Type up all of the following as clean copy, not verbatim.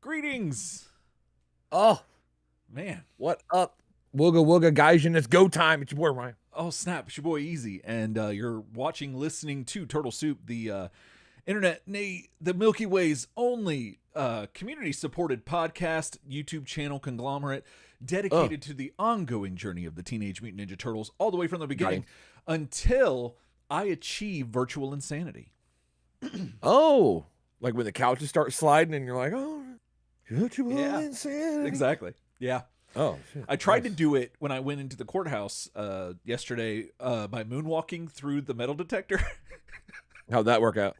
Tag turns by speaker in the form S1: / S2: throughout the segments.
S1: Greetings.
S2: Oh,
S1: man.
S2: What up? Wooga wooga, guys, and it's go time. It's your boy, Ryan.
S1: Oh, snap. It's your boy, Easy. And you're listening to Turtle Soup, the internet, nay, the Milky Way's only community-supported podcast, YouTube channel conglomerate dedicated to the ongoing journey of the Teenage Mutant Ninja Turtles all the way from the beginning until I achieve virtual insanity.
S2: Oh, like when the couches start sliding and you're like, oh, virtual insanity.
S1: Exactly. Yeah.
S2: Oh, shit.
S1: I tried to do it when I went into the courthouse yesterday by moonwalking through the metal detector.
S2: How'd that work out?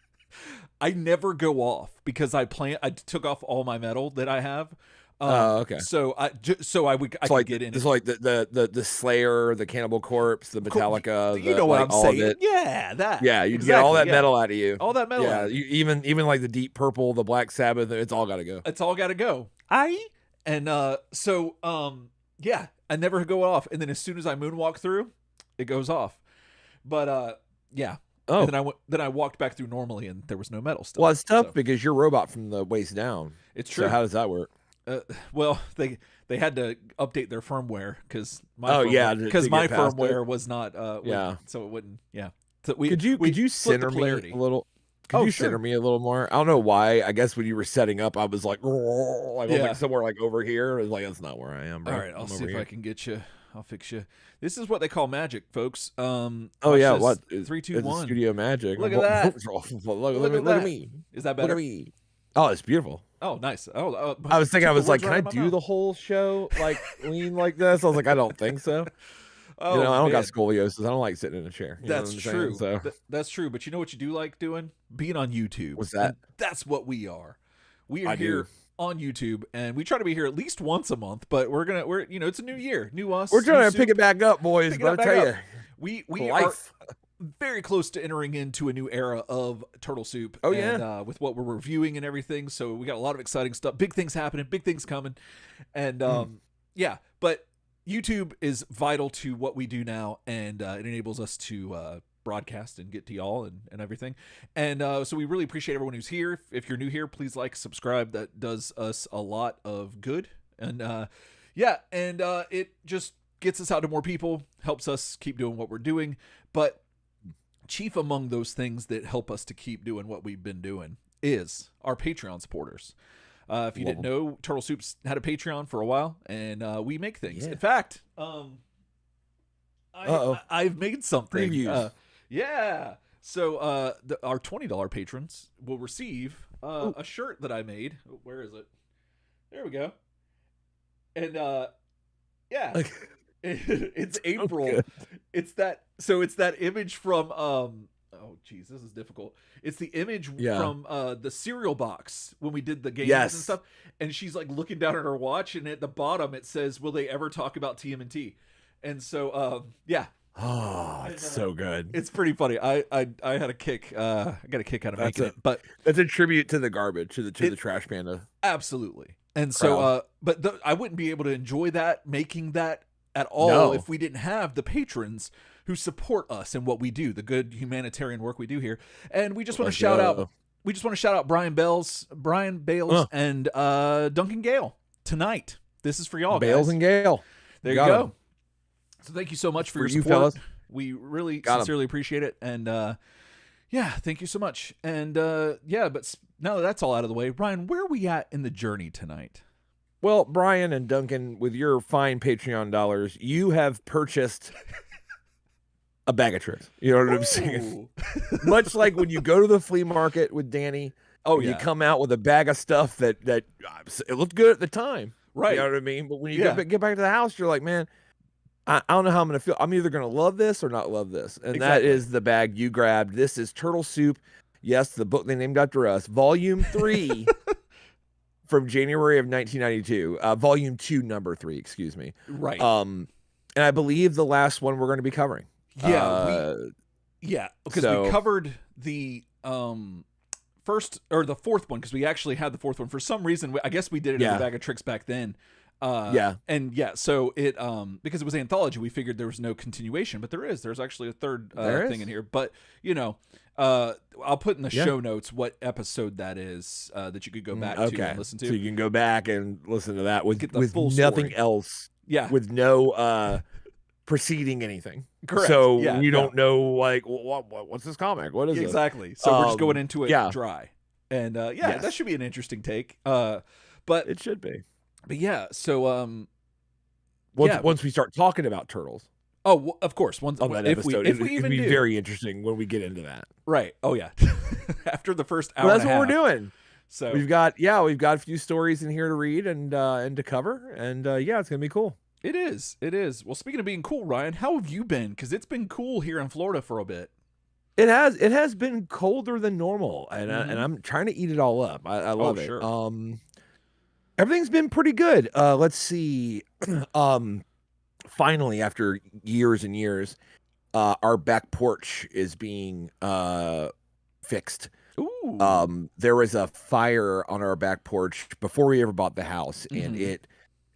S1: I never go off because I took off all my metal that I have.
S2: Okay.
S1: So I could get in.
S2: It's like the Slayer, the Cannibal Corpse, the Metallica.
S1: You know what I'm saying? Yeah, that.
S2: Yeah, you get all that metal out of you.
S1: All that metal.
S2: Yeah, even like the Deep Purple, the Black Sabbath. It's all got to go.
S1: It's all got to go. And yeah, I never go off. And then as soon as I moonwalk through, it goes off. But yeah.
S2: Oh.
S1: And then I walked back through normally, and there was no metal still.
S2: Well, it's tough because you're a robot from the waist down.
S1: It's true.
S2: So how does that work?
S1: Well, they had to update their firmware because my firmware was not so it wouldn't So
S2: could you center me a little? Could you center me a little more? I don't know why. I guess when you were setting up, I was like somewhere like over here. It was like, that's not where I am, bro.
S1: All right, I'll see if I can get you. I'll fix you. This is what they call magic, folks.
S2: Oh yeah, what?
S1: 3, 2, 1.
S2: Studio magic.
S1: Look at that.
S2: Look at me.
S1: Is that better?
S2: Look at me. Oh, it's beautiful.
S1: Oh, nice. Oh,
S2: I was thinking, can I do the whole show like lean like this? I was like, I don't think so. I don't got scoliosis. I don't like sitting in a chair.
S1: That's true. So. That's true. But you know what you do like doing? Being on YouTube.
S2: What's that?
S1: And that's what we are. We are here on YouTube, and we try to be here at least once a month. But we're it's a new year, new us.
S2: We're trying to pick it back up, boys. But I tell you,
S1: we are very close to entering into a new era of Turtle Soup.
S2: Oh,
S1: and, with what we're reviewing and everything. So we got a lot of exciting stuff. Big things happening. Big things coming. And but YouTube is vital to what we do now, and it enables us to broadcast and get to y'all and everything. And so we really appreciate everyone who's here. If you're new here, please like, subscribe. That does us a lot of good. And it just gets us out to more people, helps us keep doing what we're doing. But chief among those things that help us to keep doing what we've been doing is our Patreon supporters. If you didn't know, Turtle Soup's had a Patreon for a while, and we make things. In fact, I've made something.
S2: Previews.
S1: So our $20 patrons will receive a shirt that I made. Where is it? There we go. And it's April.
S2: Okay.
S1: It's that image from oh geez, this is difficult. It's the image from the cereal box when we did the games and stuff. And she's like looking down at her watch, and at the bottom it says, "Will they ever talk about TMNT?" And so
S2: Oh, it's so good.
S1: It's pretty funny. I had a kick. I got a kick out of making it, but
S2: that's a tribute to the garbage, to the trash panda.
S1: Absolutely. And so, I wouldn't be able to enjoy making that at all if we didn't have the patrons who support us and what we do, the good humanitarian work we do here. And we just want to shout out. We just want to shout out Brian Bales, and Duncan Gale tonight. This is for y'all,
S2: Bales
S1: guys.
S2: And Gale.
S1: There you go. So thank you so much for your support.
S2: Fellas.
S1: We really sincerely appreciate it. And thank you so much. And but now that that's all out of the way, Ryan, where are we at in the journey tonight?
S2: Well, Brian and Duncan, with your fine Patreon dollars, you have purchased a bag of tricks. You know what I'm saying? Much like when you go to the flea market with Danny, you come out with a bag of stuff that it looked good at the time.
S1: Right.
S2: You know what I mean? But when you get back to the house, you're like, man, I don't know how I'm going to feel. I'm either going to love this or not love this. And that is the bag you grabbed. This is Turtle Soup. Yes, the book they named after us. Volume 3 from January of 1992. Volume 2, number 3, excuse me.
S1: Right.
S2: And I believe the last one we're going to be covering.
S1: Because we covered the first or the fourth one, because we actually had the fourth one. For some reason, I guess we did it in the bag of tricks back then. And yeah, so it because it was anthology, we figured there was no continuation, but there's actually a third thing in here. But you know, I'll put in the show notes what episode that is that you could go back to and listen to.
S2: So you can go back and listen to that with nothing
S1: story.
S2: else.
S1: Yeah,
S2: with no preceding anything.
S1: Correct.
S2: So we don't know like what's this comic? What is it?
S1: Exactly. So we're just going into it dry, and that should be an interesting take. But
S2: it should be.
S1: But yeah, so
S2: once we start talking about turtles.
S1: Oh, of course.
S2: On that episode, if we even be very interesting when we get into that.
S1: Right. Oh yeah. After the first hour,
S2: that's what we're doing.
S1: So
S2: we've got a few stories in here to read and to cover, and it's gonna be cool.
S1: It is. Well, speaking of being cool, Ryan, how have you been? Because it's been cool here in Florida for a bit.
S2: It has been colder than normal, and I'm trying to eat it all up. I love it.
S1: Sure.
S2: Everything's been pretty good. Let's see. Finally, after years and years, our back porch is being fixed.
S1: Ooh.
S2: There was a fire on our back porch before we ever bought the house, and it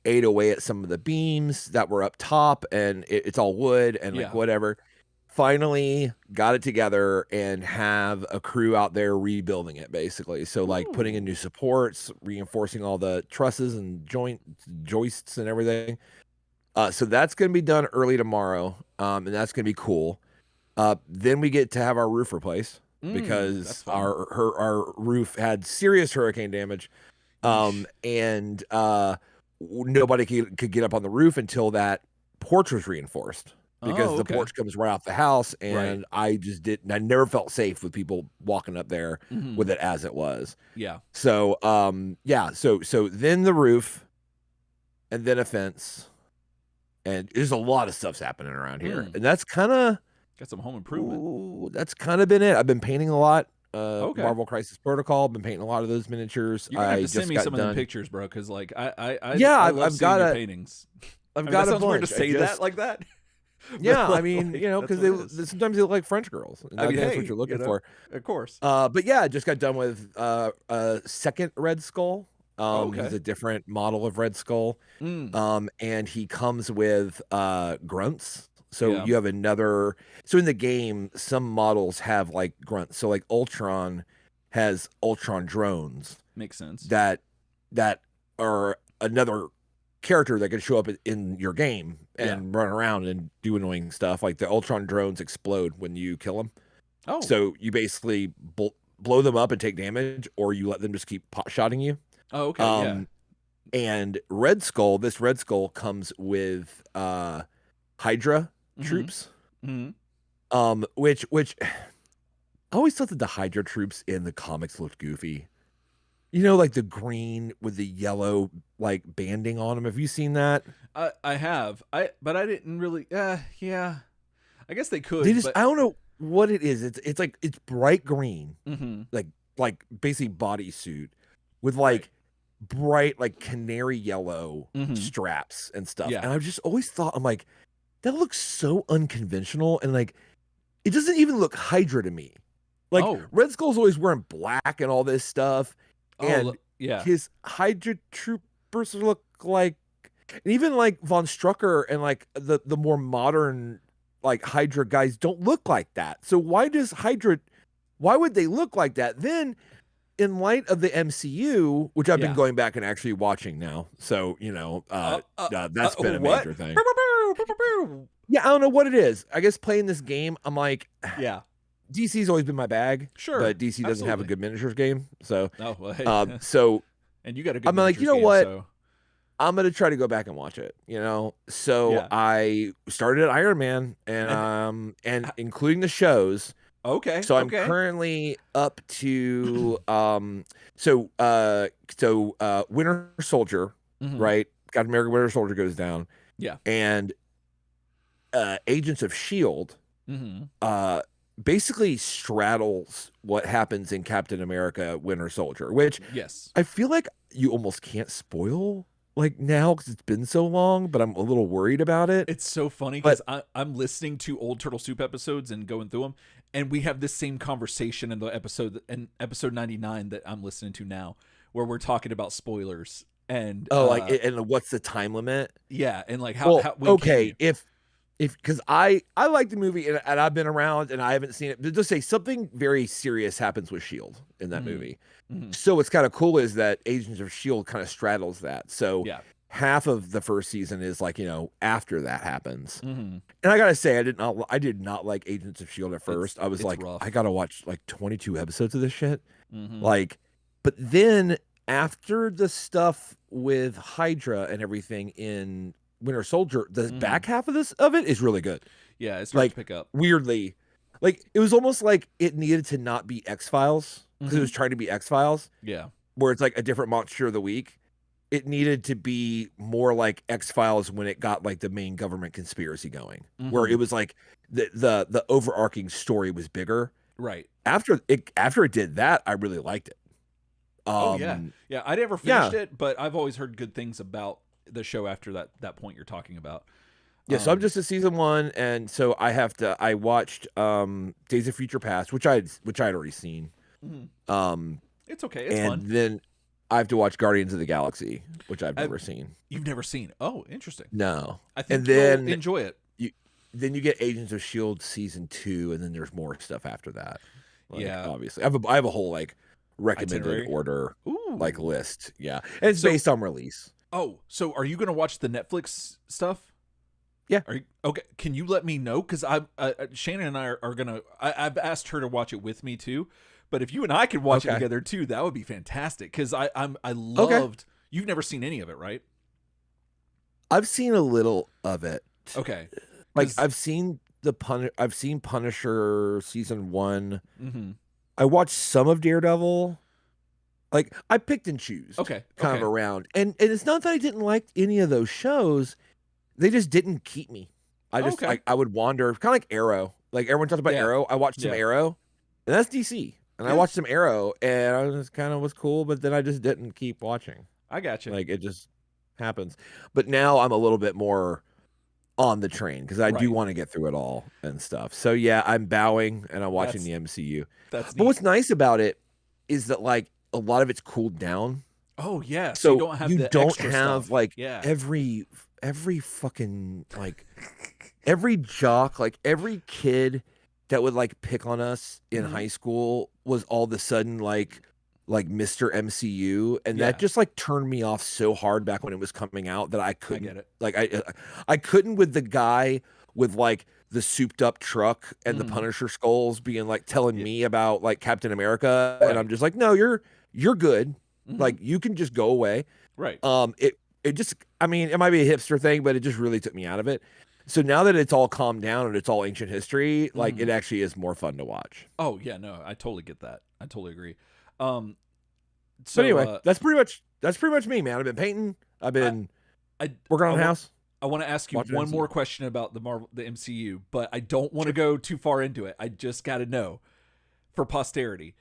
S2: ate away at some of the beams that were up top, and it's all wood and like whatever. Finally got it together and have a crew out there rebuilding it, basically. So like putting in new supports, reinforcing all the trusses and joists and everything. So that's going to be done early tomorrow, and that's going to be cool. Then we get to have our roof replaced because our roof had serious hurricane damage, and nobody could get up on the roof until that porch was reinforced. Because the porch comes right off the house, and I never felt safe with people walking up there with it as it was.
S1: Yeah.
S2: So, so then the roof, and then a fence, and there's a lot of stuff's happening around here, and that's kind of
S1: got some home improvement.
S2: That's kind of been it. I've been painting a lot. Marvel Crisis Protocol. Been painting a lot of those miniatures.
S1: You're gonna have to send me some of the pictures, bro, because like I
S2: I've got
S1: your paintings.
S2: I've got a bunch.
S1: Weird to say that like that.
S2: Yeah, I mean, because sometimes they look like French girls. And that's what you're looking for,
S1: of course.
S2: But yeah, I just got done with a second Red Skull. He's a different model of Red Skull, and he comes with grunts. So you have another. So in the game, some models have like grunts. So like Ultron has Ultron drones.
S1: Makes sense.
S2: That are another character that can show up in your game and run around and do annoying stuff. Like the Ultron drones explode when you kill them. Oh, so you basically blow them up and take damage, or you let them just keep pot-shotting you.
S1: Oh, okay.
S2: And Red Skull, this Red Skull comes with Hydra troops. Which I always thought that the Hydra troops in the comics looked goofy. You know, like the green with the yellow like banding on them. Have you seen that?
S1: I have. But I didn't really. Yeah. I guess they could.
S2: I don't know what it is. It's like it's bright green, like basically bodysuit with like bright like canary yellow straps and stuff.
S1: Yeah.
S2: And I've just always thought, I'm like, that looks so unconventional, and like it doesn't even look Hydra to me. Like Red Skull's always wearing black and all this stuff. And his Hydra troopers look like, and even like Von Strucker and like the more modern like Hydra guys don't look like that. So why would they look like that? Then in light of the MCU, which I've been going back and actually watching now, so that's been a major thing. Yeah, I don't know what it is. I guess playing this game, I'm like, DC's always been my bag,
S1: sure,
S2: but DC doesn't have a good miniatures game, so
S1: hey. And you got a good.
S2: I'm like, you know what?
S1: So.
S2: I'm gonna try to go back and watch it. So I started at Iron Man, and including the shows.
S1: Okay.
S2: So I'm currently up to Winter Soldier, right? Captain America Winter Soldier goes down.
S1: Yeah.
S2: And Agents of S.H.I.E.L.D. Basically straddles what happens in Captain America Winter Soldier, which I feel like you almost can't spoil like now because it's been so long, but I'm a little worried about it.
S1: It's so funny because I'm listening to old Turtle Soup episodes and going through them, and we have this same conversation in episode 99 that I'm listening to now, where we're talking about spoilers. and
S2: and what's the time limit?
S1: yeah, and like
S2: Well,
S1: how when can
S2: okay,
S1: you?
S2: if because I like the movie and I've been around and I haven't seen it, but just say something very serious happens with Shield in that
S1: Mhm.
S2: movie.
S1: Mhm.
S2: So what's kind of cool is that Agents of Shield kind of straddles that. So
S1: Yeah.
S2: half of the first season is like, after that happens.
S1: Mhm.
S2: And I gotta say, I did not like Agents of Shield at first. I was
S1: It's
S2: like, I
S1: rough.
S2: gotta watch like 22 episodes of this shit.
S1: Mhm.
S2: Like, but then after the stuff with Hydra and everything in Winter Soldier, the
S1: Mhm.
S2: back half of it is really good.
S1: Yeah, it starts to
S2: Like
S1: pick up.
S2: weirdly, like it was almost like it needed to not be X Files because it
S1: Mhm.
S2: was trying to be X Files,
S1: Yeah.
S2: where it's like a different monster of the week. It needed to be more like X Files when it got like the main government conspiracy going, where it
S1: Mhm.
S2: was like the overarching story was bigger.
S1: Right.
S2: After it did that, I really liked it.
S1: Oh yeah. Yeah, I never finished
S2: Yeah,
S1: it, but I've always heard good things about the show after that point you're talking about.
S2: yeah. So I'm
S1: Um
S2: just at season 1, and so I watched Days of Future Past, which I had already seen.
S1: mhm.
S2: Um,
S1: It's okay. It's
S2: and
S1: fun.
S2: then I have to watch Guardians of the Galaxy, which I've
S1: I've,
S2: never seen.
S1: you've never seen. Oh, interesting.
S2: No.
S1: I
S2: And
S1: think you'll
S2: then
S1: enjoy it.
S2: you you get Agents of Shield season 2, and then there's more stuff after that. Like
S1: Yeah.
S2: obviously, I have a whole like recommended
S1: Itinerary.
S2: order like
S1: Ooh.
S2: list. Yeah, and it's
S1: So,
S2: based on release.
S1: oh, so are you going to watch the Netflix stuff?
S2: Yeah.
S1: Are you okay? Can you let me know? Because I'm Shannon and I are gonna. I've asked her to watch it with me too. But if you and I could watch it
S2: Okay.
S1: together too, that would be fantastic. Because I
S2: Okay.
S1: loved. You've never seen any of it, right?
S2: I've seen a little of it.
S1: Okay.
S2: Like
S1: 'Cause-
S2: I've seen Punisher season 1.
S1: mhm.
S2: I watched some of Daredevil. Like I picked and choose
S1: Okay.
S2: kind of
S1: Okay.
S2: around. And it's not that I didn't like any of those shows. They just didn't keep me.
S1: Okay.
S2: I would wander, kind of like Arrow. Like everyone talks about
S1: Yeah.
S2: Arrow. I watched some
S1: Yeah.
S2: Arrow, and that's DC. And I
S1: Yeah.
S2: watched some Arrow, and I was kind of was cool, but then I just didn't keep watching.
S1: I got you.
S2: Like it just happens. But now I'm a little bit more on the train because I do
S1: Right.
S2: want to get through it all and stuff. So yeah, I'm bowing and I'm watching
S1: That's
S2: the MCU.
S1: that's
S2: But
S1: neat.
S2: what's nice about it is that like a lot of it's cooled down.
S1: Oh yeah. So you
S2: So
S1: don't have
S2: you
S1: the
S2: don't
S1: extra
S2: have
S1: stuff.
S2: like
S1: Yeah.
S2: every fucking like every jock, like every kid that would like pick on us in
S1: Mhm.
S2: high school was all of a sudden like Mr. MCU, and
S1: Yeah.
S2: that just like turned me off so hard back when it was coming out that I
S1: I
S2: couldn't
S1: get it.
S2: like I couldn't with the guy with like the souped up truck and the
S1: Mhm.
S2: Punisher skulls being like telling
S1: Yeah.
S2: me about like Captain America, and
S1: Right.
S2: I'm just like, no, you're good.
S1: Mhm.
S2: Like you can just go away.
S1: Right.
S2: It just, I mean, it might be a hipster thing, but it just really took me out of it. So now that it's all calmed down and it's all ancient history, like it
S1: Mhm.
S2: actually is more fun to watch.
S1: Oh yeah. No, I totally get that. I totally agree. Um.
S2: But
S1: So
S2: anyway, that's pretty much me, man. I've been painting. I've been
S1: I
S2: working on the
S1: I
S2: house.
S1: I want to ask you
S2: Watching
S1: one
S2: MCU.
S1: more question about the MCU, but I don't want to go too far into it. I just got to know for posterity,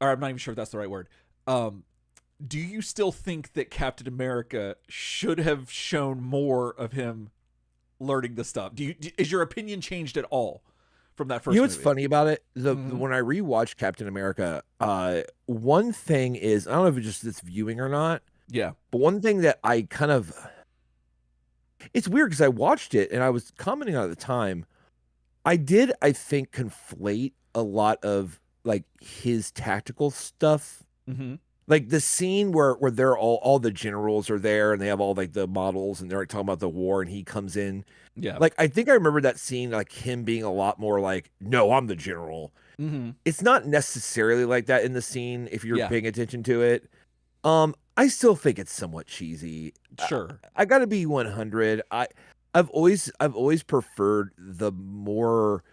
S1: or I'm not even sure if that's the right word. Do you still think that Captain America should have shown more of him learning the stuff? Is your opinion changed at all from that first
S2: You know what's
S1: movie?
S2: funny about it?
S1: Mhm.
S2: When I rewatched Captain America, one thing is I don't know if it's just this viewing or not,
S1: Yeah.
S2: but one thing that I kind of it's weird because I watched it and I was commenting on it at the time. I did, I think, conflate a lot of like his tactical stuff.
S1: Mm-hmm.
S2: Like the scene where they're all the generals are there and they have all like the models and they're like, talking about the war and he comes in.
S1: Yeah.
S2: Like I think I remember that scene like him being a lot more like, no, I'm the general.
S1: Mm-hmm.
S2: It's not necessarily like that in the scene if you're
S1: Yeah.
S2: paying attention to it. I still think it's somewhat cheesy.
S1: Sure.
S2: I got to be 100. I've always preferred the more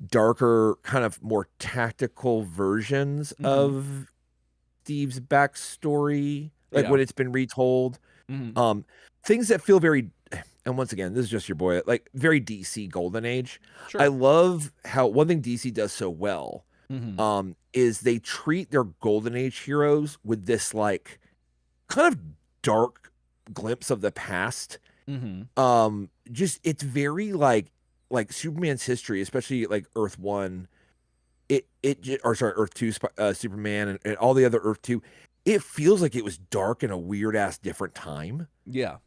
S2: darker, kind of more tactical versions
S1: Mhm.
S2: of Steve's backstory, like
S1: Yeah.
S2: when it's been retold.
S1: Mm-hmm.
S2: Things that feel very, and once again, this is just your boy, like very DC Golden Age.
S1: Sure.
S2: I love how one thing DC does so well,
S1: Mm-hmm.
S2: is they treat their Golden Age heroes with this like kind of dark glimpse of the past.
S1: Mm-hmm.
S2: Just it's very like Superman's history, especially like Earth 1, or sorry, Earth 2, Superman and all the other Earth 2, it feels like it was dark in a weird ass different time.
S1: Yeah.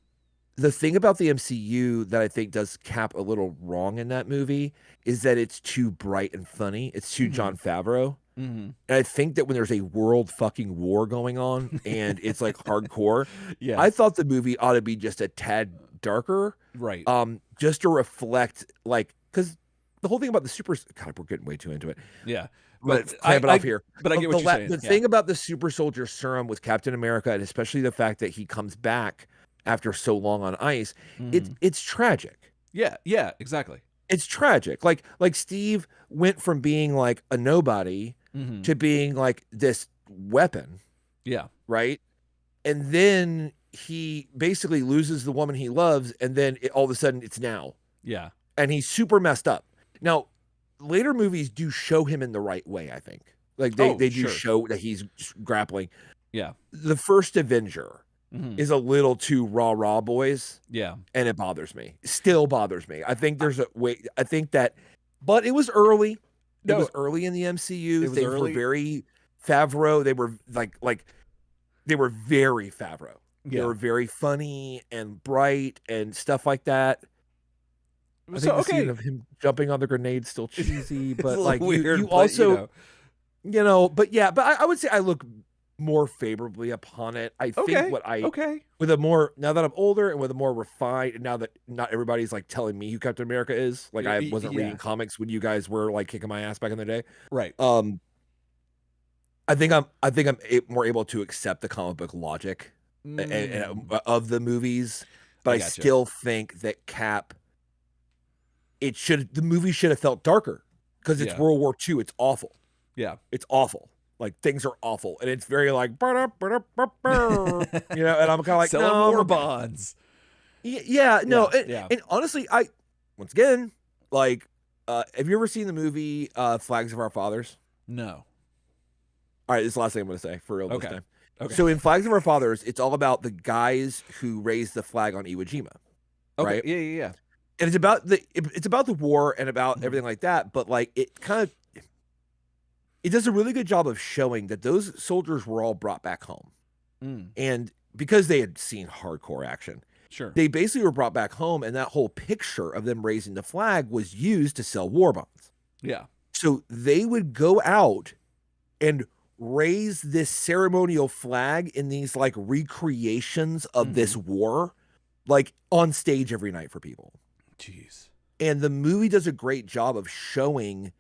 S2: The thing about the MCU that I think does Cap a little wrong in that movie is that it's too bright and funny. It's too Jon Favreau.
S1: Mm-hmm.
S2: And I think that when there's a world fucking war going on and it's like hardcore,
S1: Yeah.
S2: I thought the movie ought to be just a tad darker.
S1: Right.
S2: Just to reflect, like, because the whole thing about the super, God, we're getting way too into it.
S1: Yeah.
S2: But clamp it off here.
S1: But I get what you're saying.
S2: The thing about the super soldier serum with Captain America, and especially the fact that he comes back after so long on ice, it's tragic.
S1: Yeah, exactly.
S2: It's tragic. Like Steve went from being like a nobody to being like this weapon.
S1: Yeah.
S2: Right. And then he basically loses the woman he loves, and then all of a sudden it's now.
S1: Yeah.
S2: And he's super messed up. Now, later movies do show him in the right way, I think. Like they do show that he's grappling.
S1: Yeah.
S2: The first Avenger is a little too rah boys.
S1: Yeah.
S2: And it bothers me. Still bothers me. I think there's a way. I think that, but it was early. It was early in the MCU. They were very Favreau. They were like they were very Favreau. They were very funny and bright and stuff like that. I think the scene of him jumping on the grenade still cheesy, but like weird, you also, but yeah, but I would say I look more favorably upon it. I think with a more, now that I'm older and with a more refined, and now that not everybody's like telling me who Captain America is, like I wasn't reading comics when you guys were like kicking my ass back in the day.
S1: Right.
S2: I think I'm more able to accept the comic book logic of the movies, but I still think that Cap, the movie should have felt darker because it's World War II. It's awful.
S1: Yeah.
S2: It's awful. Like things are awful. And it's very like, and I'm kind of like,
S1: selling war bonds.
S2: And honestly, once again, like, have you ever seen the movie Flags of Our Fathers?
S1: No.
S2: All right, this is the last thing I'm going to say for real this time.
S1: Okay.
S2: So in Flags of Our Fathers, it's all about the guys who raised the flag on Iwo Jima.
S1: Okay.
S2: Right?
S1: Yeah.
S2: And it's about the war and about everything like that, but like it does a really good job of showing that those soldiers were all brought back home. And because they had seen hardcore action, they basically were brought back home, and that whole picture of them raising the flag was used to sell war bonds.
S1: Yeah.
S2: So they would go out and raise this ceremonial flag in these like recreations of this war, like on stage every night for people.
S1: Jeez.
S2: And the movie does a great job of showing,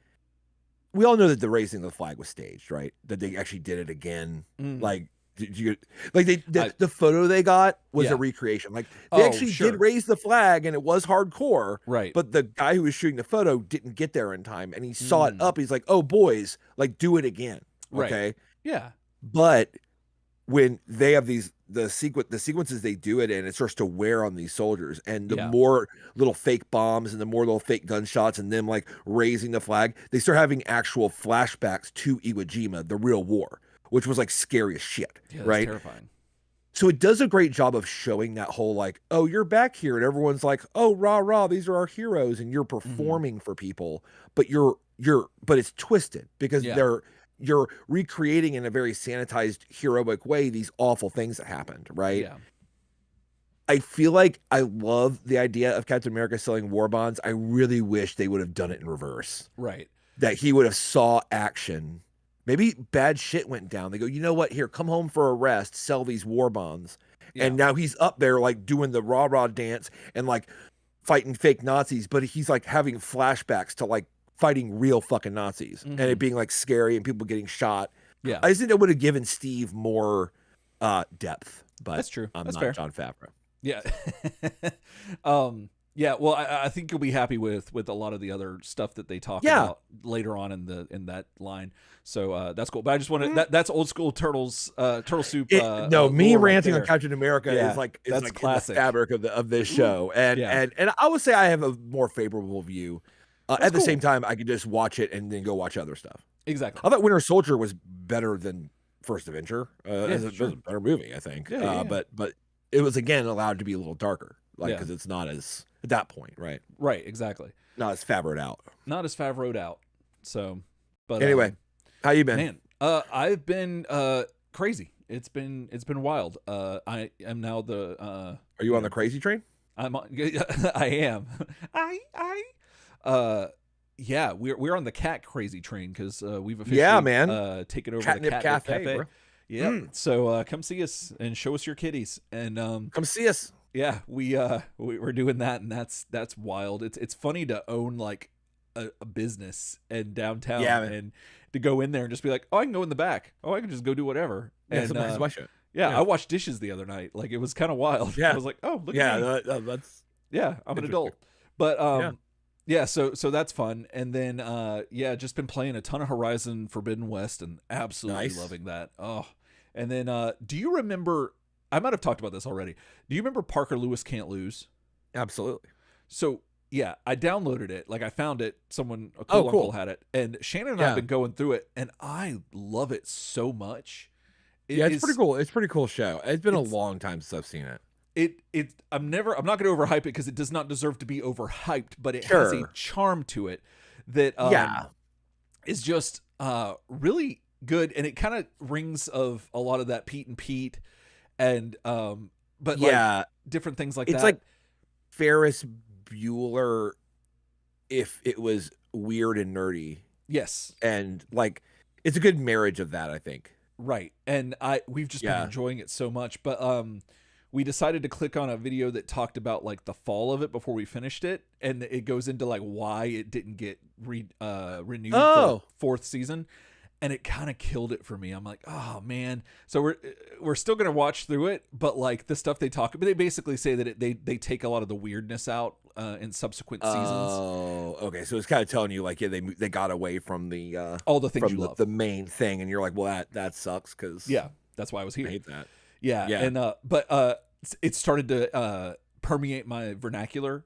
S2: we all know that the raising of the flag was staged, right? That they actually did it again. Like, the photo they got was a recreation. Like they actually did raise the flag and it was hardcore.
S1: Right.
S2: But the guy who was shooting the photo didn't get there in time, and he saw it up. He's like, oh boys, like do it again. Okay.
S1: Right. Yeah.
S2: But when they have the sequences they do it in, it starts to wear on these soldiers, and the more little fake bombs and the more little fake gunshots and them like raising the flag, they start having actual flashbacks to Iwo Jima, the real war, which was like scary as shit.
S1: Yeah,
S2: right.
S1: Terrifying. So
S2: it does a great job of showing that whole like, oh, you're back here, and everyone's like, oh, rah, these are our heroes, and you're performing for people, but but it's twisted because you're recreating in a very sanitized, heroic way these awful things that happened, right?
S1: Yeah.
S2: I feel like I love the idea of Captain America selling war bonds. I really wish they would have done it in reverse.
S1: Right.
S2: That he would have saw action. Maybe bad shit went down. They go, you know what? Here, come home for a rest, sell these war bonds. Yeah. And now he's up there like doing the rah-rah dance and like fighting fake Nazis, but he's like having flashbacks to like fighting real fucking Nazis and it being like scary and people getting shot.
S1: Yeah.
S2: I just think that would have given Steve more depth, but
S1: that's true.
S2: I'm
S1: that's
S2: not
S1: fair.
S2: Jon Favreau.
S1: Yeah. Yeah. Well, I think you'll be happy with a lot of the other stuff that they talk about later on in that line. So that's cool. But I just want to, that's old school turtle soup.
S2: Me ranting on Captain America is like,
S1: that's classic.
S2: In the fabric of this show. And I would say I have a more favorable view. At the same time, I could just watch it and then go watch other stuff.
S1: Exactly.
S2: I thought Winter Soldier was better than First Avenger. It was a better movie, I think. But it was, again, allowed to be a little darker, like because it's not as, at that point, right?
S1: Right, exactly.
S2: Not as Favreau'd out.
S1: So, but
S2: anyway, how you been?
S1: Man, I've been crazy. wild. I am now the.
S2: Are you on the crazy train?
S1: I'm on, I am. Yeah, we're on the cat crazy train because we've officially taken over
S2: Catnip
S1: the Catnip Cafe.
S2: bro.
S1: Yeah. So come see us and show us your kitties and
S2: come see us.
S1: Yeah, we're doing that, and that's wild. It's funny to own like a business and downtown and to go in there and just be like, oh, I can go in the back. Oh, I can just go do whatever.
S2: Yeah,
S1: and
S2: sometimes my shit.
S1: Yeah, I washed dishes the other night. Like, it was kind of wild.
S2: Yeah.
S1: I was like, oh, look at me.
S2: That's
S1: I'm an adult. But so that's fun. And then just been playing a ton of Horizon Forbidden West and absolutely loving that. Oh. And then do you remember, I might have talked about this already. Do you remember Parker Lewis Can't Lose?
S2: Absolutely.
S1: So yeah, I downloaded it. Like, I found it. Someone, a cool uncle had it. And Shannon and I have been going through it, and I love it so much.
S2: It's pretty cool. It's a pretty cool show. It's been a long time since I've seen it.
S1: I'm not going to overhype it because it does not deserve to be overhyped, but it has a charm to it that is just really good, and it kind of rings of a lot of that Pete and Pete and but like different things like that.
S2: It's like Ferris Bueller if it was weird and nerdy.
S1: Yes.
S2: And like it's a good marriage of that, I think.
S1: Right. And we've just been enjoying it so much, but we decided to click on a video that talked about like the fall of it before we finished it, and it goes into like why it didn't get renewed for fourth season, and it kind of killed it for me. I'm like, oh man. So we're still gonna watch through it, but like the stuff they talk about, they basically say that they take a lot of the weirdness out in subsequent seasons.
S2: Oh, okay. So it's kind of telling you like, they got away from the
S1: all the things
S2: from
S1: you love,
S2: the main thing, and you're like, well, that sucks because
S1: that's why I was here.
S2: I hate that.
S1: Yeah. And but it started to permeate my vernacular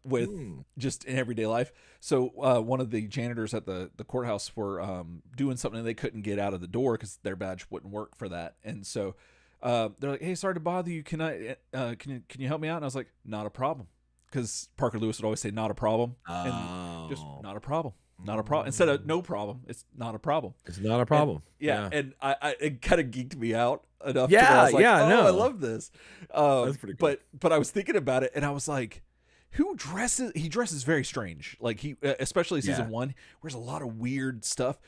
S1: with just in everyday life. So one of the janitors at the courthouse were doing something and they couldn't get out of the door because their badge wouldn't work for that. And so they're like, hey, sorry to bother you. Can you help me out? And I was like, not a problem. Because Parker Lewis would always say not a problem. And just not a problem. Not a problem. Instead of no problem, it's not a problem.
S2: It's not a problem.
S1: And it kind of geeked me out enough. To where I was like, I love this.
S2: That's pretty cool.
S1: But I was thinking about it, and I was like, he dresses very strange. Like he, especially season 1, wears a lot of weird stuff.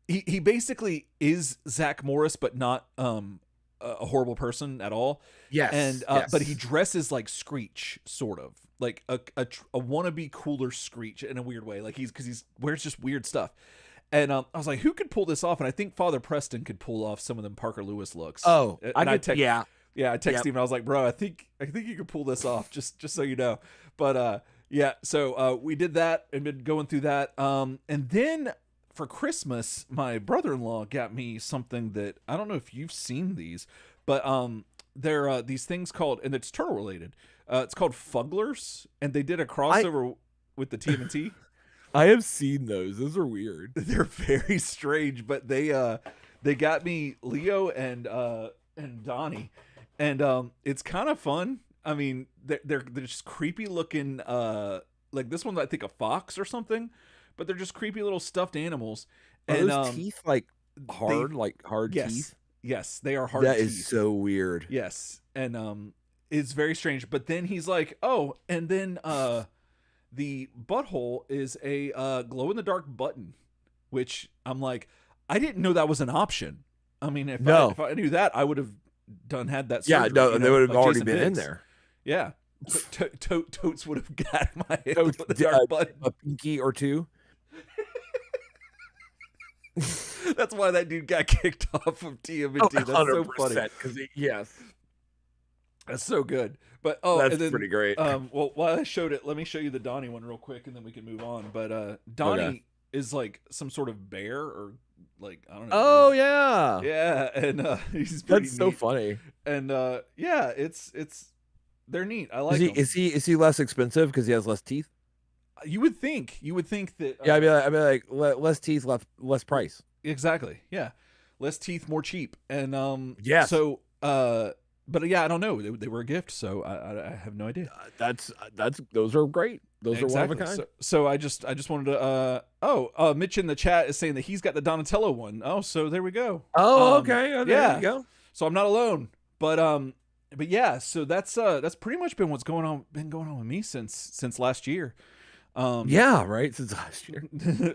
S1: He basically is Zach Morris, but not a horrible person at all.
S2: Yes.
S1: And but he dresses like Screech, sort of like a wannabe cooler Screech in a weird way. Like he wears just weird stuff. And I was like, who could pull this off? And I think Father Preston could pull off some of them Parker Lewis looks.
S2: Oh,
S1: and I texted him and I was like, bro, I think you could pull this off, just so you know. But so we did that and been going through that. And then for Christmas, my brother-in-law got me something that I don't know if you've seen these, but there are these things called, and it's turtle related. It's called Fugglers, and they did a crossover with the TMNT.
S2: I have seen those. Those are weird.
S1: They're very strange, but they got me Leo and Donnie, and it's kind of fun. I mean, they're just creepy looking. Like this one, I think a fox or something, but they're just creepy little stuffed animals.
S2: Are those teeth like hard, teeth?
S1: Yes, they are hard teeth.
S2: That is so weird.
S1: Yes, and it's very strange. But then he's like, oh, and then the butthole is a glow in the dark button, which I'm like, I didn't know that was an option. I mean, if I knew that, I would have had that surgery.
S2: Yeah, no, they would have already been in there.
S1: Yeah, Totes would have got my glow in the dark button,
S2: a pinky or two.
S1: That's why that dude got kicked off of TMNT. That's so funny.
S2: Yes,
S1: that's so good. But
S2: that's pretty great.
S1: Well, while I showed it, let me show you the Donnie one real quick, and then we can move on. But Donnie is like some sort of bear, or like I don't know.
S2: Oh yeah,
S1: and he's pretty
S2: so funny.
S1: And it's they're neat. I like.
S2: Is he less expensive because he has less teeth?
S1: You would think that.
S2: Yeah, I'd be like less teeth, less price.
S1: Exactly. Yeah, less teeth, more cheap. And
S2: yeah.
S1: So but yeah, I don't know. They were a gift, so I have no idea.
S2: Those are great. Those are one of a kind.
S1: So I just wanted to Mitch in the chat is saying that he's got the Donatello one. Oh, so there we go.
S2: Oh, okay. Oh, there you go.
S1: So I'm not alone. But yeah, so that's pretty much been what's going on with me since last year.
S2: Yeah, right. Since last year.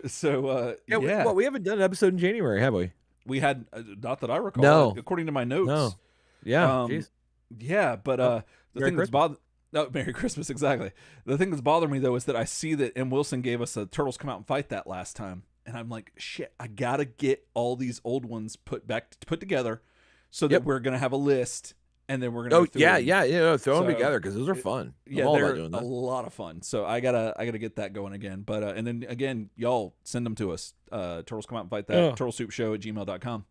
S1: So
S2: we haven't done an episode in January, have we?
S1: We had not that I recall.
S2: No,
S1: according to my notes.
S2: No. Yeah.
S1: Yeah, but the thing that's bothering. No, Merry Christmas, exactly. The thing that's bothering me though is that I see that M. Wilson gave us a Turtles Come Out and Fight that last time, and I'm like, shit, I gotta get all these old ones put together, so that we're gonna have a list. And then we're gonna
S2: throw them together because those are fun.
S1: Yeah, they're a lot of fun. So I gotta get that going again. But and then again, y'all send them to us. Turtles Come Out and Fight that. turtlesoupshow@gmail.com.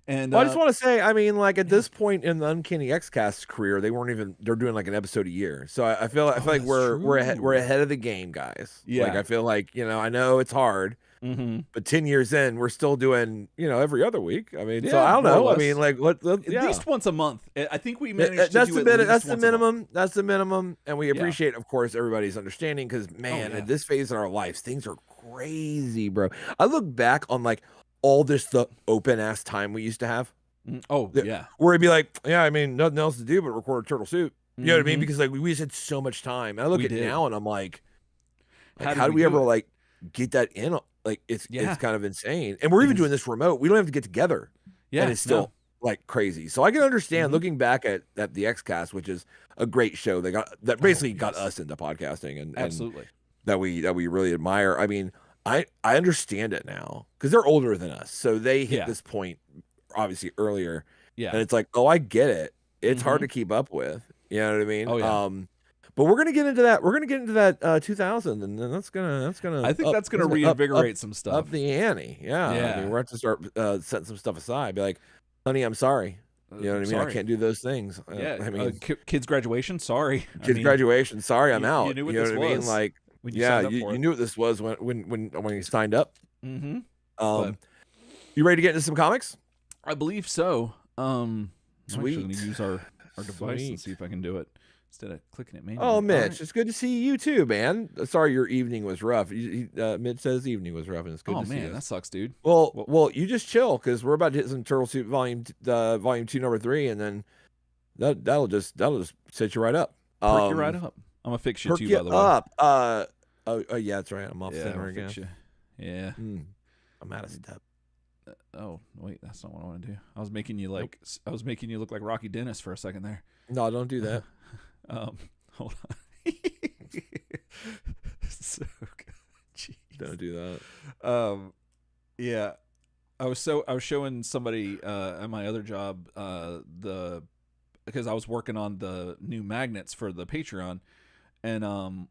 S1: And
S2: I just want to say, I mean, like at this point in the Uncanny X-Cast career, they're doing like an episode a year. So I feel like we're ahead of the game, guys.
S1: Yeah.
S2: Like I feel like, I know it's hard.
S1: Mm-hmm.
S2: But 10 years in, we're still doing, every other week. I mean, so I don't know. I mean, like at
S1: least once a month. I think we managed to do
S2: that's the minimum. That's the minimum. And we appreciate, of course, everybody's understanding because, man, at this phase in our lives, things are crazy, bro. I look back on like all the open ass time we used to have.
S1: Oh, yeah.
S2: Where it'd be like, I mean, nothing else to do but record a Turtle Soup. You know what I mean? Because like we just had so much time. And I look at now and I'm like how do we ever like get that in? Like it's kind of insane. And we're even doing this remote. We don't have to get together. Yeah. And it's still like crazy. So I can understand looking back at the X-Cast, which is a great show. That basically got us into podcasting and
S1: absolutely
S2: that we really admire. I mean, I understand it now because they're older than us. So they hit this point obviously earlier.
S1: Yeah.
S2: And it's like, oh, I get it. It's hard to keep up with. You know what I mean?
S1: Oh, yeah.
S2: But we're gonna get into that. We're gonna get into that 2000, and then that's gonna.
S1: I think that's gonna reinvigorate some stuff.
S2: Up the ante, yeah. I mean, we're going to start setting some stuff aside. Be like, honey, I'm sorry. You know what I mean? I can't do those things. I mean,
S1: kids' graduation. Sorry.
S2: Graduation. Sorry, I'm out.
S1: You knew what
S2: this
S1: was.
S2: I mean? Like, you knew what this was when you signed up.
S1: Mm-hmm.
S2: You ready to get into some comics?
S1: I believe so.
S2: Sweet.
S1: I'm actually going to use our device and see if I can do it. Instead of clicking it manually.
S2: Oh, Mitch, it's good to see you too, man. Sorry your evening was rough. Mitch says evening was rough, and it's good to see you.
S1: Oh, man, that sucks, dude.
S2: Well, you just chill, because we're about to hit some Turtle Soup Volume 2, Number 3, and then that'll just set you right up.
S1: Perk you right up. I'm going to fix you, too, by the way.
S2: Up. Yeah, that's right. I'm off center again.
S1: Yeah.
S2: I'm out of step.
S1: Oh, wait, that's not what I want to do. I was making you look like Rocky Dennis for a second there.
S2: No, don't do that.
S1: Hold on. So good. Jeez.
S2: Don't do that.
S1: Yeah. I was showing somebody at my other job because I was working on the new magnets for the Patreon, and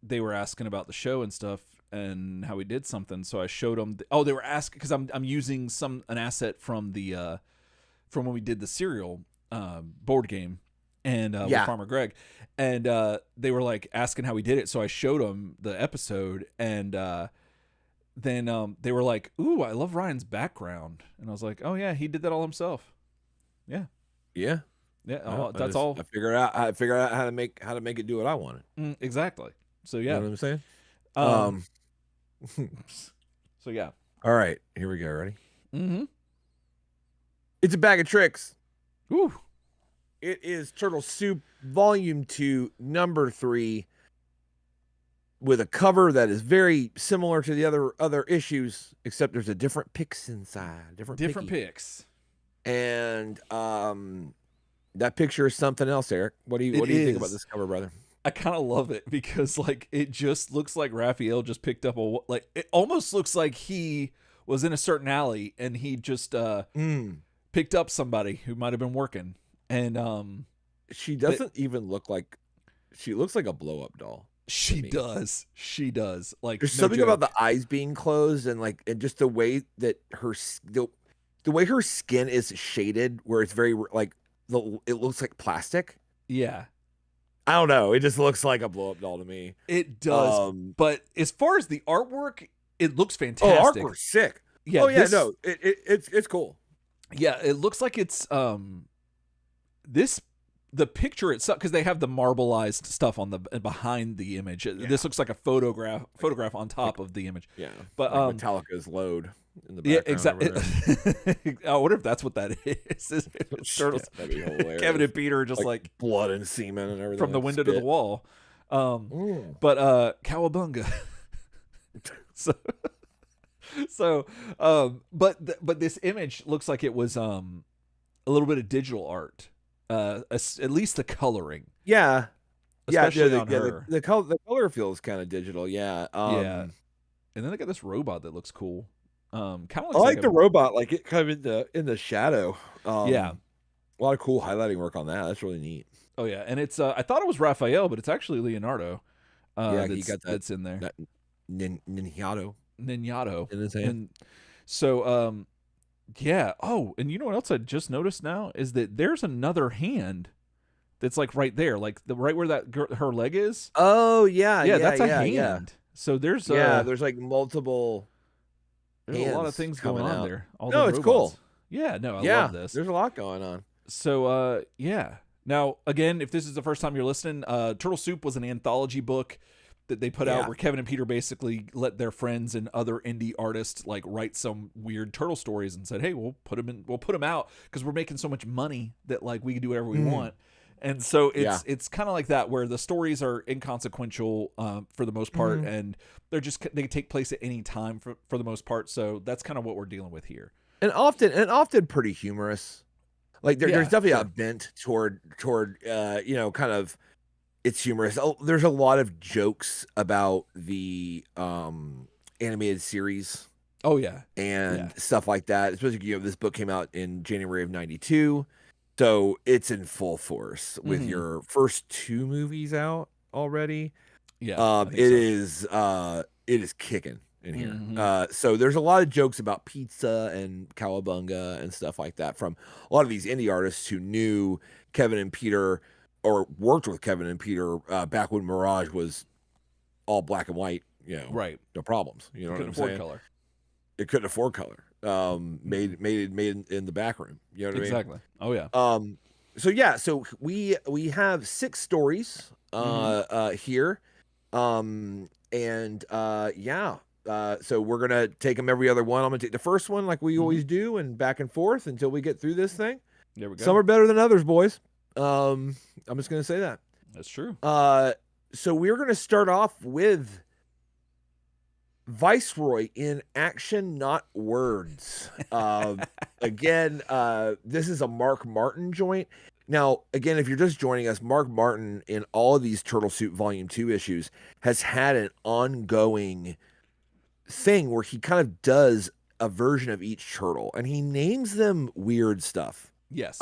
S1: they were asking about the show and stuff and how we did something. So I showed them. They were asking because I'm using an asset from from when we did the Serial board game. And with Farmer Greg, and they were like asking how we did it, so I showed them the episode, and then they were like, "Ooh, I love Ryan's background," and I was like, "Oh yeah, he did that all himself." Yeah. That's all.
S2: I figured out how to make it do what I wanted.
S1: Exactly. So yeah,
S2: you know what I'm saying.
S1: So yeah.
S2: All right, here we go. Ready?
S1: Mm-hmm.
S2: It's a bag of tricks.
S1: Ooh.
S2: It is Turtle Soup Volume 2, Number 3, with a cover that is very similar to the other issues, except there's a different picks inside. Different picks. And that picture is something else, Eric. What do you think about this cover, brother?
S1: I kind of love it because like it just looks like Raphael just picked up it almost looks like he was in a certain alley and he just picked up somebody who might have been working. And
S2: she doesn't even look like she looks like a blow up doll.
S1: She does. Like
S2: there's something about the eyes being closed and just the way that the way her skin is shaded, where it's very like it looks like plastic.
S1: Yeah,
S2: I don't know. It just looks like a blow up doll to me.
S1: It does. But as far as the artwork, it looks fantastic.
S2: Oh, artwork's sick.
S1: Yeah.
S2: It's cool.
S1: Yeah, it looks like it's this the picture itself, because they have the marbleized stuff on the behind the image. This looks like a photograph on top of the image.
S2: Yeah,
S1: but
S2: like Metallica's Load in the
S1: yeah,
S2: background.
S1: exactly. I wonder if that's what that is. Turtles.
S2: That'd be hilarious.
S1: Kevin and Peter are just like
S2: blood and semen and everything
S1: from the window to the wall. But cowabunga. But this image looks like it was a little bit of digital art. At least the coloring.
S2: Yeah.
S1: Especially on her.
S2: The color feels kind of digital. Yeah.
S1: Yeah. And then they got this robot that looks cool. Kind of
S2: I like the robot, like it kind of in the shadow.
S1: Yeah.
S2: A lot of cool highlighting work on that. That's really neat.
S1: Oh yeah, and it's I thought it was Raphael, but it's actually Leonardo.
S2: He got
S1: that's in there.
S2: That Ninjato
S1: in
S2: his hand.
S1: And so yeah. Oh, and you know what else I just noticed now is that there's another hand that's like right there, like right where that her leg is.
S2: Oh yeah,
S1: that's a hand. Yeah. So there's
S2: there's like multiple.
S1: There's a lot of things going on there.
S2: It's cool.
S1: Yeah, no, I love this.
S2: There's a lot going on.
S1: So yeah. Now again, if this is the first time you're listening, Turtle Soup was an anthology book that they put out where Kevin and Peter basically let their friends and other indie artists like write some weird turtle stories and said, "Hey, we'll put them out because we're making so much money that like we can do whatever we want." And so it's kind of like that where the stories are inconsequential for the most part, and they take place at any time for the most part. So that's kind of what we're dealing with here.
S2: And often pretty humorous. Like there's definitely a bent toward kind of it's humorous. There's a lot of jokes about the animated series.
S1: Oh yeah,
S2: and stuff like that. Especially this book came out in January of '92. So it's in full force with your first 2 movies out already.
S1: Yeah,
S2: it is kicking in here. So there's a lot of jokes about pizza and cowabunga and stuff like that from a lot of these indie artists who knew Kevin and Peter or worked with Kevin and Peter back when Mirage was all black and white.
S1: Right?
S2: No problems. You know what I'm saying?
S1: Color.
S2: It couldn't afford color. Made in the back room. You know what I mean?
S1: Exactly. Oh yeah.
S2: So we have 6 stories here. So we're gonna take them every other one. I'm gonna take the first one like we always do, and back and forth until we get through this thing.
S1: There we go.
S2: Some are better than others, boys. I'm just gonna say that.
S1: That's true.
S2: So we're gonna start off with Viceroy in action, not words. Again, this is a Mark Martin joint. Now, again, if you're just joining us, Mark Martin in all of these Turtle Soup Volume 2 issues has had an ongoing thing where he kind of does a version of each turtle and he names them weird stuff.
S1: Yes.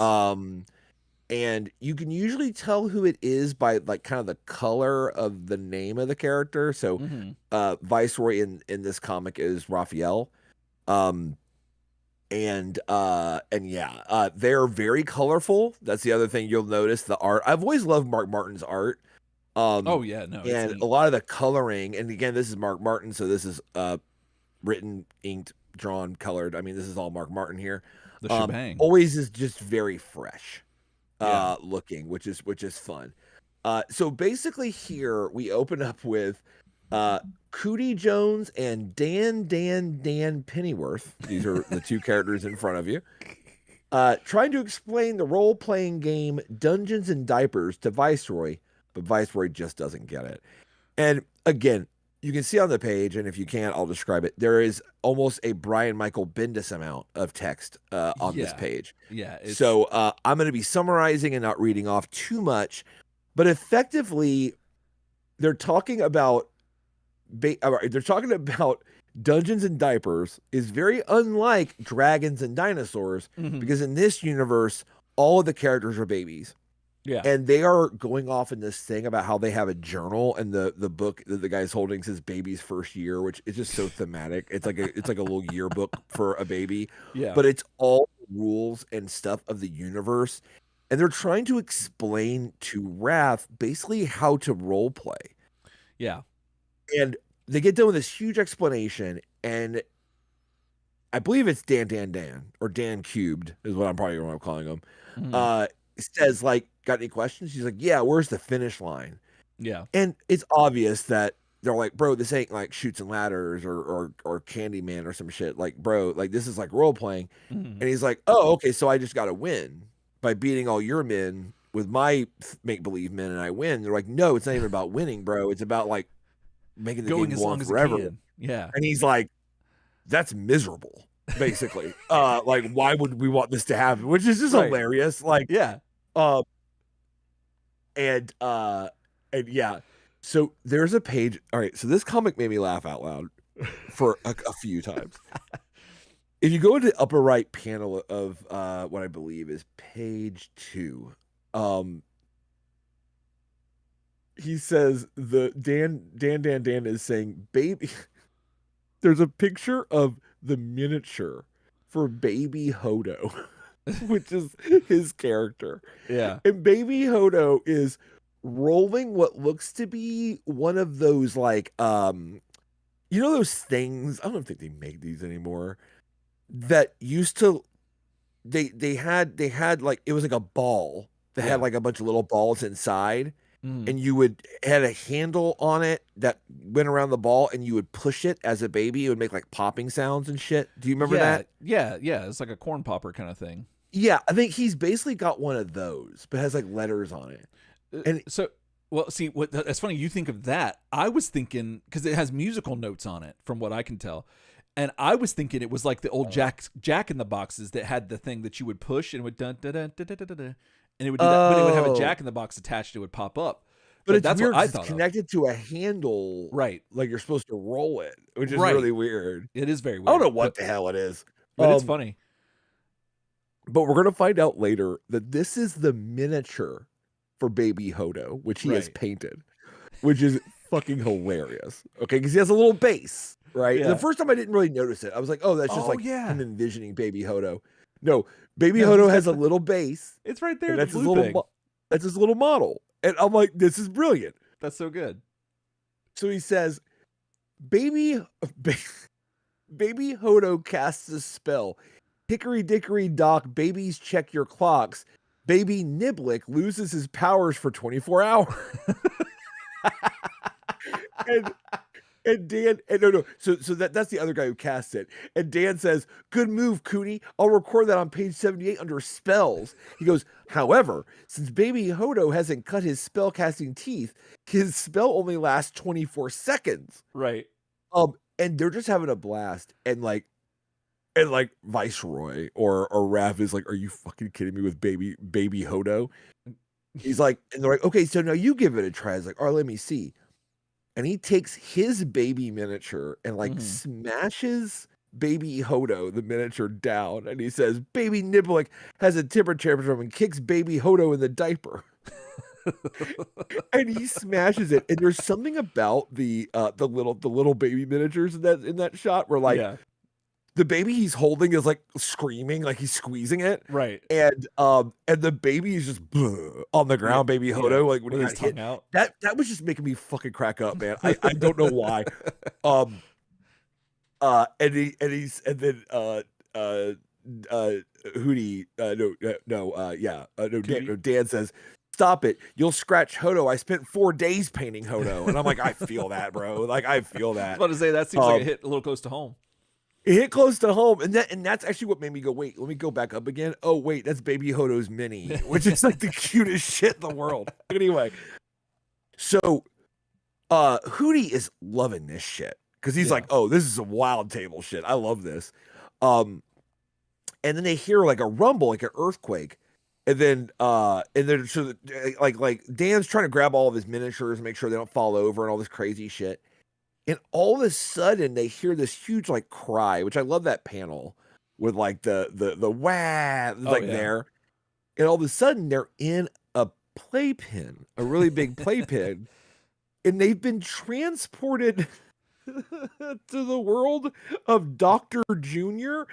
S2: And you can usually tell who it is by like kind of the color of the name of the character. So Viceroy in this comic is Raphael. They're very colorful. That's the other thing you'll notice. The art. I've always loved Mark Martin's art.
S1: And
S2: a lot of the coloring. And again, this is Mark Martin, so this is written, inked, drawn, colored. I mean, this is all Mark Martin here.
S1: The shebang.
S2: Always is just very fresh looking, which is fun. So basically here we open up with Cootie Jones and Dan Pennyworth. These are the 2 characters in front of you. Trying to explain the role-playing game Dungeons and Diapers to Viceroy, but Viceroy just doesn't get it. And again, you can see on the page, and if you can't, I'll describe it. There is almost a Brian Michael Bendis amount of text on this page.
S1: Yeah.
S2: So I'm going to be summarizing and not reading off too much, but effectively, they're talking about Dungeons and Diapers is very unlike Dragons and Dinosaurs because in this universe, all of the characters are babies.
S1: Yeah.
S2: And they are going off in this thing about how they have a journal, and the book that the guy's holding says baby's first year, which is just so thematic. It's like a little yearbook for a baby.
S1: Yeah.
S2: But it's all rules and stuff of the universe. And they're trying to explain to Raph basically how to role play.
S1: Yeah.
S2: And they get done with this huge explanation, and I believe it's Dan or Dan Cubed is what I'm probably calling him. says like, got any questions? She's like, yeah, where's the finish line?
S1: Yeah.
S2: And it's obvious that they're like, bro, this ain't like Chutes and Ladders or Candyman or some shit. Like, bro, like this is like role playing.
S1: Mm-hmm.
S2: And he's like, oh, okay, so I just got to win by beating all your men with my make believe men, and I win. They're like, no, it's not even about winning, bro. It's about like making the
S1: Going
S2: game
S1: as
S2: go on
S1: long as
S2: forever.
S1: it can. Yeah.
S2: And he's like, that's miserable, basically. Like, why would we want this to happen? Which is just hilarious. Like,
S1: yeah.
S2: And yeah. So there's a page. All right. So this comic made me laugh out loud for a few times. If you go into the upper right panel of what I believe is page 2, he says Dan is saying, baby, there's a picture of the miniature for Baby Hodo, which is his character.
S1: Yeah.
S2: And Baby Hodo is rolling what looks to be one of those like you know those things, I don't think they make these anymore, that used to they had like, it was like a ball that had like a bunch of little balls inside, and you would had a handle on it that went around the ball, and you would push it as a baby. It would make like popping sounds and shit. Do you remember that?
S1: Yeah. It's like a corn popper kind of thing.
S2: Yeah, I think he's basically got one of those, but has like letters on it. And
S1: so, well, see, that's funny. You think of that. I was thinking, because it has musical notes on it, from what I can tell, and I was thinking it was like the old Jack in the Boxes that had the thing that you would push and it would dun dun dun dun dun dun, dun, and it would do that, but it would have a Jack in the Box attached. It would pop up.
S2: But it's
S1: that's
S2: weird.
S1: What I
S2: it's
S1: thought
S2: connected to a handle,
S1: right?
S2: Like you're supposed to roll it, which is really weird.
S1: It is very weird.
S2: I don't know what the hell it is,
S1: but it's funny.
S2: But we're gonna find out later that this is the miniature for Baby Hodo, which he has painted, which is fucking hilarious. Okay, because he has a little base, right? Yeah. And the first time I didn't really notice it. I was like, oh, that's just him envisioning Baby Hodo. No, Baby Hodo has a little base.
S1: It's right there.
S2: That's his little. That's his little model, and I'm like, this is brilliant.
S1: That's so good.
S2: So he says, Baby Hodo casts a spell. Hickory dickory dock, babies check your clocks. Baby Niblick loses his powers for 24 hours. and Dan, and no. So that's the other guy who casts it. And Dan says, good move, Cootie. I'll record that on page 78 under spells. He goes, however, since Baby Hodo hasn't cut his spell casting teeth, his spell only lasts 24 seconds.
S1: Right.
S2: And they're just having a blast. And like Viceroy or Raph is like, are you fucking kidding me with baby Hodo? He's like, and they're like, okay, so now you give it a try. He's like, all right, let me see. And he takes his baby miniature and like smashes Baby Hodo, the miniature, down. And he says, Baby Niblick has a temper tantrum and kicks Baby Hodo in the diaper. And he smashes it. And there's something about the little baby miniatures in that shot where like the baby he's holding is like screaming, like he's squeezing it.
S1: Right.
S2: And the baby is just on the ground, Baby Hodo, like when he got hit.
S1: Out.
S2: That was just making me fucking crack up, man. I don't know why. Dan says, stop it. You'll scratch Hodo. I spent 4 days painting Hodo. And I'm like, I feel that, bro. Like, I feel that.
S1: I was about to say, that seems like it hit a little close to home.
S2: It hit close to home, and that's actually what made me go, wait, let me go back up again. Oh, wait, that's Baby Hodo's mini, which is like the cutest shit in the world. Anyway, so Hootie is loving this shit because he's like, oh, this is some wild table shit. I love this. And then they hear like a rumble, like an earthquake, and then so like Dan's trying to grab all of his miniatures and make sure they don't fall over and all this crazy shit. And all of a sudden, they hear this huge like cry, which I love that panel with like the wah there. And all of a sudden, they're in a playpen, a really big playpen, and they've been transported to the world of Dr. Junior,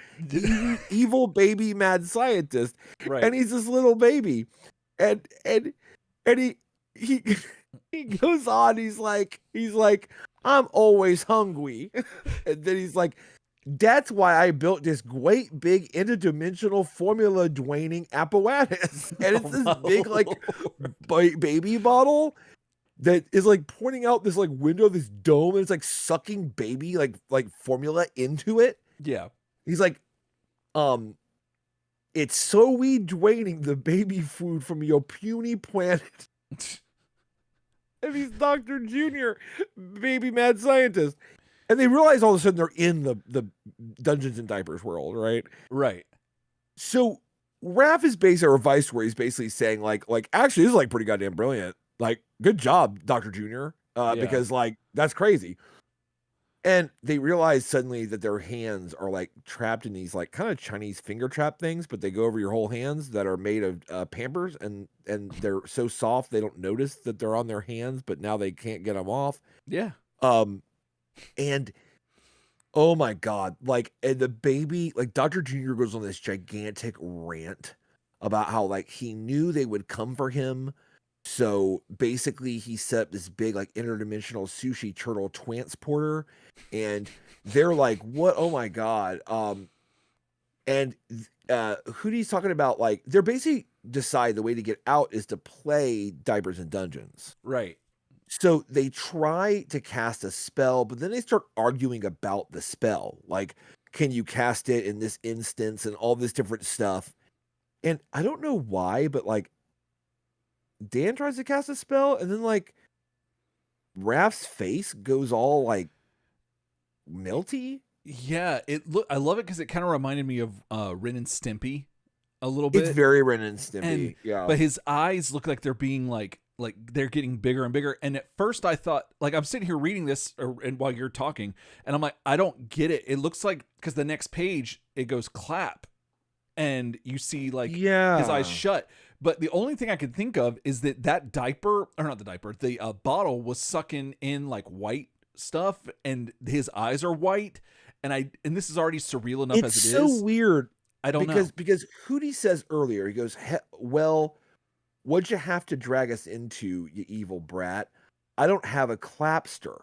S2: evil baby mad scientist.
S1: Right.
S2: And he's this little baby, and he goes on. He's like. I'm always hungry. And then he's like, That's why I built this great big interdimensional formula draining apparatus. And it's this big like baby bottle that is like pointing out this like window, this dome, and it's like sucking baby like formula into it.
S1: Yeah.
S2: He's like, it's so we draining the baby food from your puny planet. And he's Dr. Junior, baby mad scientist. And they realize all of a sudden they're in the Dungeons and Diapers world, right?
S1: Right.
S2: So Raph is basically, or Viceroy is basically saying like actually this is like pretty goddamn brilliant. Like, good job, Dr. Junior. Because like that's crazy. And they realize suddenly that their hands are like trapped in these like kind of Chinese finger trap things, but they go over your whole hands that are made of Pampers, and they're so soft they don't notice that they're on their hands, but now they can't get them off.
S1: Yeah.
S2: And oh my God, like, and the baby, like Dr. Junior goes on this gigantic rant about how like he knew they would come for him. So basically he set up this big like interdimensional sushi turtle transporter, and they're like, what? Oh my God. And Hootie's talking about like, they're basically decide the way to get out is to play Diapers and Dungeons.
S1: Right.
S2: So they try to cast a spell, but then they start arguing about the spell. Like, can you cast it in this instance and all this different stuff? And I don't know why, but like Dan tries to cast a spell, and then like Raph's face goes all like melty.
S1: Yeah, I love it because it kind of reminded me of Ren and Stimpy a little bit.
S2: It's very Ren and Stimpy. Yeah.
S1: But his eyes look like they're being like they're getting bigger and bigger. And at first I thought, like, I'm sitting here reading this and while you're talking, and I'm like, I don't get it. It looks like, because the next page it goes clap, and you see like his eyes shut. But the only thing I could think of is that diaper, or not the diaper, the bottle was sucking in like white stuff, and his eyes are white. And this is already surreal enough as it is.
S2: It's so weird.
S1: I don't know.
S2: Because Hootie says earlier, he goes, well, what'd you have to drag us into, you evil brat? I don't have a clapster.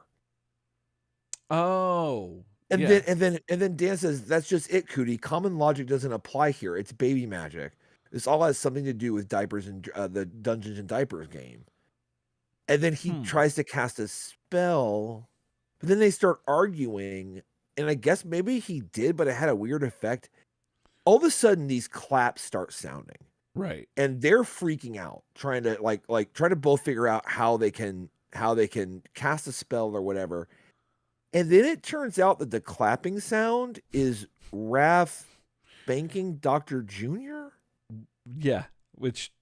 S1: Oh.
S2: And then Dan says, that's just it, Cootie. Common logic doesn't apply here. It's baby magic. This all has something to do with Diapers and the Dungeons and Diapers game. And then he tries to cast a spell, but then they start arguing. And I guess maybe he did, but it had a weird effect. All of a sudden, these claps start sounding.
S1: Right.
S2: And they're freaking out, trying to both figure out how they can cast a spell or whatever. And then it turns out that the clapping sound is Raph banking Dr. Junior.
S1: Yeah, which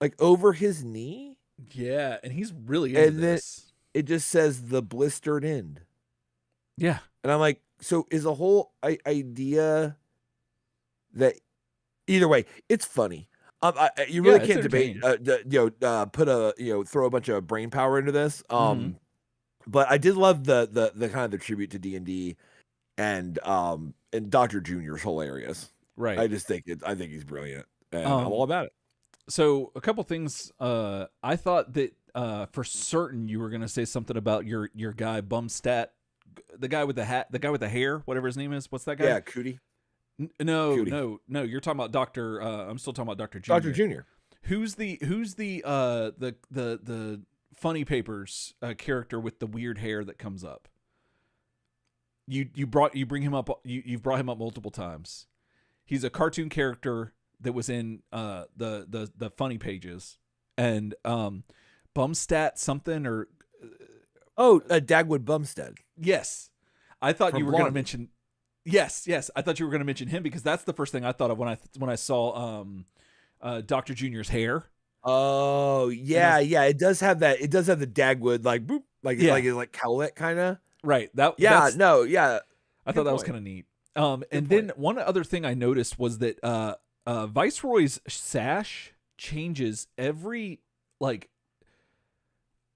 S2: like over his knee.
S1: Yeah, and he's really into this.
S2: It just says the blistered end.
S1: Yeah,
S2: and I'm like, so is the whole idea that either way, it's funny. You really can't debate. Throw a bunch of brain power into this. But I did love the kind of the tribute to D&D, and Dr. Junior's hilarious.
S1: Right.
S2: I think he's brilliant, and I'm all about it.
S1: So a couple things. I thought that for certain you were going to say something about your guy Bumstat, the guy with the hat, the guy with the hair, whatever his name is. What's that guy?
S2: Yeah, Cootie.
S1: No. You're talking about Dr. I'm still talking about Dr. Junior.
S2: Dr. Junior.
S1: Who's the Funny Papers character with the weird hair that comes up? You've brought him up multiple times. He's a cartoon character that was in the funny pages, and Bumstat something or
S2: Dagwood Bumstead.
S1: Yes, I thought you were going to mention. Yes, I thought you were going to mention him because that's the first thing I thought of when I saw Dr. Junior's hair.
S2: Oh yeah, it does have that. It does have the Dagwood like boop, like cowlet kind of.
S1: Right.
S2: I
S1: thought that was kind of neat. Then one other thing I noticed was that Viceroy's sash changes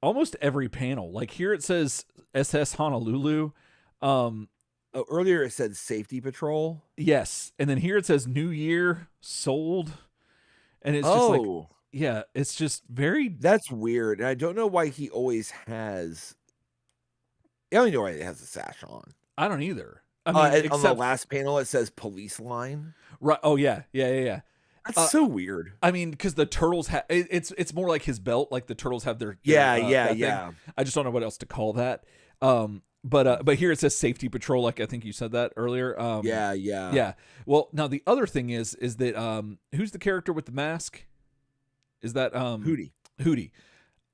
S1: almost every panel. Like here it says SS Honolulu.
S2: Earlier it said Safety Patrol.
S1: Yes, and then here it says New Year sold, and it's just like, yeah, it's just very.
S2: That's weird, and I don't know why he always has. I don't know why he has a sash on.
S1: I don't either. I mean,
S2: And
S1: except
S2: on the last panel, it says police line.
S1: right. Oh yeah.
S2: That's so weird.
S1: I mean, because the turtles have it's more like his belt. Like the turtles have their
S2: Yeah.
S1: thing. I just don't know what else to call that. But here it says safety patrol. Like I think you said that earlier. Yeah. Well, now the other thing is that who's the character with the mask? Is that Hootie?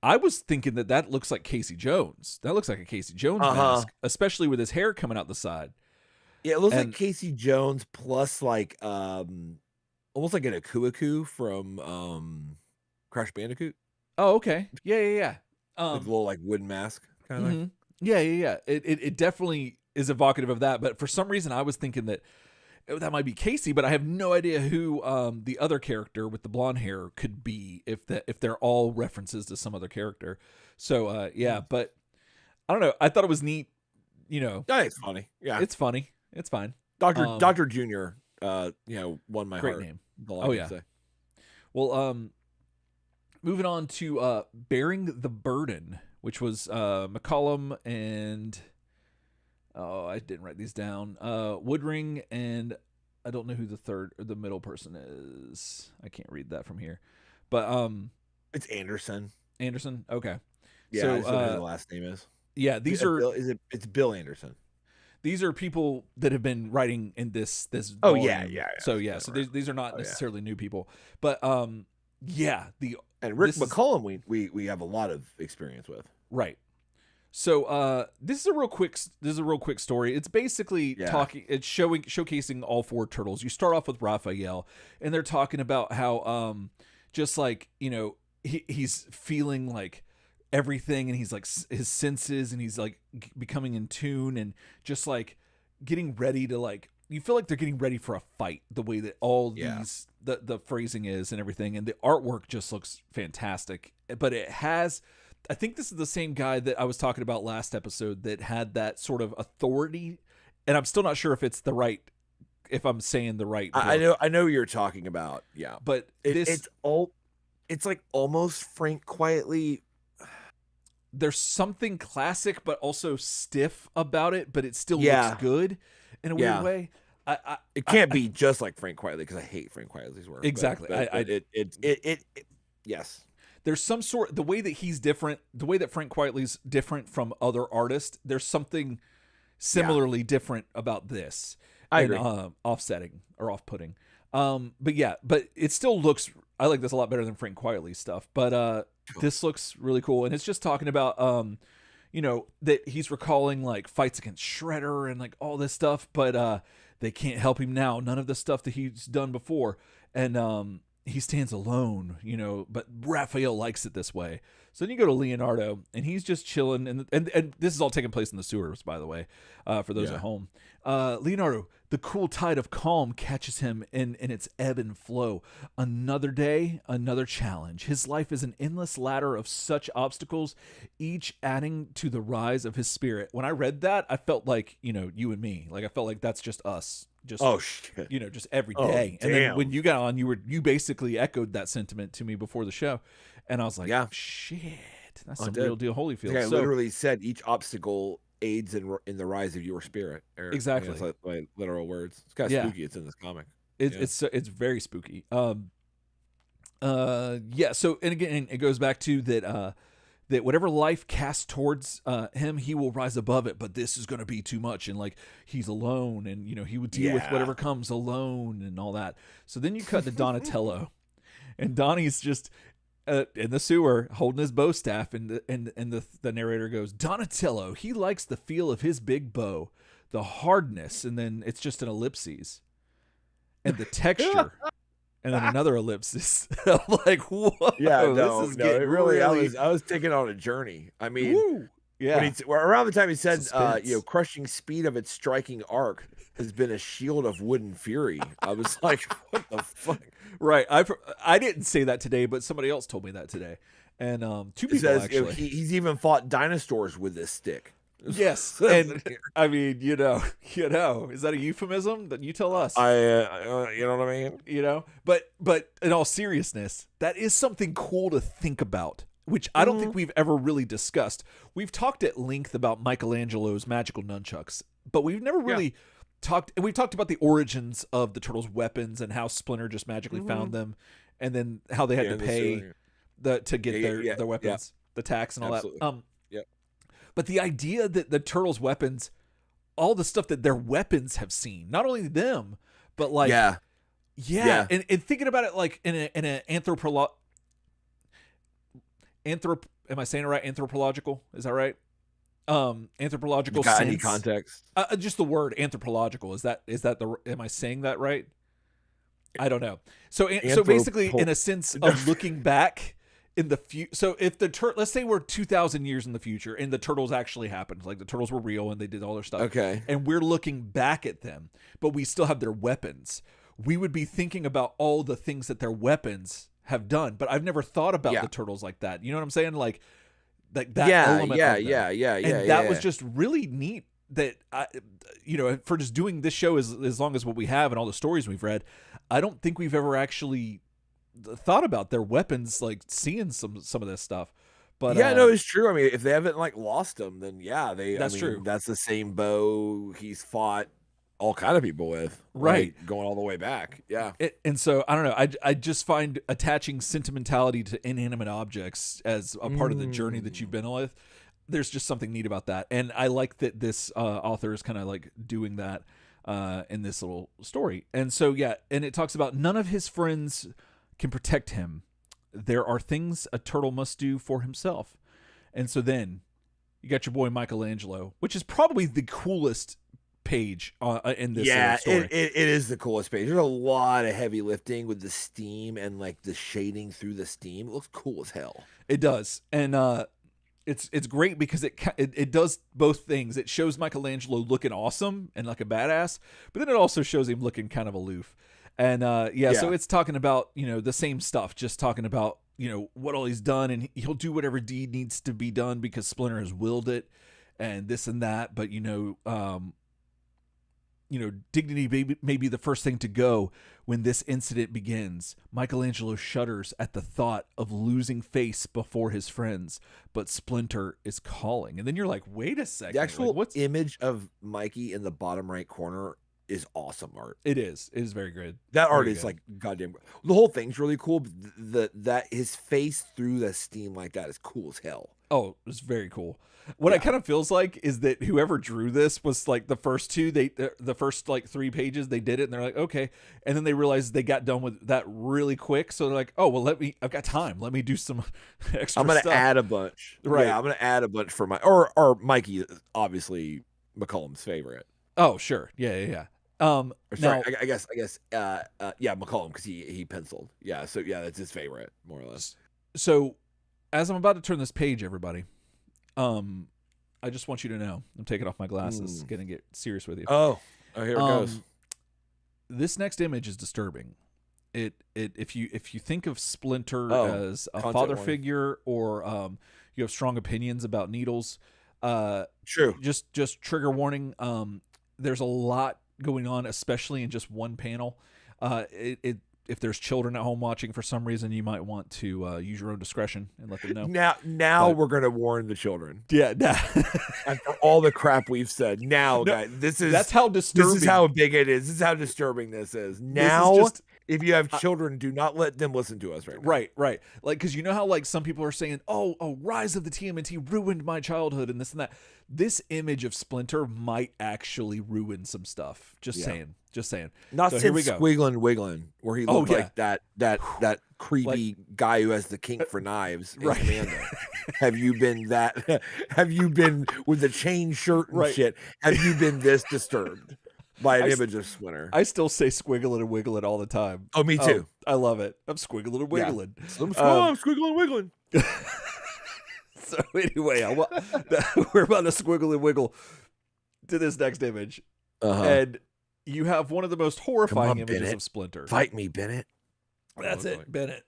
S1: I was thinking that looks like Casey Jones. That looks like a Casey Jones mask, especially with his hair coming out the side.
S2: Yeah, it looks like Casey Jones plus like almost like an Aku from Crash Bandicoot.
S1: Oh, okay. Yeah.
S2: Like a little like wooden mask kind of thing.
S1: Yeah. It definitely is evocative of that, but for some reason I was thinking that might be Casey, but I have no idea who the other character with the blonde hair could be if they're all references to some other character. So but I don't know. I thought it was neat. Yeah,
S2: it's funny. Yeah,
S1: it's funny. It's fine.
S2: Dr. Junior, won my
S1: great
S2: heart.
S1: Name.
S2: Oh yeah. Say.
S1: Well, moving on to Bearing the Burden, which was McCollum and I didn't write these down. Woodring and I don't know who the third or the middle person is. I can't read that from here, but
S2: it's Anderson.
S1: Anderson. Okay.
S2: Yeah,
S1: so
S2: I don't know who the last name is.
S1: Yeah, these are.
S2: It's Bill Anderson.
S1: These are people that have been writing in this.
S2: Oh
S1: volume.
S2: yeah.
S1: So these are not necessarily new people, but and
S2: Rick McCollum we have a lot of experience with.
S1: Right. So this is a real quick story. It's basically it's showcasing all four turtles. You start off with Raphael, and they're talking about how just like he's feeling like everything, and he's like his senses, and he's like becoming in tune, and just like getting ready to like. You feel like they're getting ready for a fight. The way that all these the phrasing is and everything, and the artwork just looks fantastic. But it has. I think this is the same guy that I was talking about last episode that had that sort of authority, and I'm still not sure if I'm saying the right.
S2: I know what you're talking about. Yeah,
S1: but
S2: it's like almost Frank Quietly.
S1: There's something classic, but also stiff about it, but it still looks good in a weird way.
S2: It can't be just like Frank Quietly because I hate Frank Quietly's work.
S1: Exactly.
S2: Yes.
S1: There's some sort the way that he's different, the way that Frank Quietly's different from other artists. There's something similarly different about this.
S2: I agree.
S1: Offsetting or off-putting. But it still looks. I like this a lot better than Frank Quietly's stuff. But this looks really cool, and it's just talking about that he's recalling like fights against Shredder and like all this stuff, but they can't help him now. None of the stuff that he's done before, and he stands alone, but Raphael likes it this way. So then you go to Leonardo, and he's just chilling, and this is all taking place in the sewers, by the way, for those at home. Leonardo, the cool tide of calm catches him in its ebb and flow. Another day, another challenge. His life is an endless ladder of such obstacles, each adding to the rise of his spirit. When I read that, I felt like, you and me. Like, I felt like that's just us. Just,
S2: shit.
S1: Just every day. And then when you got on, you basically echoed that sentiment to me before the show. And I was like, shit, that's some real deal Holyfield.
S2: I literally said each obstacle aids in the rise of your spirit.
S1: Exactly.
S2: That's like literal words. It's kind of spooky. It's in this comic.
S1: It's very spooky. So, and again, it goes back to that whatever life casts towards him, he will rise above it. But this is going to be too much, and like he's alone, and he would deal with whatever comes alone and all that. So then you cut to Donatello, and Donnie's just in the sewer holding his bow staff, and the narrator goes, Donatello, he likes the feel of his big bow, the hardness, and then it's just an ellipses, and the texture. And then another ellipsis. I'm like, whoa.
S2: Yeah, this is getting really. I was taken on a journey. I mean,
S1: woo,
S2: around the time he said, crushing speed of its striking arc has been a shield of wooden fury. I was like, what the fuck?
S1: Right. I didn't say that today, but somebody else told me that today. And two people
S2: says,
S1: actually.
S2: He's even fought dinosaurs with this stick.
S1: Yes, and I mean, is that a euphemism? That you tell us.
S2: You know what I mean?
S1: But in all seriousness, that is something cool to think about, which I don't think we've ever really discussed. We've talked at length about Michelangelo's magical nunchucks, but we've never really we've talked about the origins of the Turtles' weapons and how Splinter just magically found them, and then how they had to pay to get their weapons, the tax and all
S2: Absolutely.
S1: that.
S2: Yeah.
S1: But the idea that the Turtles' weapons, all the stuff that their weapons have seen, not only them, but like and thinking about it like in an am I saying it right? Anthropological, is that right? Anthropological sense.
S2: Any context?
S1: Just the word anthropological. Is that am I saying that right? I don't know. So basically, in a sense of looking back in the future. So if let's say we're 2,000 years in the future and the Turtles actually happened, like the Turtles were real and they did all their stuff.
S2: Okay.
S1: And we're looking back at them, but we still have their weapons. We would be thinking about all the things that their weapons have done. But I've never thought about the Turtles like that. You know what I'm saying? Like that element. That was just really neat. That for just doing this show as long as what we have and all the stories we've read, I don't think we've ever actually thought about their weapons, like seeing some of this stuff. But
S2: no, it's true. I mean, if they haven't like lost them, then that's
S1: true.
S2: That's the same bow he's fought all kind of people with,
S1: right?
S2: Like, going all the way back. Yeah.
S1: And so I don't know. I just find attaching sentimentality to inanimate objects as a part of the journey that you've been with. There's just something neat about that. And I like that this author is kind of like doing that in this little story. And so, and it talks about none of his friends can protect him. There are things a turtle must do for himself. And so then you got your boy Michelangelo, which is probably the coolest page in this story.
S2: It is the coolest page. There's a lot of heavy lifting with the steam and like the shading through the steam. It looks cool as hell.
S1: It does. And it's great because it does both things. It shows Michelangelo looking awesome and like a badass, but then it also shows him looking kind of aloof. And so it's talking about, the same stuff, just talking about, what all he's done, and he'll do whatever deed needs to be done because Splinter has willed it and this and that. But, dignity may be the first thing to go when this incident begins. Michelangelo shudders at the thought of losing face before his friends, but Splinter is calling. And then you're like, wait a second.
S2: The actual image of Mikey in the bottom right corner is awesome art.
S1: It is very good.
S2: That art is like goddamn. The whole thing's really cool. That his face through the steam like that is cool as hell.
S1: Oh, it's very cool. What it kind of feels like is that whoever drew this was like the first like 3 pages they did it and they're like, okay, and then they realized they got done with that really quick, so they're like, oh well, I've got time, let me do some extra
S2: I'm gonna
S1: stuff.
S2: Add a bunch, right? I'm gonna add a bunch for my or Mikey, obviously McCollum's favorite.
S1: Oh sure, yeah.
S2: Sorry, I guess McCollum, because he penciled. So that's his favorite, more or less.
S1: So as I'm about to turn this page, everybody, I just want you to know, I'm taking off my glasses, gonna get serious with you.
S2: Oh, here it goes.
S1: This next image is disturbing. If you think of Splinter as a father figure, or you have strong opinions about needles,
S2: true.
S1: Just trigger warning. There's a lot going on, especially in just one panel. If there's children at home watching for some reason, you might want to use your own discretion and let them know.
S2: Now we're going to warn the children.
S1: Yeah.
S2: After all the crap we've said, guys, that's
S1: how disturbing.
S2: This is how big it is. This is how disturbing this is. Now, if you have children, do not let them listen to us right now.
S1: Right. Like, because you know how like some people are saying, oh, Rise of the TMNT ruined my childhood and this and that. This image of Splinter might actually ruin some stuff. Just saying.
S2: Not
S1: so
S2: since Squiggling Wiggling, where he looked like that creepy guy who has the kink for knives.
S1: Right.
S2: Amanda. Have you been that? Have you been with the chain shirt and shit? Have you been this disturbed by an image of Splinter?
S1: I still say squiggling and wiggling all the time.
S2: Oh, me too.
S1: I love it. I'm squiggling and wiggling.
S2: I'm squiggling and wiggling.
S1: So anyway, we're about to squiggle and wiggle to this next image. And you have one of the most horrifying images
S2: Bennett.
S1: of Splinter.
S2: Fight me, Bennett.
S1: That's it, Bennett.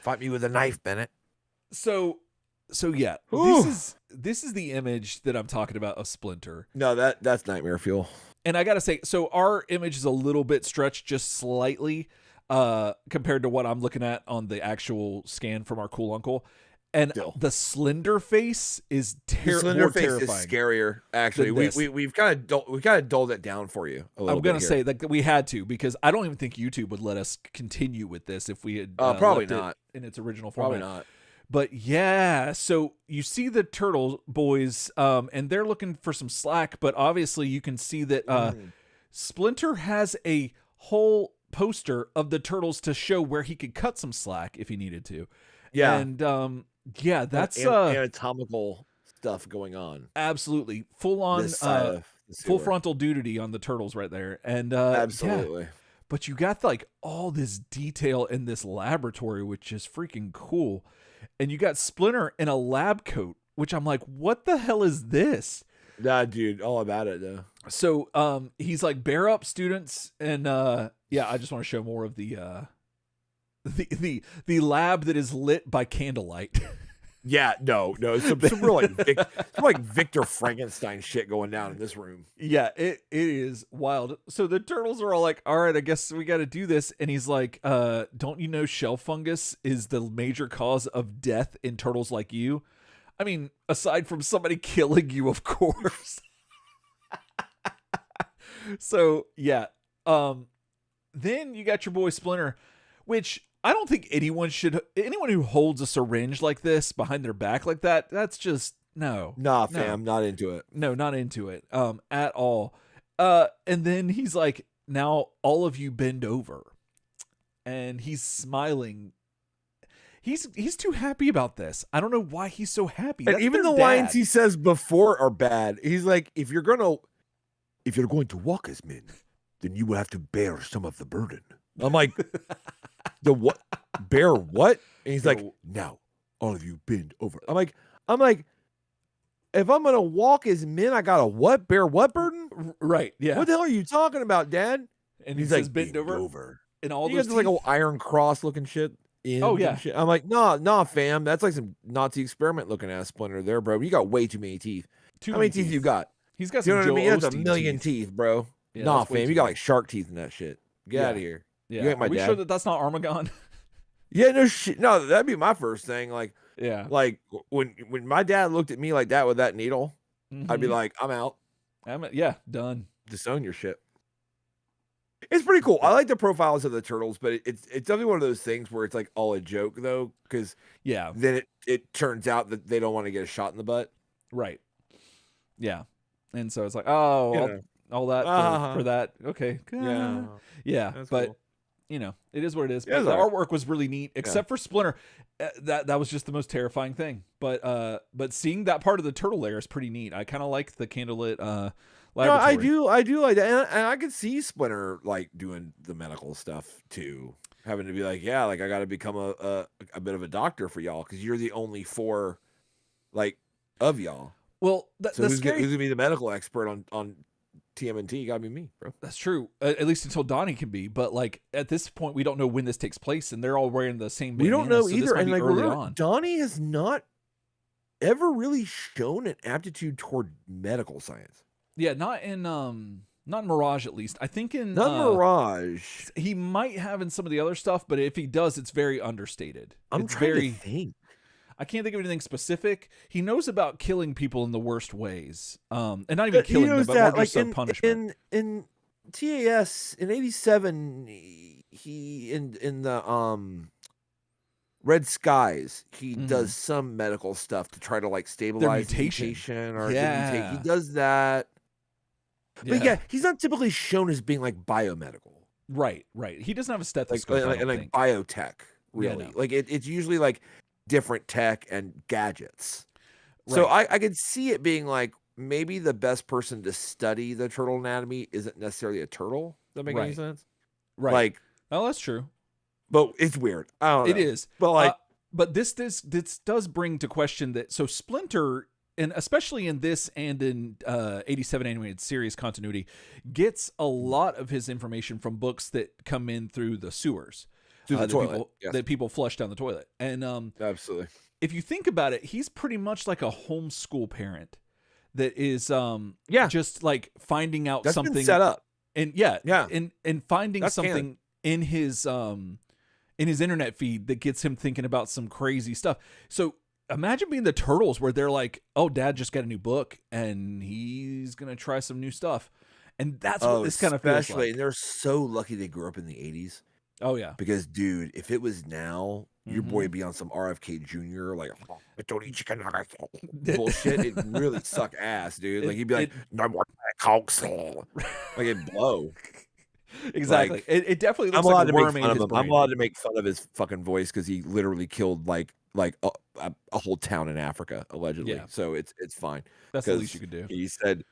S2: Fight me with a knife, Bennett.
S1: So yeah, this is the image that I'm talking about of Splinter.
S2: No, that's nightmare fuel.
S1: And I gotta say, so our image is a little bit stretched, just slightly, compared to what I'm looking at on the actual scan from our cool uncle. And
S2: Still.
S1: the Slender face is
S2: The Slender face
S1: terrifying.
S2: is scarier. Actually, we've kind of dulled it down for you a little bit. I'm
S1: gonna say that we had to, because I don't even think YouTube would let us continue with this if we had
S2: probably
S1: left
S2: not
S1: it in its original format.
S2: Probably not.
S1: But yeah, so you see the Turtle boys, and they're looking for some slack, but obviously you can see that Splinter has a whole poster of the Turtles to show where he could cut some slack if he needed to.
S2: Yeah.
S1: And yeah, that's
S2: anatomical stuff going on.
S1: Absolutely. Full on full frontal nudity on the Turtles right there. And
S2: absolutely.
S1: Yeah. But you got like all this detail in this laboratory, which is freaking cool. And you got Splinter in a lab coat, which I'm like, what the hell is this?
S2: Nah, dude, all about it though.
S1: So he's like, bear up, students, and yeah, I just want to show more of the lab that is lit by candlelight.
S2: Yeah, no, some real like Victor Frankenstein shit going down in this room.
S1: Yeah, it is wild. So the Turtles are all like, all right, I guess we got to do this. And he's like, don't you know shell fungus is the major cause of death in turtles like you? I mean, aside from somebody killing you, of course. So yeah, then you got your boy Splinter, which I don't think anyone who holds a syringe like this behind their back like that, that's just no.
S2: Nah, fam, not into it.
S1: No, not into it at all. And then he's like, now all of you bend over. And he's smiling. He's too happy about this. I don't know why he's so happy.
S2: And even the lines he says before are bad. He's like, if you're going to walk as men, then you will have to bear some of the burden. I'm like, the what? Bear what? And he's like, now all of you bend over. I'm like, if I'm gonna walk as men, I gotta what? Bear what burden?
S1: Right. Yeah.
S2: What the hell are you talking about, Dad?
S1: And he's like, bend over. And all those
S2: like an iron cross looking shit. Shit. I'm like, nah, fam. That's like some Nazi experiment looking ass Splinter there, bro. You got way too many teeth. How many teeth you got?
S1: He's got some.
S2: You know what I mean? That's a million teeth, bro.
S1: Yeah,
S2: nah, fam. You got like shark teeth in that shit. Get out of here.
S1: Yeah.
S2: You ain't my
S1: Are we
S2: dad.
S1: sure that that's not Armagon?
S2: Yeah, no shit. No, that'd be my first thing. Like,
S1: yeah.
S2: Like when my dad looked at me like that with that needle, I'd be like, I'm out.
S1: Yeah, done.
S2: Disown your shit. It's pretty cool. I like the profiles of the turtles, but it's definitely one of those things where it's like all a joke though, because then it turns out that they don't want to get a shot in the butt.
S1: Right. Yeah. And so it's like, oh, all that for that. Okay. Yeah.
S2: That's
S1: but
S2: cool.
S1: You know, it is what it is. But the artwork was really neat, except for Splinter. That was just the most terrifying thing. But seeing that part of the turtle lair is pretty neat. I kind of like the candlelit laboratory.
S2: No, I do like that, and I could see Splinter like doing the medical stuff too, having to be like, yeah, like I got to become a bit of a doctor for y'all because you're the only four, like, of y'all.
S1: Well,
S2: so who's gonna be the medical expert on TMNT? Gotta be me, bro.
S1: That's true. At least until Donnie can be. But like at this point, we don't know when this takes place, and they're all wearing the same.
S2: We don't know either. And like
S1: early on.
S2: Donnie has not ever really shown an aptitude toward medical science.
S1: Yeah, not in Mirage at least. I think in
S2: Mirage
S1: he might have in some of the other stuff, but if he does, it's very understated.
S2: I'm trying to think.
S1: I can't think of anything specific. He knows about killing people in the worst ways, and not even killing them, but more just some punishment.
S2: In TAS in '87, he in the Red Skies, he does some medical stuff to try to like stabilize the mutation or mutate. He does that. But yeah, he's not typically shown as being like biomedical.
S1: Right. He doesn't have a stethoscope.
S2: Like biotech, really. Yeah, no. Like it's usually like different tech and gadgets. Right. So I could see it being like maybe the best person to study the turtle anatomy isn't necessarily a turtle. Does that make any sense?
S1: Right.
S2: Like,
S1: oh, that's true.
S2: But it's weird. I don't know.
S1: It is.
S2: But like,
S1: but this does bring to question that. So Splinter, and especially in this and in 87 animated series continuity, gets a lot of his information from books that come in through the sewers.
S2: Through the toilet.
S1: That people flush down the toilet. And
S2: absolutely.
S1: If you think about it, he's pretty much like a homeschool parent that is just like finding out something
S2: been set up.
S1: And and finding something in his internet feed that gets him thinking about some crazy stuff. So imagine being the Turtles where they're like, oh, Dad just got a new book and he's gonna try some new stuff, and that's what this kind of feels like.
S2: And they're so lucky they grew up in the 80s.
S1: Oh yeah,
S2: because dude, if it was now, your boy would be on some RFK Jr. like don't eat chicken nuggets bullshit. It really suck ass, dude. Like he'd be like, no more cokes, like it'd blow.
S1: Exactly.
S2: Like,
S1: it definitely looks
S2: I'm
S1: like
S2: allowed
S1: a
S2: to make
S1: worm
S2: fun
S1: in
S2: of
S1: his
S2: him.
S1: brain.
S2: I'm allowed to make fun of his fucking voice because he literally killed like a whole town in Africa allegedly.
S1: Yeah.
S2: So it's fine.
S1: That's the least you could do.
S2: He said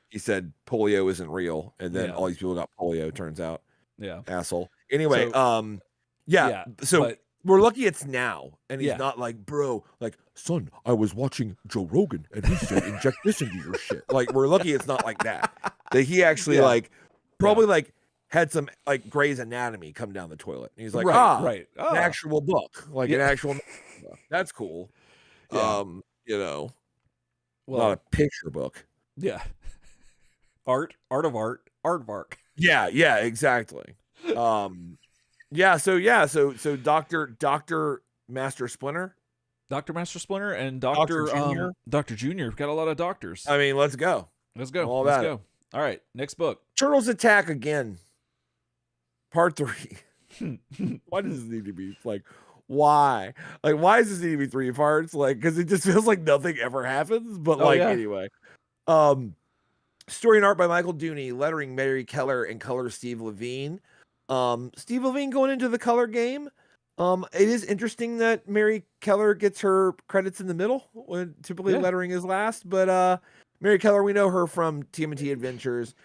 S2: polio isn't real, and then all these people got polio. Turns out,
S1: yeah,
S2: asshole. Anyway,
S1: so,
S2: yeah. So we're lucky it's now, and he's not like, bro, like, son, I was watching Joe Rogan, and he said inject this into your shit. Like, we're lucky it's not like that. That he actually like probably like had some like Grey's Anatomy come down the toilet. And he's like, an actual book, like an actual book. That's cool.
S1: Yeah.
S2: You know, not a picture book.
S1: Yeah. Art of art.
S2: Yeah, exactly. So Dr. Master Splinter.
S1: Dr. Master Splinter and Dr. Junior. Dr. Junior. We've got a lot of doctors.
S2: I mean, let's go.
S1: Let's go. Let's go. All right, next book.
S2: Turtles Attack Again. Part 3. Why does this need to be like why? Like why does this need to be 3 parts? Like because it just feels like nothing ever happens. But anyway. Story and art by Michael Dooney, lettering Mary Keller, and color Steve Levine. Steve Levine going into the color game. It is interesting that Mary Keller gets her credits in the middle when typically lettering is last, but Mary Keller, we know her from TMNT Adventures.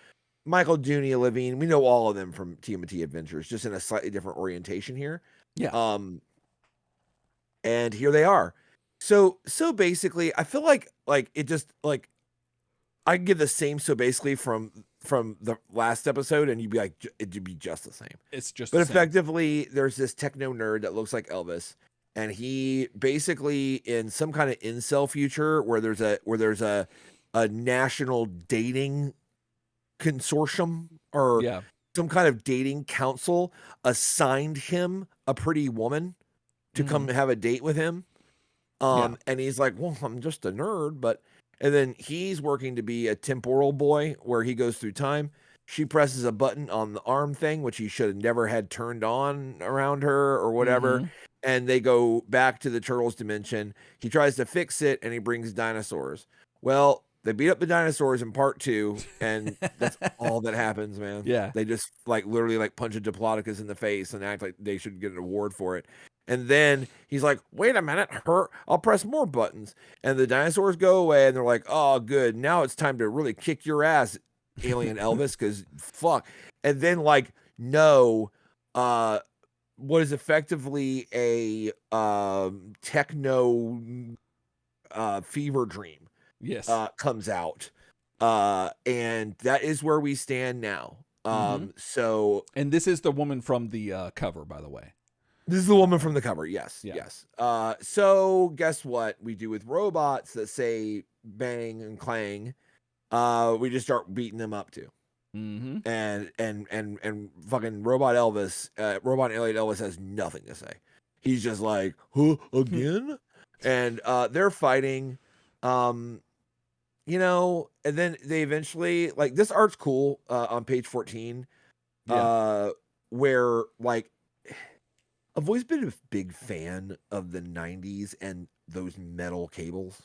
S2: Michael Dooney, Levine, we know all of them from TMNT Adventures, just in a slightly different orientation here.
S1: Yeah.
S2: And here they are. So basically, I feel like it just like I can give the same. So basically, from the last episode, and you'd be like, it'd be just the same.
S1: It's just.
S2: But effectively, there's this techno nerd that looks like Elvis, and he basically in some kind of incel future where there's a national dating consortium or some kind of dating council assigned him a pretty woman to come have a date with him. And he's like, well, I'm just a nerd, and then he's working to be a temporal boy where he goes through time. She presses a button on the arm thing, which he should have never had turned on around her or whatever. And they go back to the Turtles dimension. He tries to fix it and he brings dinosaurs. Well, they beat up the dinosaurs in part 2, and that's all that happens, man.
S1: Yeah.
S2: They just like literally like punch a Diplodocus in the face and act like they should get an award for it. And then he's like, wait a minute, I'll press more buttons. And the dinosaurs go away and they're like, oh, good. Now it's time to really kick your ass, Alien Elvis, because fuck. And then what is effectively a techno fever dream comes out. And that is where we stand now. So,
S1: and this is the woman from the cover, by the way.
S2: This is the woman from the cover. Yes. So guess what we do with robots that say bang and clang? We just start beating them up too. And fucking robot Elvis, robot alien Elvis has nothing to say. He's just like, huh, again? And they're fighting, and then they eventually, like, this art's cool on page 14, where like, I've always been a big fan of the 90s and those metal cables.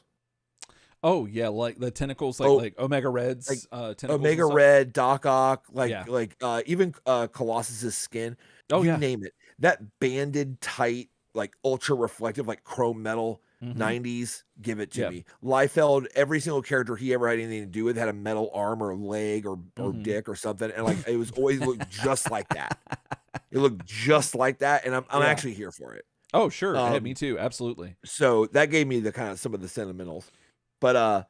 S1: Oh yeah, like the tentacles, like Omega Red's tentacles.
S2: Omega Red, Doc Ock, even Colossus's skin. Name it. That banded, tight, like ultra reflective, like chrome metal 90s. Give it to me. Liefeld, every single character he ever had anything to do with had a metal arm or leg or dick or something, and like it was always looked just like that. It looked just like that, and I'm actually here for it.
S1: Oh sure, me too, absolutely.
S2: So that gave me the kind of some of the sentimentals. But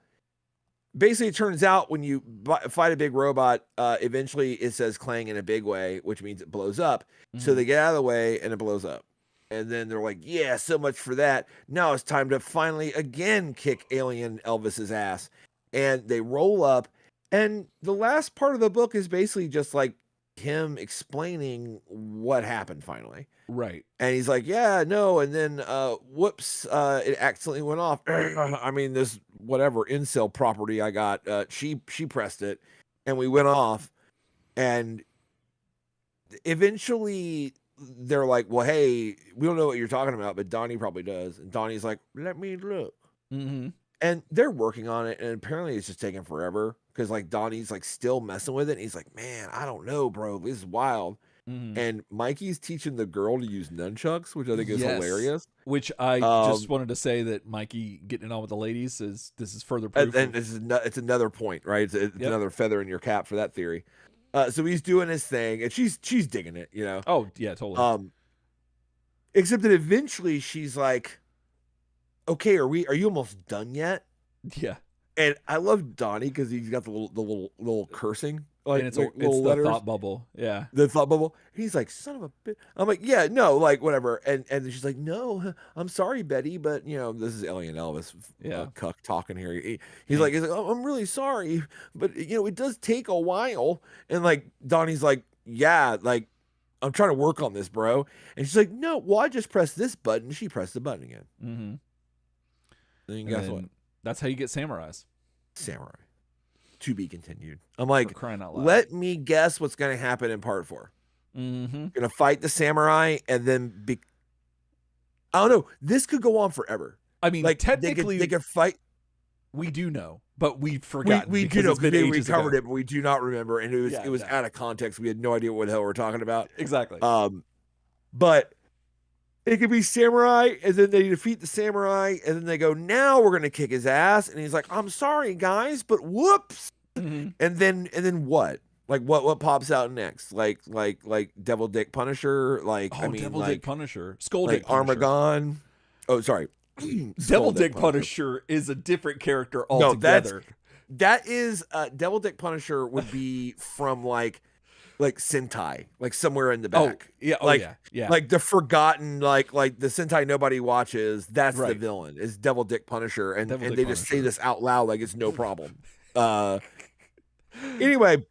S2: basically, it turns out when you fight a big robot, eventually it says clang in a big way, which means it blows up. So they get out of the way and it blows up. And then they're like, yeah, so much for that. Now it's time to finally again kick Alien Elvis's ass. And they roll up. And the last part of the book is basically just like him explaining what happened finally.
S1: Right.
S2: And he's like, yeah, no. And then, whoops, it accidentally went off. I mean, this whatever incel property I got, she pressed it and we went off. And eventually they're like, well, hey, we don't know what you're talking about, but Donnie probably does. And Donnie's like, let me look.
S1: Mm-hmm.
S2: And they're working on it. And apparently it's just taking forever because like Donnie's like still messing with it. And he's like, man, I don't know, bro. This is wild.
S1: Mm-hmm.
S2: And Mikey's teaching the girl to use nunchucks, which I think is hilarious.
S1: Which I just wanted to say that Mikey getting it on with the ladies is further proof.
S2: And it's another point, right? It's another feather in your cap for that theory. So he's doing his thing, and she's digging it, you know.
S1: Oh yeah, totally.
S2: Except that eventually she's like, "Okay, are you almost done yet?"
S1: Yeah.
S2: And I love Donnie because he's got the little cursing. Like,
S1: and it's
S2: little
S1: the
S2: letters.
S1: thought bubble. Yeah.
S2: The thought bubble. He's like, son of a bitch. I'm like, yeah, no, like whatever. And she's like, no, I'm sorry, Betty, but you know, this is Alien Elvis cuck talking here. He's like, oh, I'm really sorry, but you know, it does take a while. And like Donnie's like, yeah, like I'm trying to work on this, bro. And she's like, no, well, I just pressed this button. She pressed the button again.
S1: Mm-hmm.
S2: Then guess what?
S1: That's how you get samurais.
S2: Samurai. To be continued. I'm like,
S1: crying out loud.
S2: Let me guess what's going to happen in part 4.
S1: Mm-hmm.
S2: Going to fight the samurai and then I don't know. This could go on forever.
S1: I mean, like technically,
S2: they could fight.
S1: We do know, but we've forgotten.
S2: We do know because we covered it, but we do not remember, and it was out of context. We had no idea what the hell we're talking about.
S1: Exactly.
S2: But it could be samurai, and then they defeat the samurai, and then they go, now we're gonna kick his ass, and he's like, I'm sorry, guys, but whoops.
S1: Mm-hmm.
S2: And then what? Like what pops out next? Like Devil Dick Punisher? Like
S1: Devil Dick Punisher, Skull
S2: Dick
S1: Dick Punisher.
S2: Armagon. Oh, sorry.
S1: Devil Dick Punisher is a different character altogether.
S2: No, that is Devil Dick Punisher would be from like Sentai, like somewhere in the back. Like the forgotten, like the Sentai nobody watches. That's the villain is Devil Dick Punisher, and they just say this out loud like it's no problem. Anyway,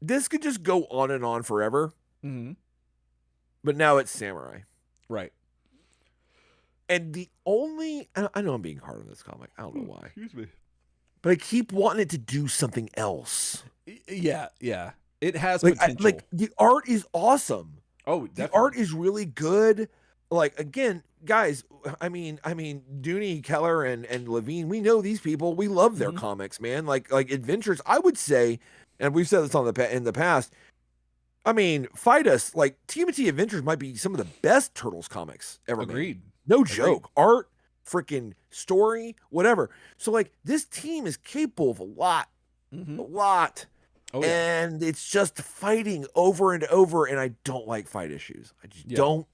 S2: this could just go on and on forever.
S1: Mm-hmm.
S2: But now it's samurai,
S1: right?
S2: And the only I know I'm being hard on this comic. I don't know why.
S1: Excuse me.
S2: But I keep wanting it to do something else.
S1: Yeah. It has potential.
S2: Like the art is awesome.
S1: Oh, definitely.
S2: The art is really good. Like again, guys, I mean, Dooney, Keller, and Levine, we know these people. We love their comics, man. Like adventures. I would say, and we've said this in the past. I mean, fight us. Like TMNT Adventures might be some of the best Turtles comics ever
S1: Agreed.
S2: made. No joke. Art, freaking story, whatever. So like this team is capable of a lot. A lot. Oh, yeah. And it's just fighting over and over, and I don't like fight issues. I just don't.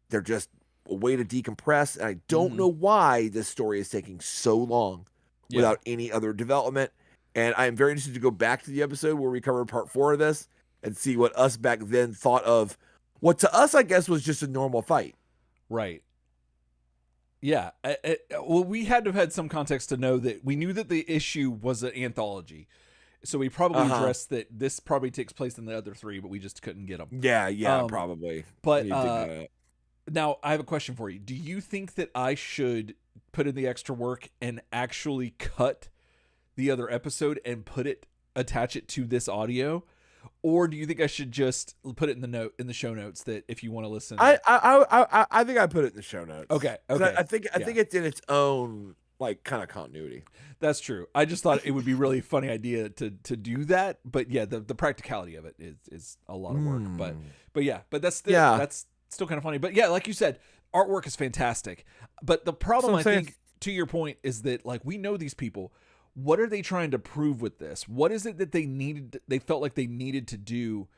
S2: They're just a way to decompress, and I don't know why this story is taking so long without any other development. And I'm very interested to go back to the episode where we covered part 4 of this and see what us back then thought of what to us, I guess, was just a normal fight.
S1: Right. Yeah. Well, we had to have had some context to know that we knew that the issue was an anthology. So we probably addressed that this probably takes place in the other 3, but we just couldn't get them.
S2: Yeah, probably.
S1: But now I have a question for you. Do you think that I should put in the extra work and actually cut the other episode and attach it to this audio? Or do you think I should just put it in the show notes that if you want to listen?
S2: I think I put it in the show notes.
S1: Okay.
S2: I think it's in its own like kind of continuity.
S1: That's true. I just thought it would be really funny idea to do that, but yeah, the practicality of it is a lot of work. But that's still kind of funny. But yeah, like you said, artwork is fantastic. But the problem I think, to your point, is that like we know these people. What are they trying to prove with this? What is it that they felt like they needed to do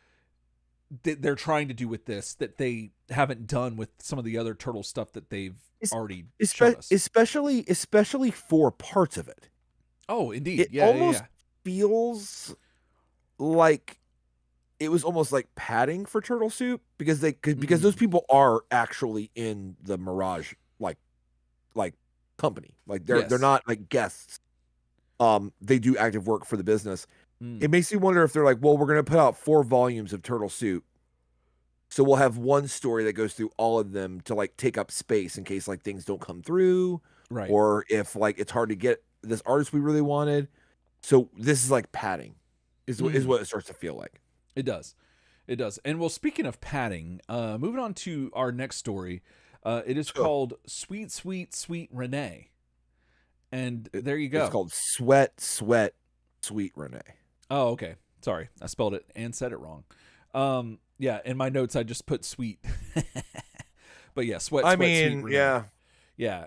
S1: that they're trying to do with this that they haven't done with some of the other Turtle stuff that they've already shown us?
S2: Especially for parts of it.
S1: Oh, indeed.
S2: It almost feels like it was almost like padding for Turtle Soup because those people are actually in the Mirage like company. Like they're not like guests. They do active work for the business. It makes me wonder if they're like, well, we're going to put out 4 volumes of Turtle Soup. So we'll have one story that goes through all of them to like take up space in case like things don't come through.
S1: Right.
S2: Or if like it's hard to get this artist we really wanted. So this is like padding is what it starts to feel like.
S1: It does. It does. And well, speaking of padding, moving on to our next story, it is called Sweet, Sweet, Sweet Renee. And there you go.
S2: It's called Sweat, Sweat, Sweet Renee.
S1: Oh, okay. Sorry. I spelled it and said it wrong. Yeah, in my notes, I just put sweet. But yeah, sweat, sweat, sweet Renee.
S2: Yeah.
S1: Yeah.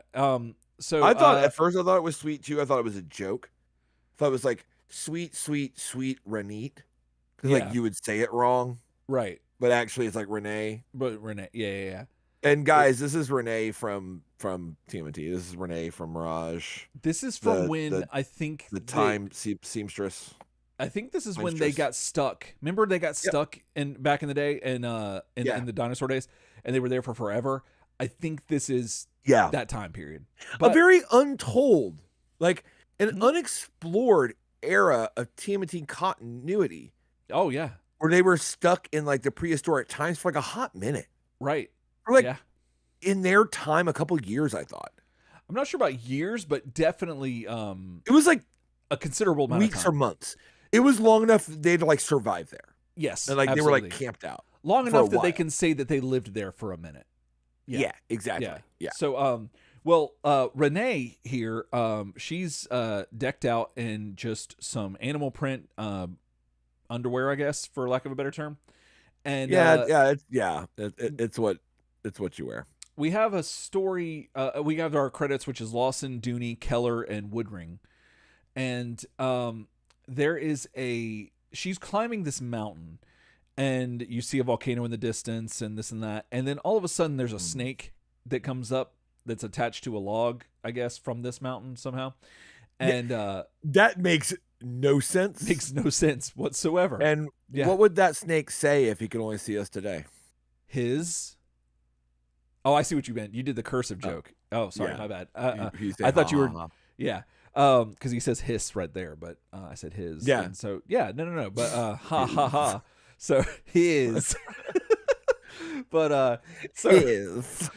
S1: So
S2: I thought at first I thought it was sweet too. I thought it was a joke. I thought it was like sweet, sweet, sweet Renate. Because like you would say it wrong.
S1: Right.
S2: But actually it's like Renee.
S1: But Renee. Yeah.
S2: And guys, this is Renee from TMNT. This is Renee from Mirage.
S1: This is from I think
S2: the time seamstress.
S1: I think this is when they got stuck. Remember they got stuck back in the day in the dinosaur days, and they were there for forever. I think this is that time period.
S2: But a very untold, like an unexplored era of TMNT continuity.
S1: Oh yeah.
S2: Where they were stuck in like the prehistoric times for like a hot minute.
S1: Right.
S2: Or like in their time, a couple of years, I thought.
S1: I'm not sure about years, but definitely
S2: it was like
S1: a considerable amount
S2: weeks
S1: of time.
S2: Or months. It was long enough that they'd like survive there.
S1: Yes.
S2: And like
S1: absolutely.
S2: they were like camped out.
S1: Long enough that they can say that they lived there for a minute.
S2: Yeah, exactly. Yeah.
S1: So Renee here, she's decked out in just some animal print underwear, I guess, for lack of a better term. And it's what you wear. We have a story. We have our credits, which is Lawson, Dooney, Keller, and Woodring. And there is she's climbing this mountain, and you see a volcano in the distance, and this and that. And then all of a sudden, there's a snake that comes up that's attached to a log, I guess, from this mountain somehow. And
S2: that makes no sense.
S1: Makes no sense whatsoever.
S2: And what would that snake say if he could only see us today?
S1: Oh, I see what you meant. You did the cursive joke. Oh, sorry, my bad.
S2: I
S1: thought you were. Yeah. Because he says hiss right there, but I said his.
S2: Yeah.
S1: And so no. But ha ha ha. So his. But so
S2: his.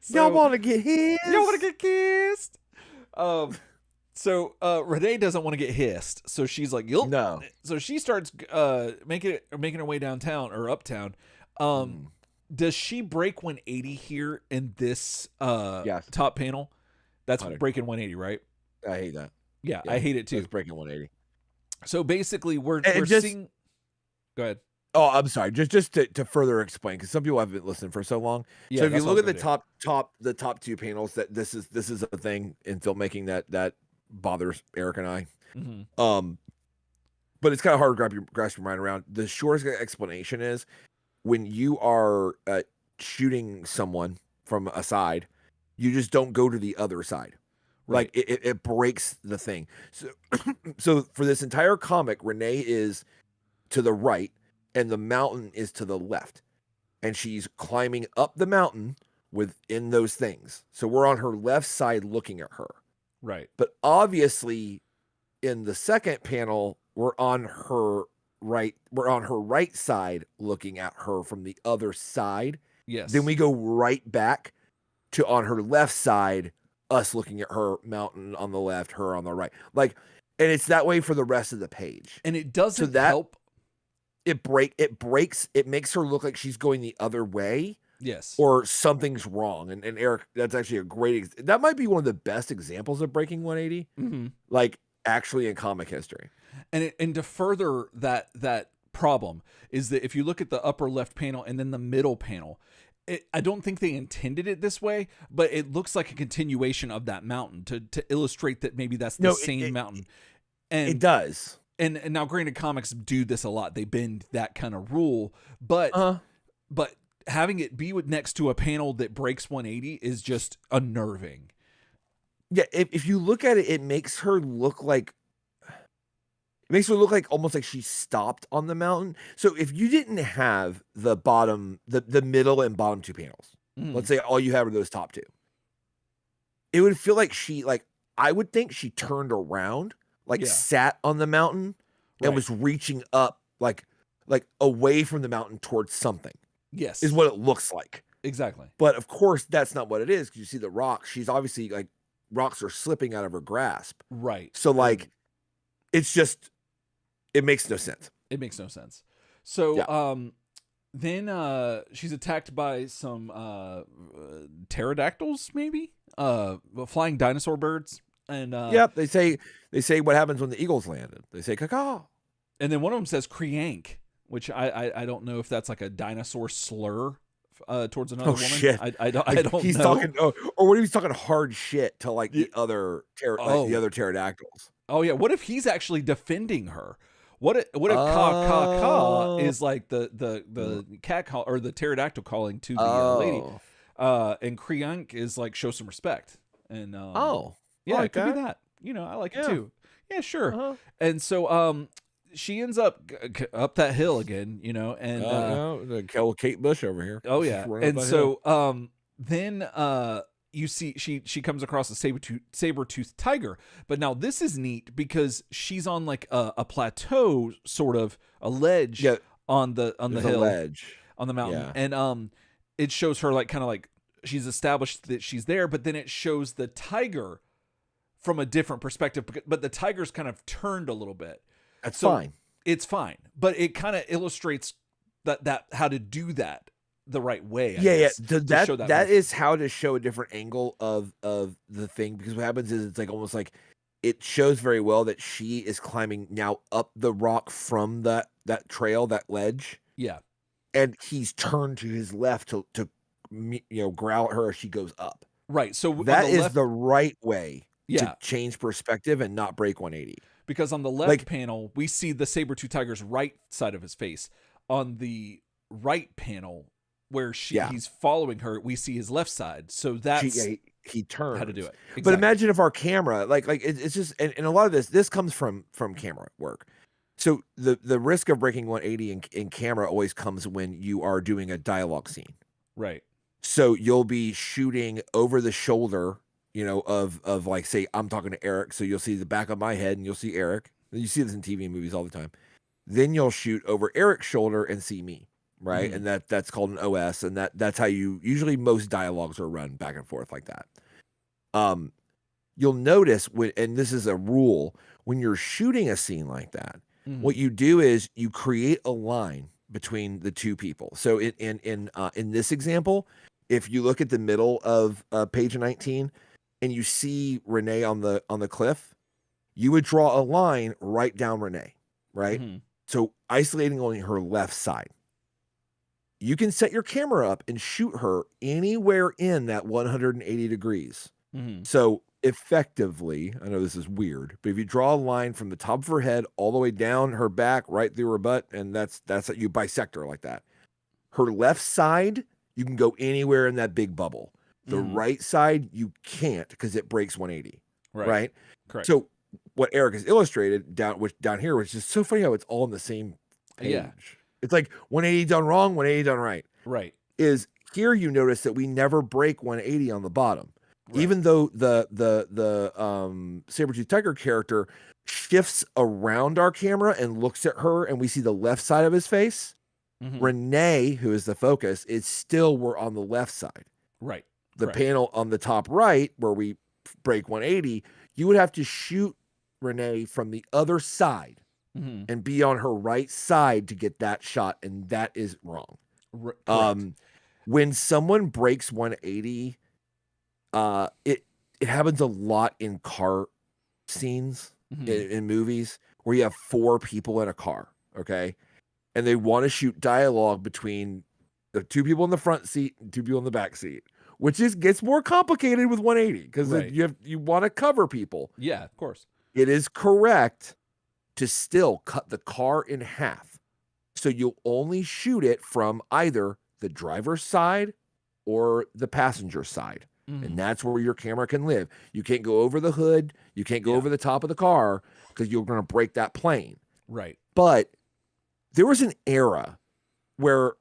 S1: So
S2: y'all want to get hissed?
S1: Y'all want to get kissed? So Renee doesn't want to get hissed, so she's like, "Yup."
S2: No.
S1: So she starts making her way downtown or uptown. Does she break 180 here in this top panel? That's breaking 180, right?
S2: I hate that.
S1: Yeah, I hate it too.
S2: It's breaking 180.
S1: So basically, we're seeing. Go ahead.
S2: Oh, I'm sorry. Just to further explain, because some people haven't listened for so long.
S1: Yeah,
S2: so if you look at the top 2 panels, that this is a thing in filmmaking that bothers Eric and I.
S1: Mm-hmm.
S2: But it's kind of hard to grasp your mind around. The shortest explanation is when you are shooting someone from a side, you just don't go to the other side. Right. Like it breaks the thing. So for this entire comic, Renee is to the right and the mountain is to the left. And she's climbing up the mountain within those things. So we're on her left side looking at her.
S1: Right.
S2: But obviously in the second panel, we're on her right side looking at her from the other side.
S1: Yes.
S2: Then we go right back to on her left side, us looking at her, mountain on the left, her on the right. Like, and it's that way for the rest of the page.
S1: And it doesn't help.
S2: It breaks. It makes her look like she's going the other way.
S1: Yes.
S2: Or something's wrong. And Eric, that's actually a great, that might be one of the best examples of breaking 180.
S1: Mm-hmm.
S2: Like actually in comic history.
S1: And to further that problem is that if you look at the upper left panel and then the middle panel, I don't think they intended it this way, but it looks like a continuation of that mountain to illustrate that maybe that's the same mountain. And
S2: it does.
S1: And now, granted, comics do this a lot. They bend that kind of rule, but having it be next to a panel that breaks 180 is just unnerving.
S2: Yeah, if you look at it, it makes her look like almost like she stopped on the mountain. So if you didn't have the bottom, the middle and bottom 2 panels, let's say all you have are those top 2, it would feel like I would think she turned around, like sat on the mountain and was reaching up like away from the mountain towards something.
S1: Yes.
S2: Is what it looks like.
S1: Exactly.
S2: But of course that's not what it is, because you see the rocks. She's obviously like rocks are slipping out of her grasp.
S1: Right.
S2: So like it's just it makes no sense.
S1: It makes no sense. So then she's attacked by some pterodactyls, maybe? Flying dinosaur birds. And
S2: they say what happens when the eagles landed. They say caw.
S1: And then one of them says Kriyank, which I don't know if that's like a dinosaur slur towards another woman.
S2: Shit.
S1: I don't
S2: he's
S1: know.
S2: Talking or what if he's talking hard shit to like the other pterodactyls.
S1: Oh yeah, what if he's actually defending her? What if ka is like the cat call or the pterodactyl calling to the lady, and Kriyank is like show some respect. And yeah, it could be that. You know, I like it too. Yeah, sure. And so she ends up that hill again. You know, and
S2: the Kate Bush over here.
S1: Oh yeah, and so then you see she comes across a saber-toothed tiger. But now this is neat because she's on like a plateau, sort of a ledge on the hill,
S2: ledge
S1: on the mountain. And it shows her like kind of like she's established that she's there, but then it shows the tiger from a different perspective, but the tiger's kind of turned a little bit.
S2: That's fine.
S1: It's fine, but it kind of illustrates that how to do that the right way. I guess,
S2: that is how to show a different angle of the thing, because what happens is it's like almost like it shows very well that she is climbing now up the rock from that trail, that ledge.
S1: Yeah,
S2: and he's turned to his left to growl at her as she goes up.
S1: Right. So
S2: that is the right way to change perspective and not break 180.
S1: Because on the left panel, we see the saber-tooth tiger's right side of his face. On the right panel, where he's following her, we see his left side. So that's
S2: he turns.
S1: How to do it. Exactly.
S2: But imagine if our camera, it's just, and a lot of this comes from camera work. So the risk of breaking 180 in camera always comes when you are doing a dialogue scene.
S1: Right.
S2: So you'll be shooting over the shoulder, of like, say, I'm talking to Eric. So you'll see the back of my head and you'll see Eric. You see this in TV and movies all the time. Then you'll shoot over Eric's shoulder and see me. Right. Mm-hmm. And that's called an OS. And that's how usually most dialogues are run back and forth like that. You'll notice and this is a rule, when you're shooting a scene like that, what you do is you create a line between the two people. So in this example, if you look at the middle of page 19 and you see Renee on the cliff, you would draw a line right down Renee, right? Mm-hmm. So isolating only her left side. You can set your camera up and shoot her anywhere in that 180 degrees. Mm-hmm. So effectively, I know this is weird, but if you draw a line from the top of her head all the way down her back, right through her butt, and that's how you bisect her like that. Her left side, you can go anywhere in that big bubble. The right side, you can't, because it breaks 180. Right? Correct. So what Eric has illustrated down here, which is so funny how it's all on the same page. Yeah. It's like 180 done wrong, 180 done right.
S1: Right.
S2: Is here you notice that we never break 180 on the bottom. Right. Even though the saber-tooth tiger character shifts around our camera and looks at her and we see the left side of his face, Renee, who is the focus, we're on the left side.
S1: Right.
S2: The panel on the top right, where we break 180, you would have to shoot Renee from the other side and be on her right side to get that shot, and that is wrong. When someone breaks 180, it happens a lot in car scenes in movies where you have 4 people in a car, okay? And they want to shoot dialogue between the 2 people in the front seat and 2 people in the back seat, which gets more complicated with 180 because you want to cover people.
S1: Yeah, of course.
S2: It is correct to still cut the car in half. So you'll only shoot it from either the driver's side or the passenger side. And that's where your camera can live. You can't go over the hood. You can't go over the top of the car because you're going to break that plane.
S1: Right.
S2: But there was an era where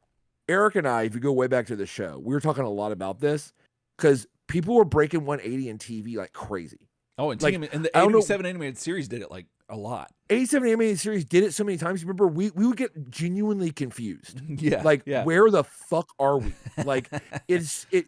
S2: Eric and I, if you go way back to the show, we were talking a lot about this because people were breaking 180 in TV like crazy.
S1: Oh, and the 87 animated series did it like a lot.
S2: 87 animated series did it so many times. Remember, we would get genuinely confused.
S1: Yeah.
S2: Like,
S1: yeah.
S2: where the fuck are we? Like,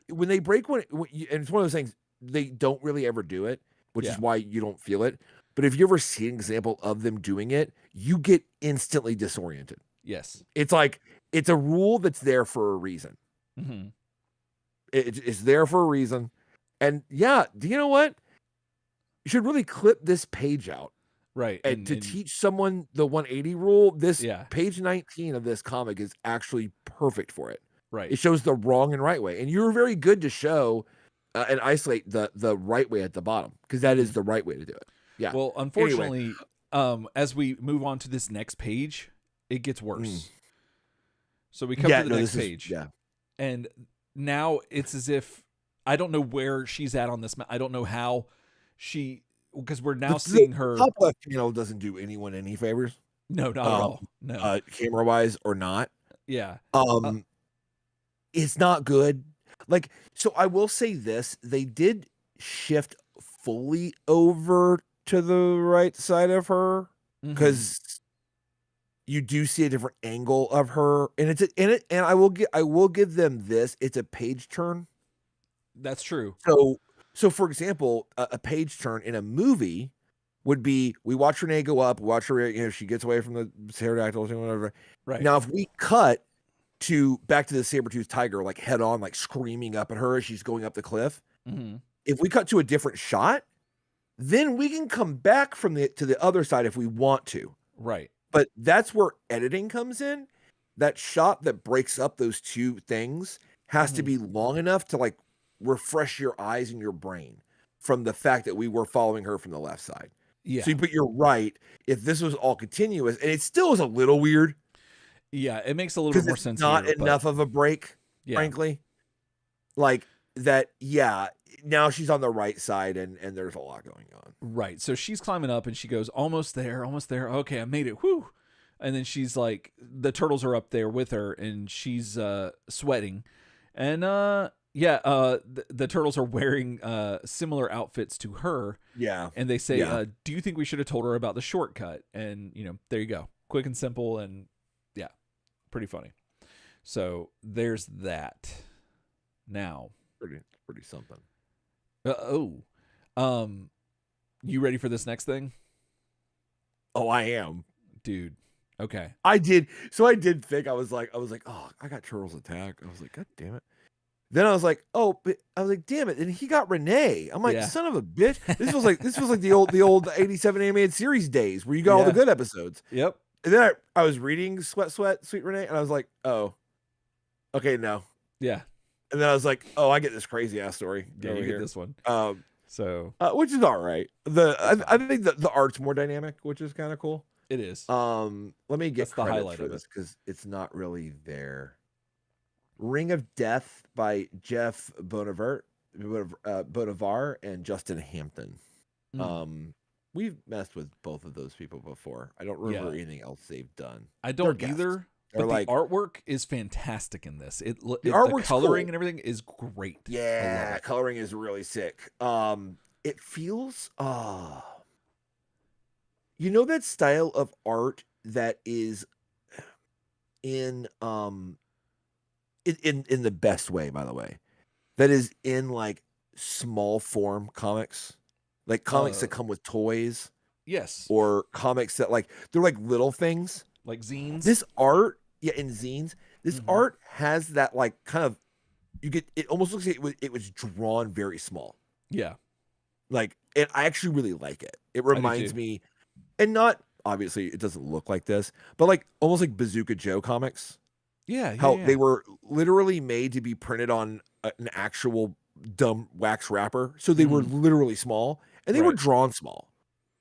S2: when they break one, and it's one of those things, they don't really ever do it, which is why you don't feel it. But if you ever see an example of them doing it, you get instantly disoriented.
S1: Yes.
S2: It's like, it's a rule that's there for a reason.
S1: Mm-hmm.
S2: It's there for a reason. And yeah, do you know what? You should really clip this page out.
S1: Right.
S2: And to teach someone the 180 rule, this
S1: Yeah.
S2: page 19 of this comic is actually perfect for it.
S1: Right.
S2: It shows the wrong and right way. And you're very good to show and isolate the right way at the bottom, because that is the right way to do it. Yeah.
S1: Well, unfortunately, as we move on to this next page, it gets worse. So we come to the next page. And now it's as if I don't know where she's at on this. I don't know how because we're now seeing her.
S2: Top left panel doesn't do anyone any favors.
S1: No, not at all. No,
S2: camera wise or not.
S1: Yeah.
S2: It's not good. Like, so I will say this: they did shift fully over to the right side of her, because you do see a different angle of her, and and I will give them this: it's a page turn.
S1: That's true.
S2: So for example, a page turn in a movie would be, we watch Renee go up, watch her, she gets away from the pterodactyls and whatever.
S1: Right.
S2: Now, if we cut back to the saber-toothed tiger, like head on, like screaming up at her as she's going up the cliff, if we cut to a different shot, then we can come back to the other side if we want to.
S1: Right.
S2: But that's where editing comes in. That shot that breaks up those two things has to be long enough to like refresh your eyes and your brain from the fact that we were following her from the left side.
S1: Yeah.
S2: But you're right. If this was all continuous, and it still is a little weird.
S1: Yeah, it makes a little bit more sense.
S2: Not enough of a break, frankly. Like that. Yeah. Now she's on the right side, and there's a lot going on.
S1: Right. So she's climbing up, and she goes, almost there. Okay, I made it. Whew. And then she's like, the turtles are up there with her, and she's sweating, and the turtles are wearing similar outfits to her.
S2: Yeah.
S1: And they say, do you think we should have told her about the shortcut? And, there you go. Quick and simple, and pretty funny. So there's that. Now.
S2: Pretty something.
S1: You ready for this next thing?
S2: Oh, I am.
S1: Dude. Okay.
S2: I did think, I was like, oh, I got Turtles Attack. I was like, God damn it. Then I was like, damn it. And he got Renee. I'm like, son of a bitch. This was like the old 87 animated series days where you got all the good episodes.
S1: Yep.
S2: And then I was reading Sweat, Sweet Renee, and I was like, oh, okay, no.
S1: Yeah.
S2: And then I was like, oh, I get this crazy ass story.
S1: Yeah, you get this one.
S2: Which is all right. I think the art's more dynamic, which is kind of cool.
S1: It is.
S2: Let me get
S1: the highlight
S2: for this, because it's not really there. Ring of Death by Jeff Bonavar and Justin Hampton. We've messed with both of those people before. I don't remember anything else they've done.
S1: I don't either. But the artwork is fantastic in this. The coloring and everything is great.
S2: Yeah, coloring is really sick. It feels that style of art that is in the best way, by the way. That is in like small form comics. Like comics that come with toys.
S1: Yes.
S2: Or comics that they're like little things.
S1: Like zines.
S2: This art, in zines, this art has that kind of, it almost looks like it was drawn very small.
S1: Yeah.
S2: And I actually really like it. It reminds me, and not, obviously it doesn't look like this, but almost like Bazooka Joe comics.
S1: Yeah.
S2: How they were literally made to be printed on an actual dumb wax wrapper. So they were literally small, and they were drawn small.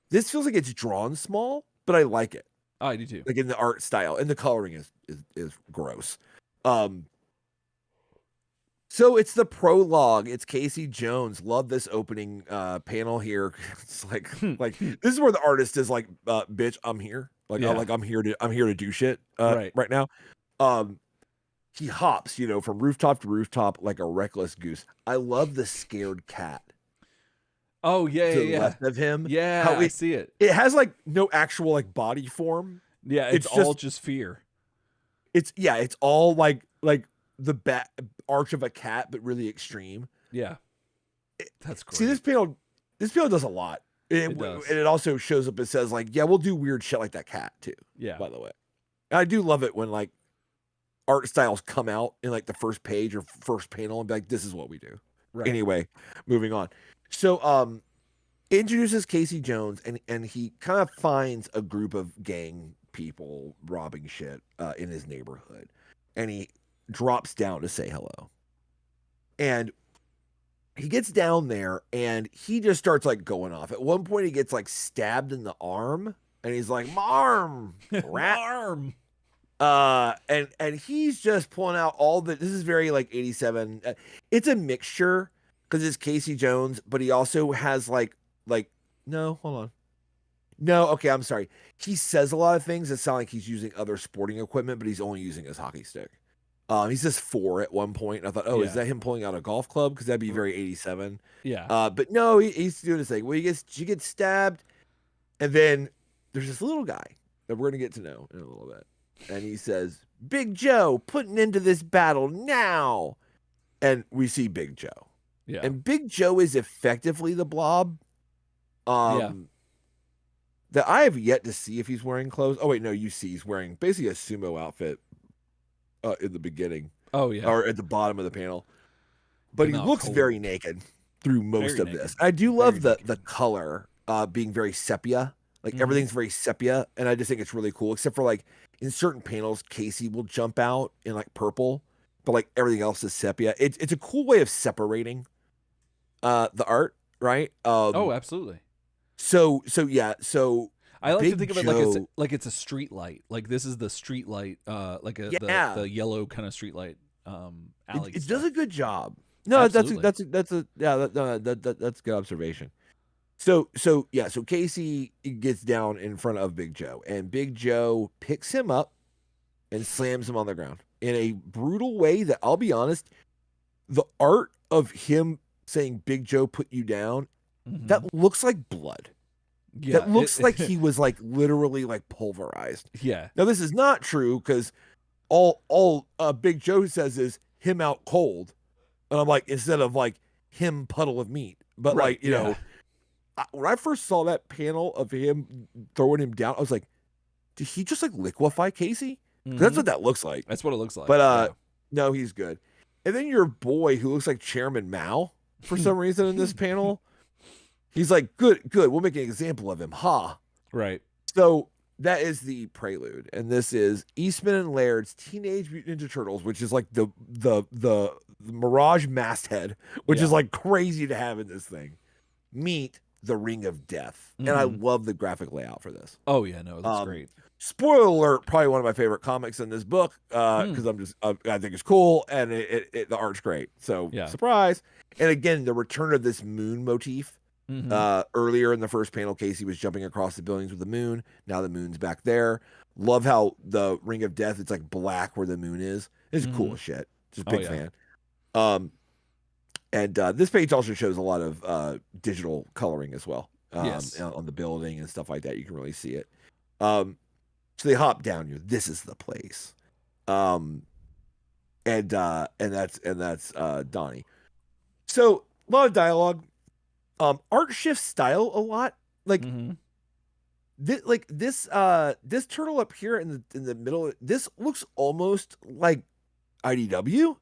S2: This feels like it's drawn small, but I like it.
S1: Oh, I do too.
S2: In the art style, and the coloring is gross. So it's the prologue. It's Casey Jones. Love this opening panel here. It's like this is where the artist is like, bitch, I'm here. I'm here to do shit right now. He hops, from rooftop to rooftop like a reckless goose. I love the scared cat.
S1: Oh yeah,
S2: to
S1: yeah,
S2: the
S1: yeah.
S2: left of him.
S1: Yeah,
S2: How
S1: I see it.
S2: it has like no actual like body form.
S1: Yeah, it's all just fear.
S2: It's all like the back arch of a cat, but really extreme.
S1: Yeah, that's
S2: See,
S1: great.
S2: this panel does a lot.
S1: It does.
S2: And it also shows up. It says like, yeah, we'll do weird shit like that cat too.
S1: Yeah.
S2: By the way, and I do love it when like art styles come out in like the first page or first panel and be like, this is what we do.
S1: Right.
S2: Anyway, moving on. So it introduces Casey Jones, and he kind of finds a group of gang people robbing shit in his neighborhood, and he drops down to say hello. And he gets down there and he just starts like going off. At one point, he gets like stabbed in the arm, and he's like, "Marm, rat."
S1: Arm.
S2: And he's just pulling out all the. This is very like 87. It's a mixture because it's Casey Jones, but he also has like no, hold on. No, okay, I'm sorry. He says a lot of things that sound like he's using other sporting equipment, but he's only using his hockey stick. He says 4 at one point, and I thought, is that him pulling out a golf club? Because that'd be very 87.
S1: Yeah.
S2: But no, he's doing his thing. Well, she gets stabbed, and then there's this little guy that we're gonna get to know in a little bit, and he says, "Big Joe, put an end to this battle now." And we see Big Joe.
S1: Yeah.
S2: And Big Joe is effectively the Blob. That I have yet to see if he's wearing clothes. Oh wait, no, you see he's wearing basically a sumo outfit in the beginning.
S1: Oh yeah.
S2: Or at the bottom of the panel. But he looks very naked through most of this. I do love the color being very sepia. Like everything's very sepia, and I just think it's really cool, except for like in certain panels, Casey will jump out in like purple, but like everything else is sepia. It's a cool way of separating the art, right?
S1: Oh, absolutely.
S2: So yeah, so
S1: I like
S2: Big
S1: to think of it
S2: Joe,
S1: like it's a street light. Like this is the street light, like the yellow kind of street light. Alley.
S2: It does a good job. No,
S1: absolutely.
S2: that's a good observation. So Casey gets down in front of Big Joe, and Big Joe picks him up and slams him on the ground in a brutal way that, I'll be honest, the art of him saying "Big Joe put you down," that looks like blood. Yeah, that looks like he was like literally like pulverized.
S1: Yeah.
S2: Now this is not true, because all Big Joe says is "him out cold," and I'm like, instead of like "him puddle of meat," but right, like you know. When I first saw that panel of him throwing him down, I was like, did he just like liquefy Casey? That's what that looks like.
S1: That's what it looks like.
S2: But no, he's good. And then your boy, who looks like Chairman Mao for some reason in this panel, he's like, good, we'll make an example of him,
S1: Right.
S2: So that is the prelude, and this is Eastman and Laird's Teenage Mutant Ninja Turtles, which is like the Mirage masthead, which is like crazy to have in this thing. Meet the Ring of Death. And I love the graphic layout for this.
S1: Oh yeah, no, that's great.
S2: Spoiler alert, probably one of my favorite comics in this book, because I think it's cool, and the art's great. So surprise. And again, the return of this moon motif. Earlier in the first panel, Casey was jumping across the buildings with the moon. Now the moon's back there. Love how the Ring of Death, it's like black where the moon is. It's cool as shit. Just big fan. And this page also shows a lot of digital coloring as well, on the building and stuff like that. You can really see it. So they hop down. This is the place, and that's Donnie. So a lot of dialogue. Art shifts style a lot. Like this turtle up here in the middle. This looks almost like IDW.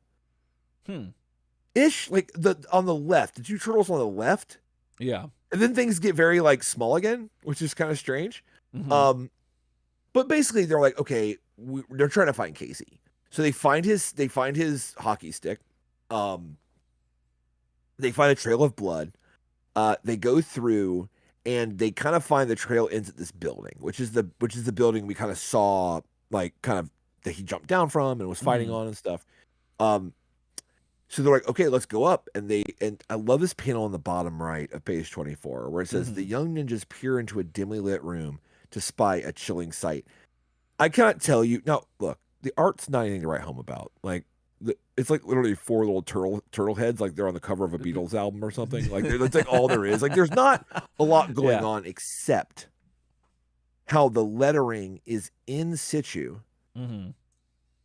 S2: Ish, like on the left, the two turtles on the left.
S1: Yeah.
S2: And then things get very like small again, which is kind of strange. But basically they're like, okay, they're trying to find Casey. So they find his hockey stick. They find a trail of blood. They go through, and they kind of find the trail ends at this building, which is the building we kind of saw, like kind of that he jumped down from and was fighting on and stuff. So they're like, okay, let's go up. And I love this panel on the bottom right of page 24, where it says, the young ninjas peer into a dimly lit room to spy a chilling sight. I cannot tell you. Now, look, the art's not anything to write home about. Like, it's like literally 4 little turtle heads, like they're on the cover of a Beatles album or something. Like that's like all there is. Like there's not a lot going on except how the lettering is in situ.
S1: Mm-hmm.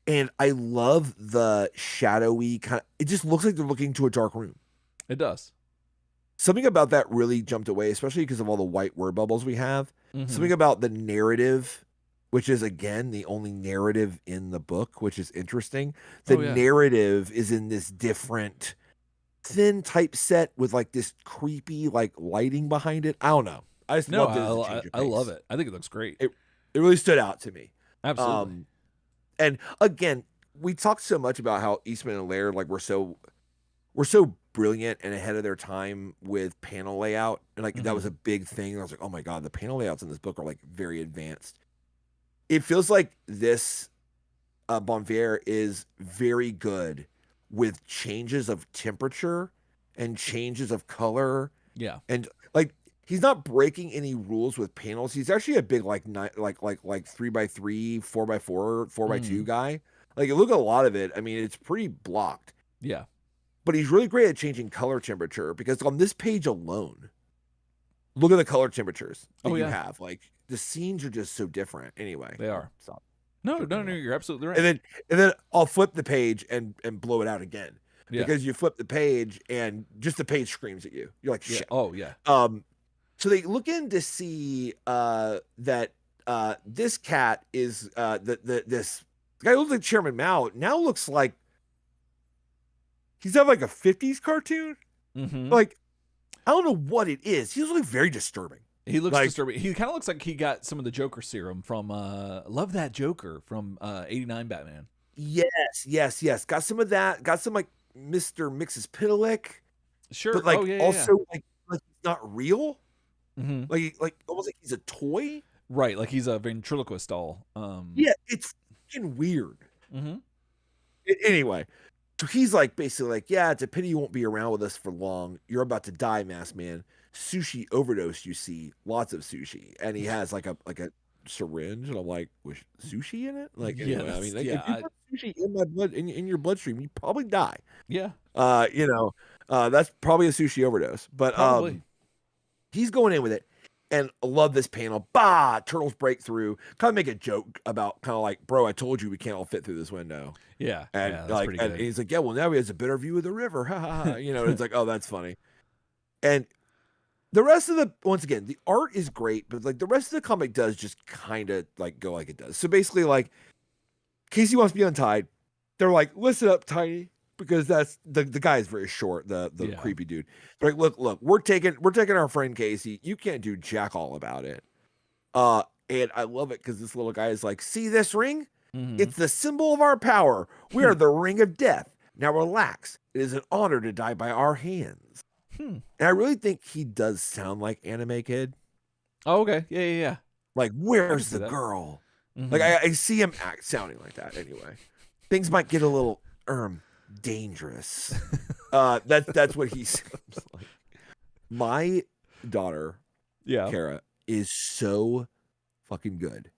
S2: And I love the shadowy kind of, it just looks like they're looking to a dark room.
S1: It does.
S2: Something about that really jumped away, especially because of all the white word bubbles we have.
S1: Mm-hmm.
S2: Something about the narrative, which is, again, the only narrative in the book, which is interesting. The narrative is in this different thin typeset with like this creepy like lighting behind it. I don't know. I just loved it as a change of pace.
S1: I love it. I think it looks great.
S2: It really stood out to me.
S1: Absolutely.
S2: And again, we talked so much about how Eastman and Laird like were so brilliant and ahead of their time with panel layout, and like that was a big thing. I was like, oh my god, the panel layouts in this book are like very advanced. It feels like this Bonvier is very good with changes of temperature and changes of color.
S1: Yeah,
S2: and like he's not breaking any rules with panels. He's actually a big like 3x3, 4x4, 4x2 guy. Like you look at a lot of it. I mean, it's pretty blocked.
S1: Yeah.
S2: But he's really great at changing color temperature, because on this page alone, look at the color temperatures that you have. Like the scenes are just so different. Anyway,
S1: they are.
S2: Stop.
S1: No, you're absolutely right.
S2: And then I'll flip the page and blow it out again, because you flip the page and just the page screams at you. You're like, shit.
S1: Oh yeah.
S2: So they look in to see that this cat is this guy who looks like Chairman Mao now looks like he's got like a 50s cartoon.
S1: Mm-hmm.
S2: Like, I don't know what it is. He looks like very disturbing.
S1: He looks like, disturbing. He kind of looks like he got some of the Joker serum from Love That Joker from 89 Batman.
S2: Yes. Got some of that. Got some like Mr. Mxyzptlk.
S1: Sure.
S2: But like also like he's not real.
S1: Mm-hmm.
S2: Like almost like he's a toy.
S1: Right, like he's a ventriloquist doll.
S2: Yeah, it's fucking weird.
S1: Mm-hmm.
S2: Anyway. So he's like basically like, yeah, it's a pity you won't be around with us for long. You're about to die, Masked Man. Sushi overdose, you see. Lots of sushi. And he has like a syringe, and I'm like, with sushi in it? Like, anyway, I mean, like, if you put sushi in my blood, in your bloodstream, you probably die.
S1: Yeah.
S2: That's probably a sushi overdose. But he's going in with it. And I love this panel. Turtles break through. Kind of make a joke about kind of like, bro, I told you we can't all fit through this window.
S1: Yeah.
S2: And
S1: that's
S2: like,
S1: pretty
S2: and
S1: good.
S2: he's like, yeah, well, now he has a better view of the river. Ha ha ha. It's like, oh, that's funny. And the rest of once again, the art is great, but like the rest of the comic does just kind of like go like it does. So basically, like, Casey wants to be untied. They're like, listen up, Tiny. Because that's the guy is very short, the creepy dude. They're like, look, we're taking our friend Casey. You can't do jack all about it. And I love it because this little guy is like, see this ring?
S1: Mm-hmm.
S2: It's the symbol of our power. We are the ring of death. Now relax. It is an honor to die by our hands. And I really think he does sound like Anime Kid.
S1: Oh, okay. Yeah.
S2: Like, where's the girl?
S1: Mm-hmm.
S2: Like I see him sounding like that anyway. Things might get a little dangerous. That's what he sounds like. My daughter, Kara, is so fucking good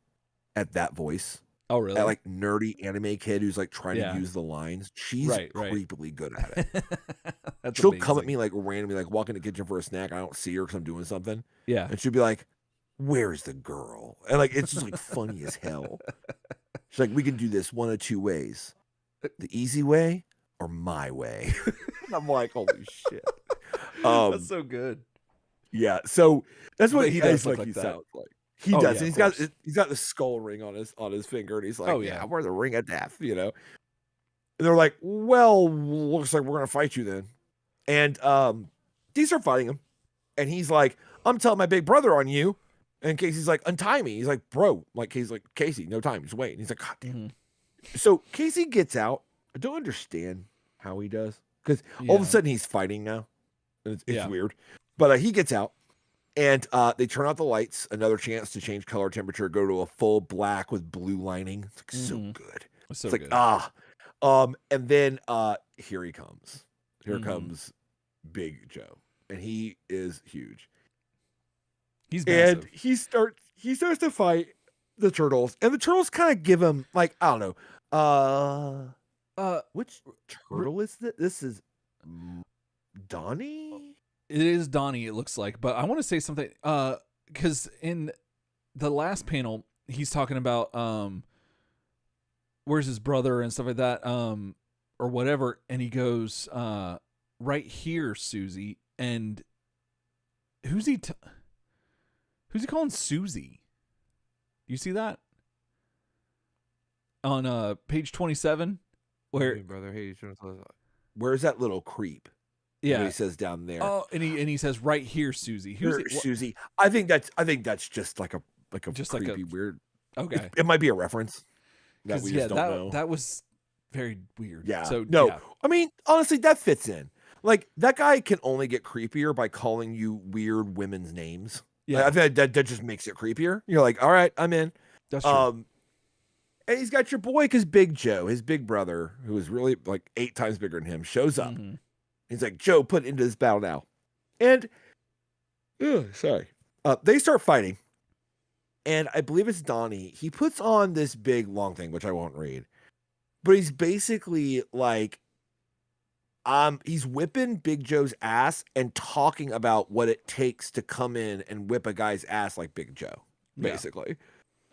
S2: at that voice.
S1: Oh, really?
S2: At like nerdy Anime Kid who's like trying to use the lines. She's creepily good at it. She'll come at me like randomly, like walk in the kitchen for a snack. I don't see her because I'm doing something.
S1: Yeah.
S2: And she'll be like, where's the girl? And like, it's just like funny as hell. She's like, we can do this one of two ways. The easy way or my way. And I'm like, holy shit.
S1: That's so good.
S2: Yeah. So that's what
S1: he does look like
S2: he
S1: that.
S2: sounds like. He does. And he's got the skull ring on his finger, and he's like, I wear the ring of death, And they're like, well, looks like we're gonna fight you then. And they start fighting him. And he's like, I'm telling my big brother on you. And Casey's like, untie me. He's like, bro, like he's like, Casey, no time, just wait. And he's like, God damn. Mm-hmm. So Casey gets out. I don't understand how he does, because all of a sudden he's fighting now. It's weird. But he gets out, and they turn out the lights. Another chance to change color temperature, go to a full black with blue lining. It's like so good.
S1: It's
S2: like
S1: good.
S2: And then here he comes. Here comes Big Joe, and he is huge.
S1: He's massive.
S2: And he starts to fight the turtles, and the turtles kind of give him like, I don't know. Which turtle is this? This is Donnie?
S1: It is Donnie, it looks like. But I want to say something. Because in the last panel, he's talking about where's his brother and stuff like that, or whatever, and he goes, right here, Susie. And who's he calling Susie? You see that on page 27? Where
S2: brother, hey, where's that little creep?
S1: Yeah,
S2: he says down there.
S1: Oh, and he says right here, Susie.
S2: Susie. I think that's just like a creepy weird.
S1: Okay,
S2: it might be a reference that we just don't know.
S1: That was very weird.
S2: Yeah.
S1: So
S2: no,
S1: yeah.
S2: I mean honestly, that fits in. Like that guy can only get creepier by calling you weird women's names. Yeah, like, I think that just makes it creepier. You're like, all right, I'm in.
S1: That's true.
S2: And he's got your boy, because Big Joe, his big brother, who is really like 8 times bigger than him, shows up. Mm-hmm. He's like, Joe, put it into this battle now. And, they start fighting. And I believe it's Donnie. He puts on this big long thing, which I won't read. But he's basically like, he's whipping Big Joe's ass and talking about what it takes to come in and whip a guy's ass like Big Joe, basically. Yeah.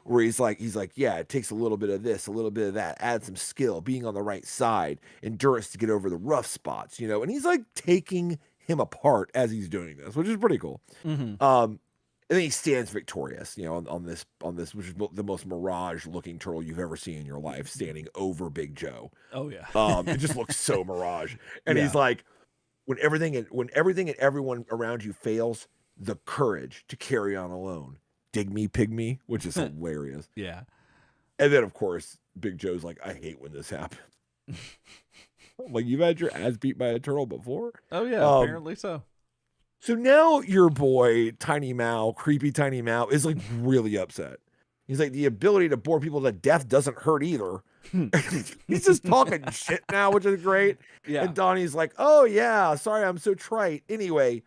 S2: Where he's like, yeah, it takes a little bit of this, a little bit of that, add some skill, being on the right side, endurance to get over the rough spots, and he's like taking him apart as he's doing this, which is pretty cool. Mm-hmm. And then he stands victorious, on this, which is the most Mirage looking turtle you've ever seen in your life, standing over Big Joe.
S1: Oh yeah.
S2: It just looks so Mirage. And he's like, when everything and everyone around you fails, the courage to carry on alone. Dig me, pygmy, which is hilarious.
S1: Yeah.
S2: And then, of course, Big Joe's like, I hate when this happens. Like, you've had your ass beat by a turtle before?
S1: Oh, yeah, apparently so.
S2: So now your boy, Tiny Mao, creepy Tiny Mao, is like really upset. He's like, the ability to bore people to death doesn't hurt either. He's just talking shit now, which is great. Yeah. And Donnie's like, oh, yeah, sorry, I'm so trite. Anyway,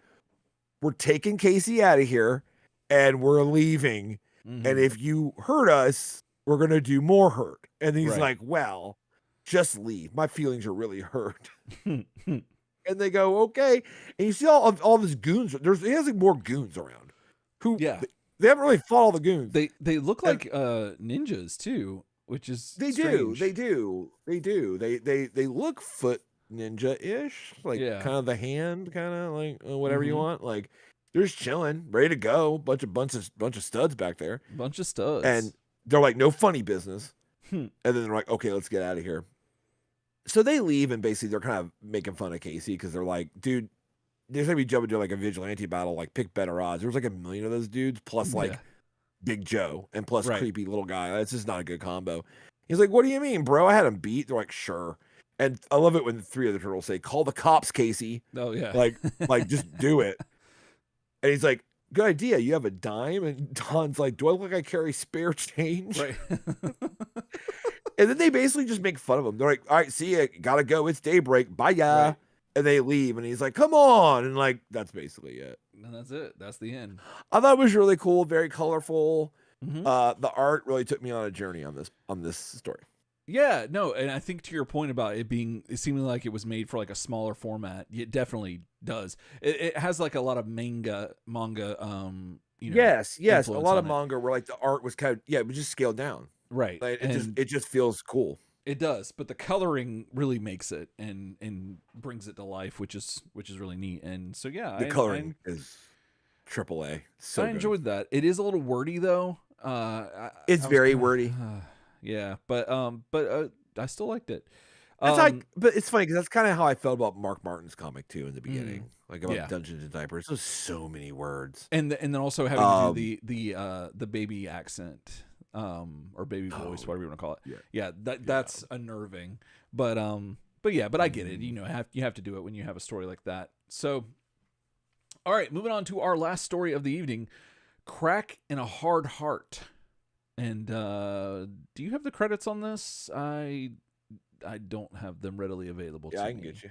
S2: we're taking Casey out of here. And we're leaving. Mm-hmm. And if you hurt us, we're going to do more hurt. And he's like, well, just leave. My feelings are really hurt. And they go, okay. And you see all these goons. He has like more goons around. They haven't really fought all the goons.
S1: They look like ninjas too, which is
S2: strange. They do. They look foot ninja-ish. Like kind of the hand, kind of like whatever you want. Like, they're just chilling, ready to go. Bunch of studs back there.
S1: Bunch of studs.
S2: And they're like, no funny business. And then they're like, okay, let's get out of here. So they leave, and basically they're kind of making fun of Casey because they're like, dude, there's gonna be jumping to like a vigilante battle, like pick better odds. There was like 1 million of those dudes, plus like Big Joe, and plus creepy little guy. That's just not a good combo. He's like, what do you mean, bro? I had him beat. They're like, sure. And I love it when the 3 of the turtles say, call the cops, Casey.
S1: Oh yeah.
S2: Like just do it. And he's like, good idea. You have a dime? And Don's like, do I look like I carry spare change?
S1: Right.
S2: And then they basically just make fun of him. They're like, all right, see ya. Gotta go. It's daybreak. Bye, ya. Right. And they leave. And he's like, come on. And like, that's basically it.
S1: And that's it. That's the end.
S2: I thought it was really cool. Very colorful. Mm-hmm. The art really took me on a journey on this story.
S1: Yeah, no, and I think to your point about it seeming like it was made for like a smaller format, it definitely does. It has like a lot of manga,
S2: yes, a lot of manga where like the art was kind of it was just scaled down,
S1: right?
S2: Like, it just feels cool.
S1: It does, but the coloring really makes it and brings it to life, which is really neat. And so the
S2: coloring is AAA. So
S1: I enjoyed that. It is a little wordy though.
S2: It's very wordy.
S1: Yeah, but I still liked it.
S2: But it's funny because that's kind of how I felt about Mark Martin's comic too in the beginning, like about Dungeons and Diapers. There's so many words,
S1: and then also having to do the baby accent, or baby voice, whatever you want to call it. That's unnerving. But I get it. You have to do it when you have a story like that. So, all right, moving on to our last story of the evening, Crack in a Hard Heart. And do you have the credits on this? I don't have them readily available to me.
S2: Yeah, I can get you.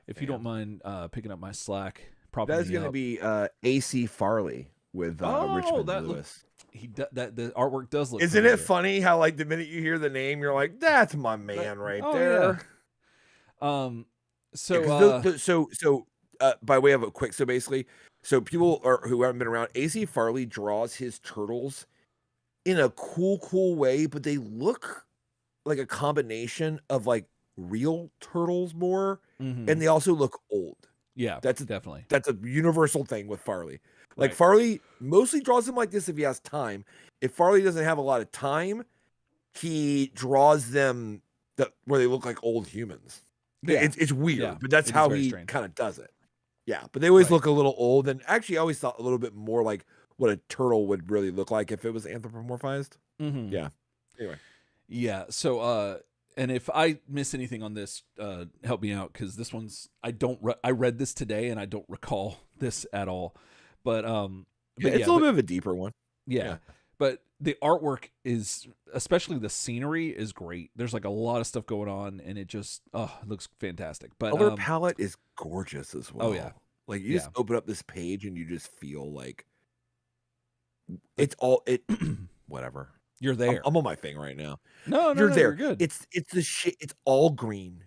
S1: If you don't mind picking up my Slack.
S2: That's going to be A.C. Farley with Richmond Lewis.
S1: The artwork does look
S2: Isn't it funny how like the minute you hear the name, you're like, that's my man there. So by way of a quick, so basically, so people who haven't been around, AC Farley draws his turtles in a cool way, but they look like a combination of like real turtles more, and they also look old.
S1: Yeah, definitely.
S2: That's a universal thing with Farley. Like
S1: Right.
S2: Farley mostly draws them like this if he has time. If Farley doesn't have a lot of time, he draws them where they look like old humans.
S1: Yeah.
S2: It's weird, but that's
S1: It is
S2: how
S1: very
S2: he
S1: strange.
S2: kind of does it. Yeah, but they always
S1: Right.
S2: look a little old, and actually I always thought a little bit more like what a turtle would really look like if it was anthropomorphized. Yeah. Anyway.
S1: Yeah. So, and if I miss anything on this, help me out, because this one's I read this today and I don't recall this at all. But
S2: It's a little bit of a deeper one.
S1: Yeah. But the artwork is, especially the scenery, is great. There's like a lot of stuff going on, and it just it looks fantastic. But
S2: color palette is gorgeous as well.
S1: Oh yeah.
S2: Like you just open up this page and you just feel like it's all whatever.
S1: You're there.
S2: I'm on my thing right now.
S1: No,
S2: you're there.
S1: You're good.
S2: It's the shit. It's all green,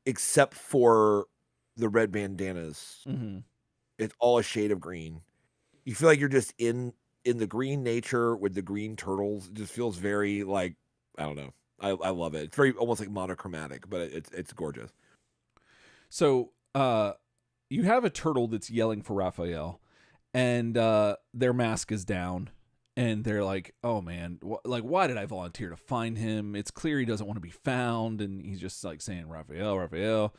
S2: except for the red bandanas. It's all a shade of green. You feel like you're just in the green nature with the green turtles. It just feels very like, I don't know. I love it. It's very almost like monochromatic, but it's gorgeous.
S1: So you have a turtle that's yelling for Raphael, and their mask is down. And they're like, "Oh man, why did I volunteer to find him? It's clear he doesn't want to be found." And he's just like saying, "Raphael, Raphael."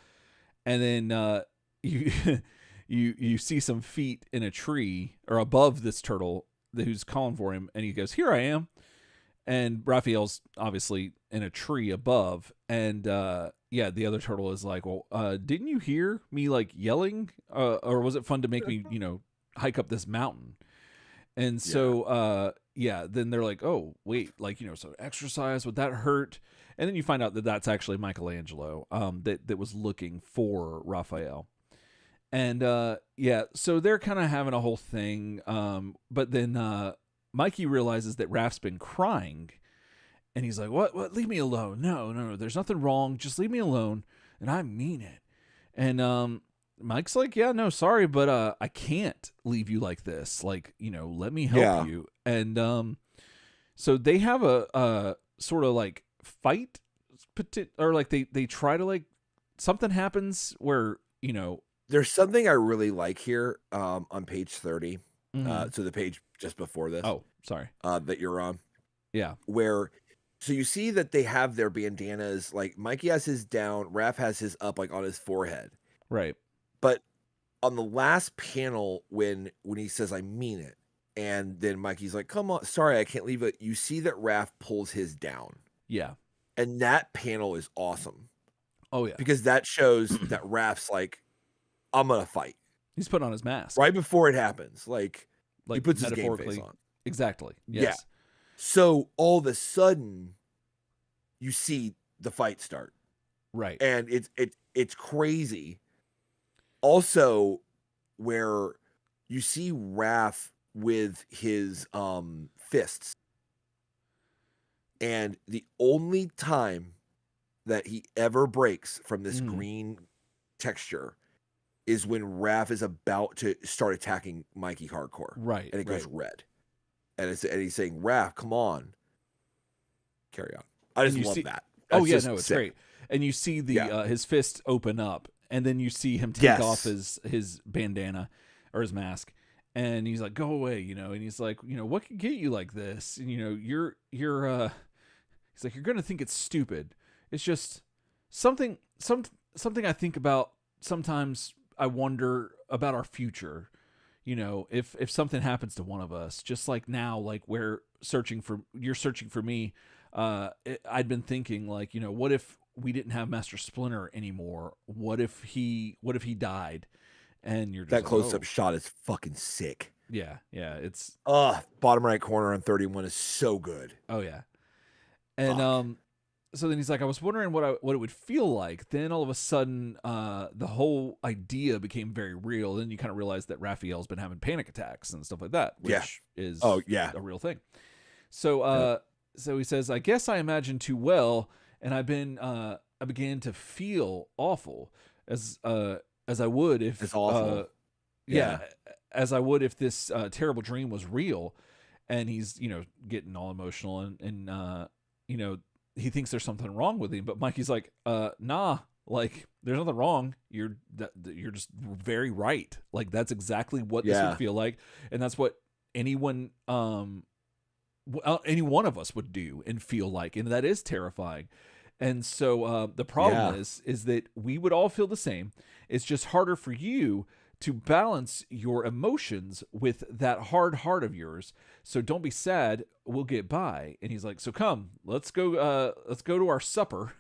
S1: And then you see some feet in a tree or above this turtle who's calling for him, and he goes, "Here I am." And Raphael's obviously in a tree above, and the other turtle is like, "Well, didn't you hear me like yelling, or was it fun to make me, hike up this mountain?" And so, then they're like, "Oh, wait, so exercise, would that hurt?" And then you find out that that's actually Michelangelo, that was looking for Raphael. And, so they're kind of having a whole thing. But then, Mikey realizes that Raph's been crying, and he's like, what, leave me alone. No, there's nothing wrong. Just leave me alone. And I mean it. And, Mike's like, "Yeah, no, sorry, but I can't leave you like this. Like, let me help you." And so they have a sort of like fight, or like they try to like, something happens where
S2: there's something I really like here on page 30. So the page just before this.
S1: Oh, sorry.
S2: That you're on.
S1: Yeah.
S2: So you see that they have their bandanas, like Mikey has his down, Raph has his up like on his forehead.
S1: Right.
S2: But on the last panel, when he says, "I mean it," and then Mikey's like, "Come on, sorry, I can't leave it," you see that Raph pulls his down.
S1: Yeah.
S2: And that panel is awesome.
S1: Oh, yeah.
S2: Because that shows that Raph's like, "I'm going to fight."
S1: He's put on his mask.
S2: Right before it happens. Like he puts his game face on.
S1: Exactly. Yes.
S2: Yeah. So all of a sudden, you see the fight start.
S1: Right.
S2: And it's crazy. Also, where you see Raph with his fists, and the only time that he ever breaks from this green texture is when Raph is about to start attacking Mikey hardcore.
S1: Right.
S2: And it goes red. And he's saying, "Raph, come on. Carry on." I just love that. That's
S1: it's
S2: sick.
S1: great. And you see his fists open up. And then you see him take off his bandana or his mask, and he's like, "Go away," And he's like, "What could get you like this? And, you're he's like, "You're gonna think it's stupid. It's just something I think about sometimes. I wonder about our future. If something happens to one of us, just like now, like you're searching for me. I'd been thinking like, what if we didn't have Master Splinter anymore? What if he died?" And you're just
S2: that close-up shot is fucking sick.
S1: Yeah, it's
S2: bottom right corner on 31 is so good.
S1: Oh yeah. And so then he's like, "I was wondering what it would feel like." Then all of a sudden, the whole idea became very real. Then you kind of realize that Raphael's been having panic attacks and stuff like that, which is a real thing. So so he says, "I guess I imagined too well, and I've been I began to feel awful as I would if
S2: It's awful.
S1: yeah, as I would if this terrible dream was real. And he's, getting all emotional and he thinks there's something wrong with him, but Mikey's like, nah, like there's nothing wrong. You're just very right. Like that's exactly what this would feel like. And that's what any one of us would do and feel like, and that is terrifying. And so the problem is that we would all feel the same. It's just harder for you to balance your emotions with that hard heart of yours. So don't be sad. We'll get by. And he's like, so come, let's go to our supper.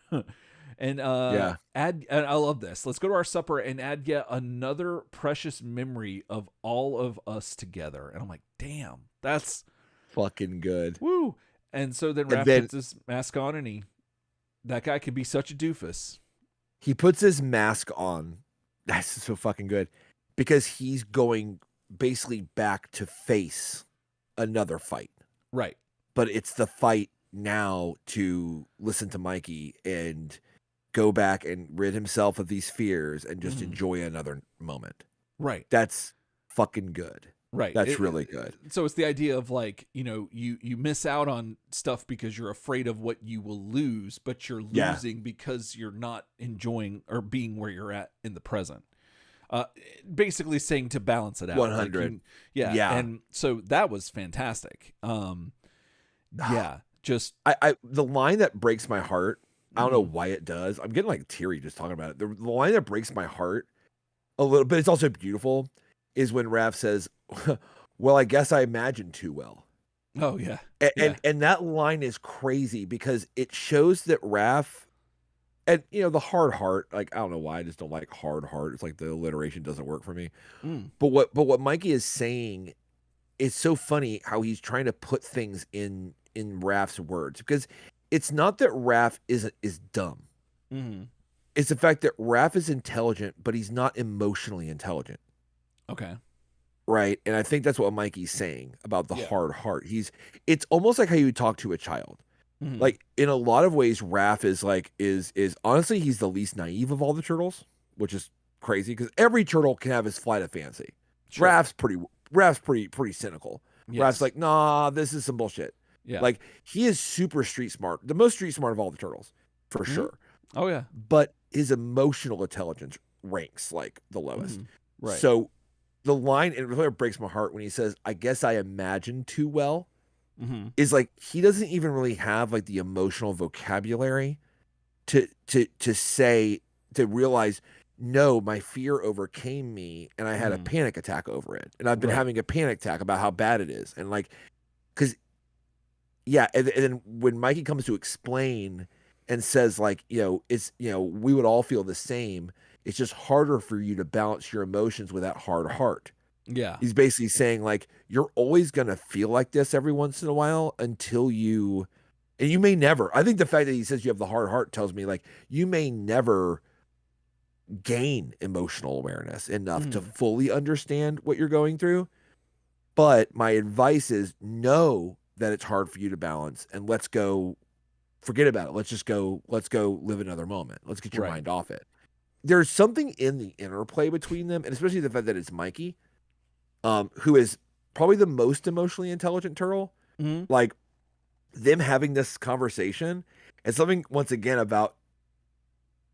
S1: And and I love this. Let's go to our supper and add yet another precious memory of all of us together. And I'm like, damn, that's
S2: fucking good.
S1: Woo. And so then Raph puts his mask on, and that guy can be such a doofus.
S2: He puts his mask on. That's so fucking good. Because he's going basically back to face another fight.
S1: Right.
S2: But it's the fight now to listen to Mikey and go back and rid himself of these fears and just enjoy another moment.
S1: Right.
S2: That's fucking good.
S1: Right.
S2: That's really good.
S1: So it's the idea of like, you miss out on stuff because you're afraid of what you will lose, but you're losing because you're not enjoying or being where you're at in the present. Basically saying to balance it out.
S2: 100.
S1: Like and so that was fantastic. Just
S2: the line that breaks my heart, I don't know why it does. I'm getting like teary just talking about it. The line that breaks my heart a little bit, it's also beautiful, is when Raph says, well, I guess I imagined too well.
S1: Oh yeah.
S2: And that line is crazy because it shows that Raph, and the hard heart, like I don't know why I just don't like hard heart. It's like the alliteration doesn't work for me. But what Mikey is saying is so funny how he's trying to put things in Raph's words, because it's not that Raph is dumb. It's the fact that Raph is intelligent, but he's not emotionally intelligent.
S1: Okay.
S2: Right. And I think that's what Mikey's saying about the hard heart. It's almost like how you talk to a child. Like in a lot of ways, Raph is honestly, he's the least naive of all the turtles, which is crazy because every turtle can have his flight of fancy. Sure. Raph's pretty cynical. Raph's like, nah, this is some bullshit. Yeah. Like he is super street smart, the most street smart of all the turtles, for sure.
S1: Oh yeah.
S2: But his emotional intelligence ranks like the lowest.
S1: Right.
S2: So the line, it really breaks my heart when he says, I guess I imagined too well. Is like he doesn't even really have like the emotional vocabulary to realize, no, my fear overcame me and I had a panic attack over it, and I've been having a panic attack about how bad it is, and like because and then when Mikey comes to explain and says like it's we would all feel the same, it's just harder for you to balance your emotions with that hard heart.
S1: Yeah.
S2: He's basically saying like you're always going to feel like this every once in a while until you may never. I think the fact that he says you have the hard heart tells me like you may never gain emotional awareness enough to fully understand what you're going through. But my advice is know that it's hard for you to balance, and let's go forget about it. Let's go live another moment. Let's get your mind off it. There's something in the interplay between them, and especially the fact that it's Mikey, who is probably the most emotionally intelligent turtle. Like them having this conversation, and something once again about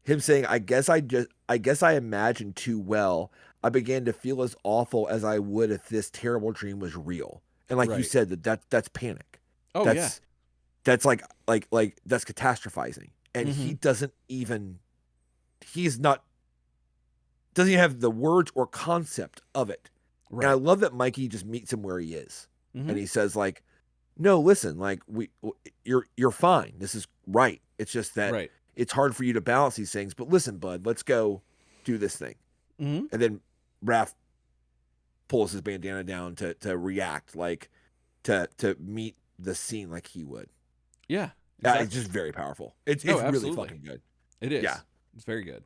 S2: him saying, I guess I imagined too well. I began to feel as awful as I would if this terrible dream was real. And like you said, that's panic.
S1: Oh,
S2: that's like that's catastrophizing. And he doesn't even have the words or concept of it. Right. And I love that Mikey just meets him where he is. And he says like, no, listen, like you're fine. This is right. It's just that it's hard for you to balance these things, but listen, bud, let's go do this thing. And then Raph pulls his bandana down to react, like to meet the scene like he would.
S1: Yeah.
S2: Exactly. It's just very powerful. It's really fucking good.
S1: It is. Yeah. It's very good.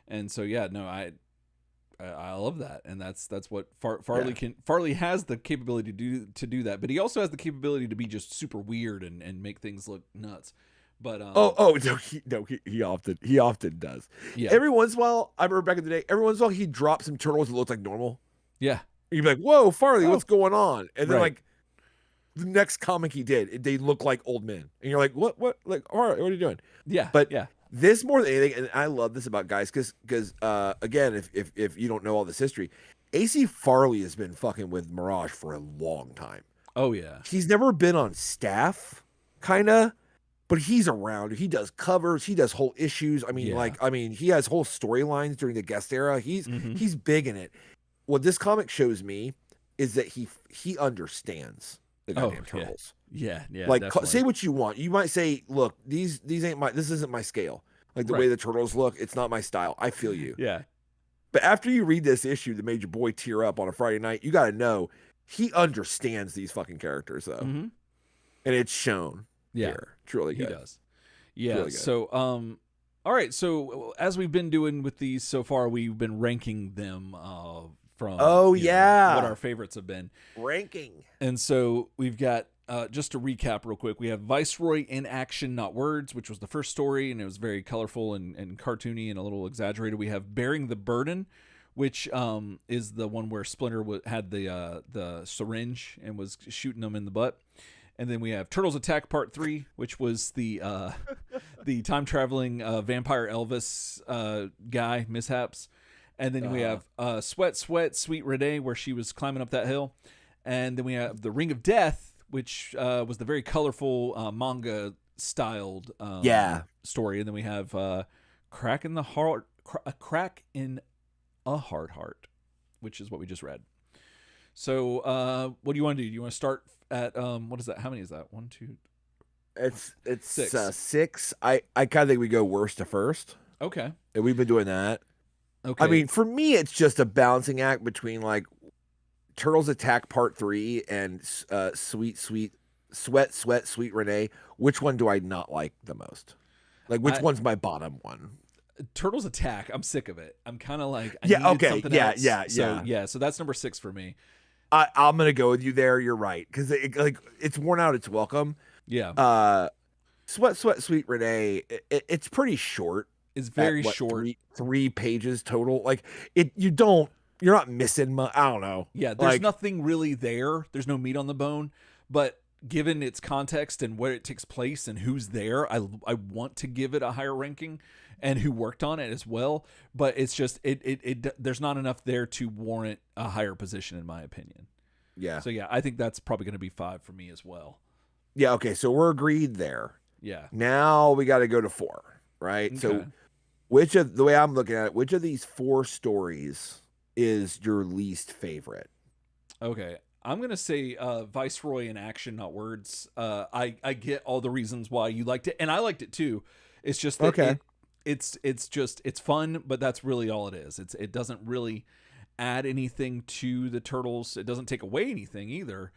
S1: And so, I love that. And that's what Farley can. Farley has the capability to do that, but he also has the capability to be just super weird and make things look nuts. But
S2: he often does.
S1: yeah,
S2: Every once in a while, I remember back in the day, every once in a while he drops some turtles that look like normal.
S1: yeah,
S2: You'd be like, "Whoa, Farley,
S1: oh,
S2: what's going on?" And then
S1: right,
S2: like the next comic he did, they look like old men, and you're like, "What? Like, all right, what are you doing?"
S1: yeah,
S2: But
S1: yeah,
S2: this more than anything, and I love this about guys, because again, if you don't know all this history, AC Farley has been fucking with Mirage for a long time.
S1: oh yeah,
S2: He's never been on staff, kinda, but he's around. He does covers. He does whole issues.
S1: yeah,
S2: He has whole storylines during the guest era.
S1: mm-hmm.
S2: He's big in it. What this comic shows me is that he understands the
S1: Oh
S2: goddamn
S1: yeah,
S2: turtles.
S1: yeah, yeah,
S2: Like, say
S1: definitely,
S2: what you want. You might say, "Look, this isn't my scale. Like the way
S1: right,
S2: the turtles look, it's not my style." I feel you.
S1: yeah,
S2: But after you read this issue that made your boy tear up on a Friday night, you got to know he understands these fucking characters though,
S1: mm-hmm.
S2: and it's shown
S1: Yeah,
S2: here. It's really
S1: he
S2: good.
S1: does. Yeah.
S2: Really good.
S1: So, all right. So as we've been doing with these so far, we've been ranking them from
S2: Oh
S1: you know,
S2: yeah,
S1: what our favorites have been.
S2: ranking.
S1: And so we've got just to recap real quick, we have Viceroy in Action, Not Words, which was the first story, and it was very colorful and cartoony and a little exaggerated. We have Bearing the Burden, which is the one where Splinter had the syringe and was shooting them in the butt. And then we have Turtles Attack Part 3, which was the time traveling vampire Elvis guy mishaps. And then we have Sweat Sweet Renee, where she was climbing up that hill. And then we have The Ring of Death, which was the very colorful manga styled story. And then we have Crack in a Hard Heart, which is what we just read. So what do you want to do? Do you want to start at what is that? How many is that? 1, 2.
S2: It's
S1: Six.
S2: 6. I kind of think we go worst to first.
S1: Okay.
S2: And we've been doing that.
S1: Okay.
S2: I mean, for me, it's just a balancing act between like Turtles Attack Part 3 and Sweet Renee. Which one do I not like the most? Like, which one's my bottom one?
S1: Turtles Attack. I'm sick of it. I'm kind of like, I
S2: needed
S1: else.
S2: Yeah.
S1: So that's number 6 for me.
S2: I'm gonna go with you there. You're right, because it's worn out its welcome.
S1: Yeah.
S2: Sweet Renee. It's pretty short.
S1: It's very short.
S2: 3 pages total. Like you're not missing much. I don't know.
S1: Yeah. There's nothing really there. There's no meat on the bone. But given its context and where it takes place and who's there, I want to give it a higher ranking. And who worked on it as well, but it's just it there's not enough there to warrant a higher position in my opinion.
S2: Yeah.
S1: So yeah, I think that's probably going to be 5 for me as well.
S2: Yeah. Okay. So we're agreed there.
S1: Yeah.
S2: Now we got to go to 4, right?
S1: Okay.
S2: So the way I'm looking at it, which of these 4 stories is your least favorite?
S1: Okay. I'm going to say Viceroy in Action, Not Words. I get all the reasons why you liked it, and I liked it too. It's just that it's fun, but that's really all it is. It doesn't really add anything to the Turtles. It doesn't take away anything either.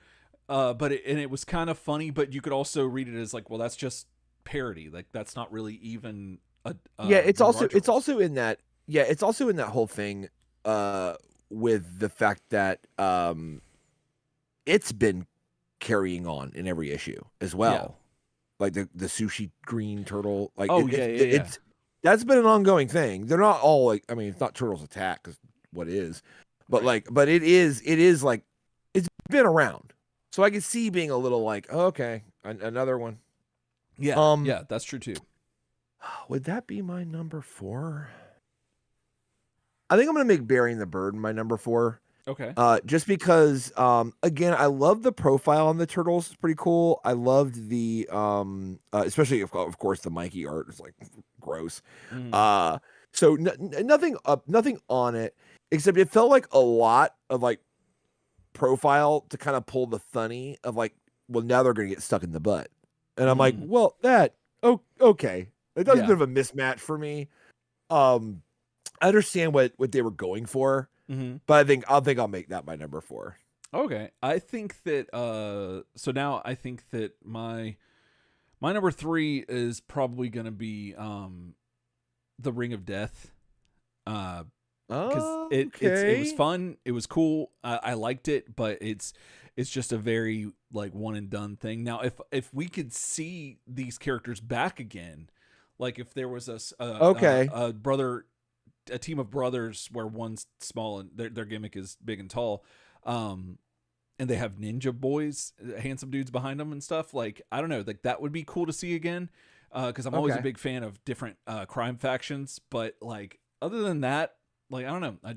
S1: But it was kind of funny, but you could also read it as like, well, that's just parody. Like that's not really even
S2: it's also in that whole thing with the fact that it's been carrying on in every issue as well. Yeah. Like the sushi green turtle, like that's been an ongoing thing. They're not all like, I mean, it's not Turtles Attack, because what is, but right. but it is like it's been around, so I can see being a little like, oh, okay, another one.
S1: Yeah, yeah, that's true too.
S2: Would that be my number 4? I think I'm gonna make Bearing the Burden my number 4.
S1: Okay.
S2: Just because, again, I love the profile on the turtles. It's pretty cool. I loved the, especially of course the Mikey art is like gross. So nothing on it, except it felt like a lot of like profile to kind of pull the funny of like, well, now they're gonna get stuck in the butt, and I'm like, well, okay, it does a bit of a mismatch for me. I understand what they were going for. But I think I'll make that my number 4.
S1: Okay, I think that so now I think that my number 3 is probably gonna be The Ring of Death. Because it was fun, it was cool, I liked it, but it's it's just a very like one and done thing. Now, if we could see these characters back again, like if there was a brother, a team of brothers where one's small and their gimmick is big and tall, and they have ninja boys, handsome dudes behind them and stuff. Like, I don't know, like that would be cool to see again. Cause I'm always a big fan of different, crime factions, but like, other than that, like, I don't know. I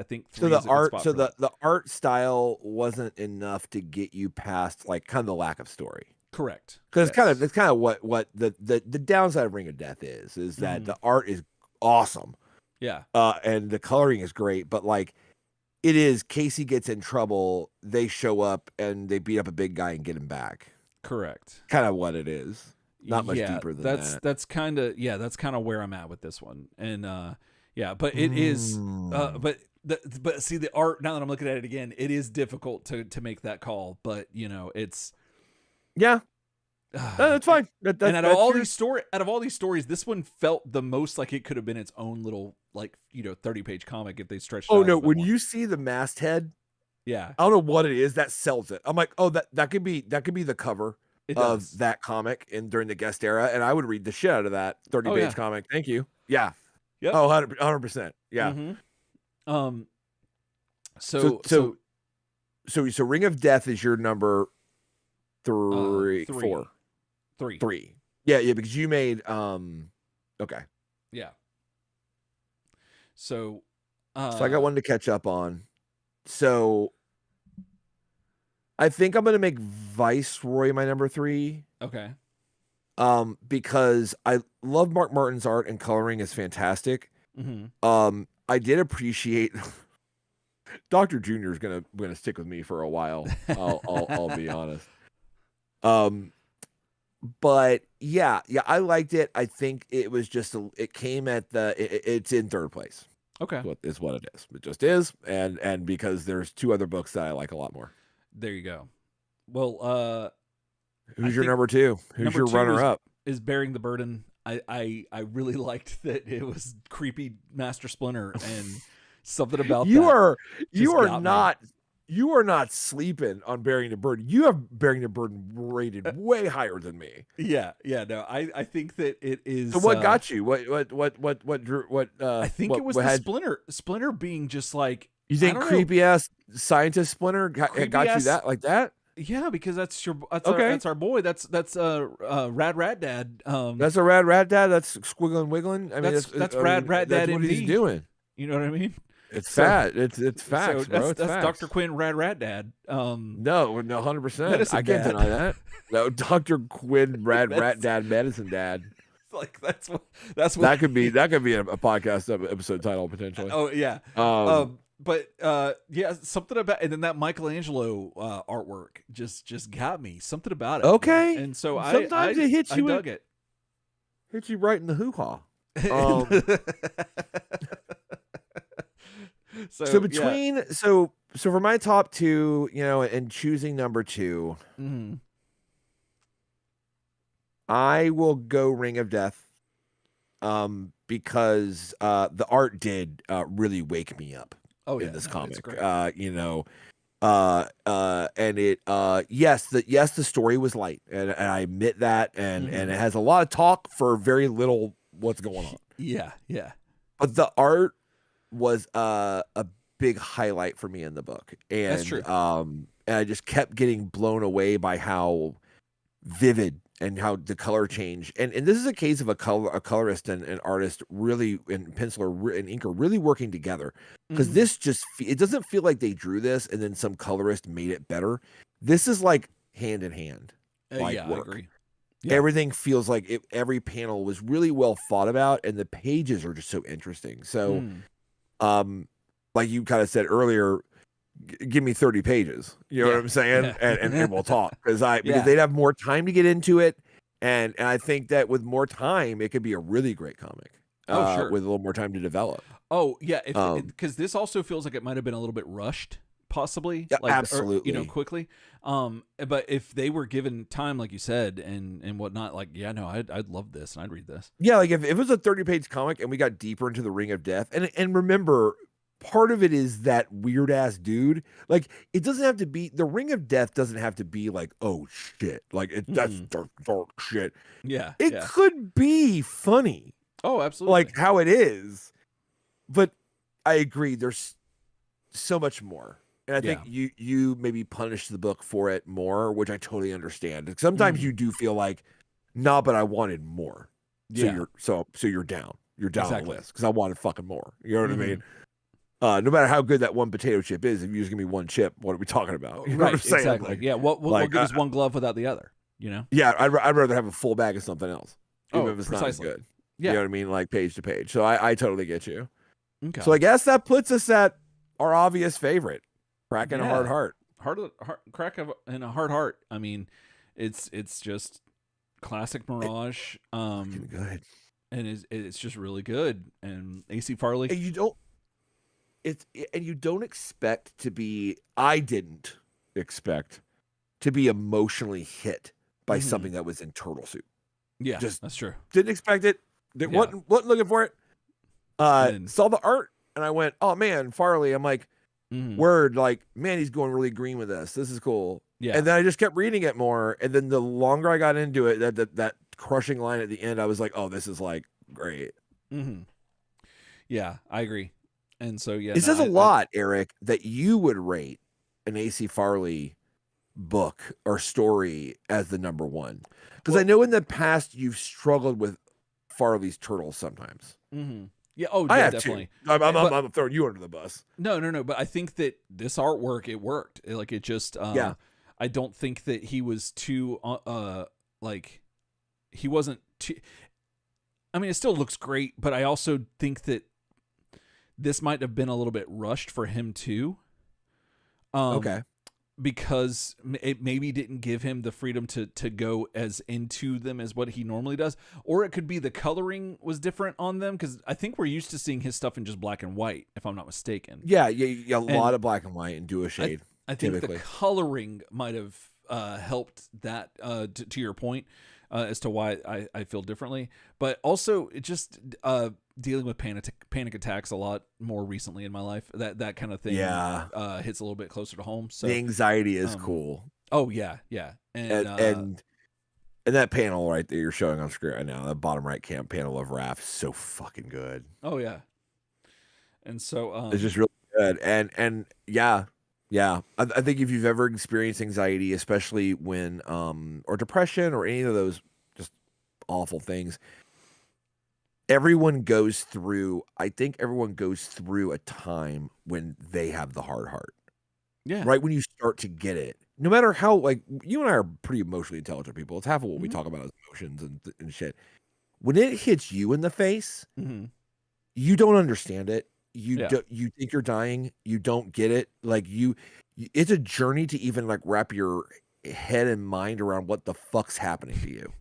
S1: think
S2: so the art style wasn't enough to get you past like kind of the lack of story.
S1: Correct.
S2: Because it's kind of what the downside of Ring of Death is that the art is awesome.
S1: Yeah.
S2: And the coloring is great, but like it is Casey gets in trouble, they show up and they beat up a big guy and get him back.
S1: Correct.
S2: Kind of what it is. Not much deeper than that.
S1: That's kind of where I'm at with this one. And but it is but see the art, now that I'm looking at it again, it is difficult to make that call, but you know, it's
S2: that's fine.
S1: And out of all these stories, this one felt the most like it could have been its own little, like, you know, 30-page comic if they stretched it out.
S2: Oh no, when you see the masthead, I don't know what it is that sells it. I'm like, oh, that could be the cover of that comic during the guest era, and I would read the shit out of that 30-page comic. Thank you. Yeah.
S1: Yep.
S2: Oh, 100%. Yeah.
S1: Mm-hmm.
S2: So Ring of Death is your number three. Yeah, because you made okay.
S1: Yeah. So
S2: I got one to catch up on. So I think I'm gonna make Viceroy my number 3.
S1: Okay.
S2: Because I love Mark Martin's art and coloring is fantastic.
S1: Mm-hmm.
S2: I did appreciate Dr. Junior is gonna stick with me for a while. I'll be honest. But yeah, I liked it. I think it was just it came at it's in third place.
S1: Okay,
S2: is what it is. It just is, and because there's 2 other books that I like a lot more.
S1: There you go. Well,
S2: who's your number 2? Who's your runner up?
S1: Is Bearing the Burden. I really liked that it was creepy Master Splinter and something about
S2: you are not sleeping on Bearing the Burden. You have Bearing the Burden rated way higher than me.
S1: Yeah. No, I think that it is.
S2: So what got you? What
S1: I think it was the Splinter being just like,
S2: you think creepy ass scientist Splinter got you that like that?
S1: Yeah, because that's our boy. That's Rad Rat Dad.
S2: That's a Rad Rat Dad. That's squiggling wiggling. I mean,
S1: that's Rad Rat Dad.
S2: That's what he's doing.
S1: You know what I mean?
S2: It's facts, bro.
S1: That's Dr. Quinn Rad Rat Dad.
S2: No, 100%. I can't deny that. No, Dr. Quinn Rad Rat Dad, Medicine Dad.
S1: Like that's what
S2: that could be a podcast episode title potentially.
S1: Oh yeah. But something about, and then that Michelangelo artwork just got me. Something about it.
S2: Okay.
S1: Man. And so
S2: sometimes it hits you.
S1: I dug it.
S2: Hits you right in the hoo-ha. So between so for my top 2, you know, and choosing number 2, I will go Ring of Death, because the art did really wake me up. In this comic, you know, and it the story was light, and I admit that, and it has a lot of talk for very little what's going on.
S1: Yeah.
S2: But the art was a big highlight for me in the book, and
S1: that's true.
S2: And I just kept getting blown away by how vivid and how the color change, and this is a case of a colorist and an artist really, and penciler and inker really working together, because this just it doesn't feel like they drew this and then some colorist made it better. This is like hand in hand, work.
S1: I agree. Yeah.
S2: Everything feels like every panel was really well thought about, and the pages are just so interesting. So, like you kind of said earlier, give me 30 pages. You know what I'm saying? Yeah. And we'll talk because they'd have more time to get into it. And I think that with more time, it could be a really great comic.
S1: Sure.
S2: With a little more time to develop.
S1: Oh yeah. Because this also feels like it might've been a little bit rushed, possibly.
S2: Yeah, absolutely.
S1: Or, quickly. But if they were given time, like you said, and whatnot, like, I'd love this and I'd read this.
S2: Yeah. Like if it was a 30-page comic and we got deeper into the Ring of Death, and remember, part of it is that weird ass dude. Like, it doesn't have to be, the Ring of Death doesn't have to be like, oh shit, like that's dark shit.
S1: Yeah,
S2: It could be funny.
S1: Oh, absolutely.
S2: Like how it is. But I agree, there's so much more. And I think you maybe punish the book for it more, which I totally understand. Sometimes you do feel like, nah, but I wanted more. So you're down. You're down on the list because I wanted fucking more. You know what I mean? No matter how good that one potato chip is, if you're just giving me one chip, what are we talking about? You know what I'm saying?
S1: Exactly.
S2: Like,
S1: yeah. What good is one glove without the other? You know?
S2: Yeah, I'd rather have a full bag of something else, even if it's
S1: precisely.
S2: not as good.
S1: Yeah.
S2: You know what I mean? Like page to page. So I totally get you.
S1: Okay.
S2: So I guess that puts us at our obvious favorite, Crack and a Hard Heart.
S1: Crack and a Hard Heart. I mean, it's just classic Mirage.
S2: Good.
S1: And it's just really good. And AC Farley.
S2: And you don't expect to be. I didn't expect to be emotionally hit by something that was in turtle soup.
S1: Yeah, that's true.
S2: Didn't expect it. Wasn't looking for it. Saw the art and I went, oh man, Farley. I'm like, word, like, man, he's going really green with this. This is cool. Yeah. And then I just kept reading it more. And then the longer I got into it, that crushing line at the end, I was like, oh, this is like great.
S1: Yeah, I agree. And so,
S2: it says a lot, Eric, that you would rate an AC Farley book or story as the number one. Because I know in the past you've struggled with Farley's Turtles sometimes.
S1: Yeah. Oh, yeah, definitely.
S2: I'm throwing you under the bus.
S1: No. But I think that this artwork, it worked. It just, I don't think that he was too, he wasn't too, I mean, it still looks great, but I also think that this might have been a little bit rushed for him too.
S2: Okay.
S1: Because it maybe didn't give him the freedom to go as into them as what he normally does. Or it could be the coloring was different on them, because I think we're used to seeing his stuff in just black and white, if I'm not mistaken.
S2: Yeah, a lot of black and white and do a shade.
S1: I think the coloring might have helped that, to your point, as to why I feel differently. But also, it just dealing with panic attacks a lot more recently in my life. That kind of thing hits a little bit closer to home. So
S2: the anxiety is cool.
S1: Oh yeah.
S2: And that panel right there you're showing on screen right now, that bottom right camp panel of Raph, is so fucking good.
S1: Oh yeah. And so
S2: it's just really good. And yeah. I think if you've ever experienced anxiety, especially when or depression or any of those just awful things, everyone goes through a time when they have the hard heart. Yeah. Right when you start to get it. No matter how, like, you and I are pretty emotionally intelligent people. It's half of what we talk about as emotions and shit. When it hits you in the face, you don't understand it. You think you're dying. You don't get it. Like it's a journey to even like wrap your head and mind around what the fuck's happening to you.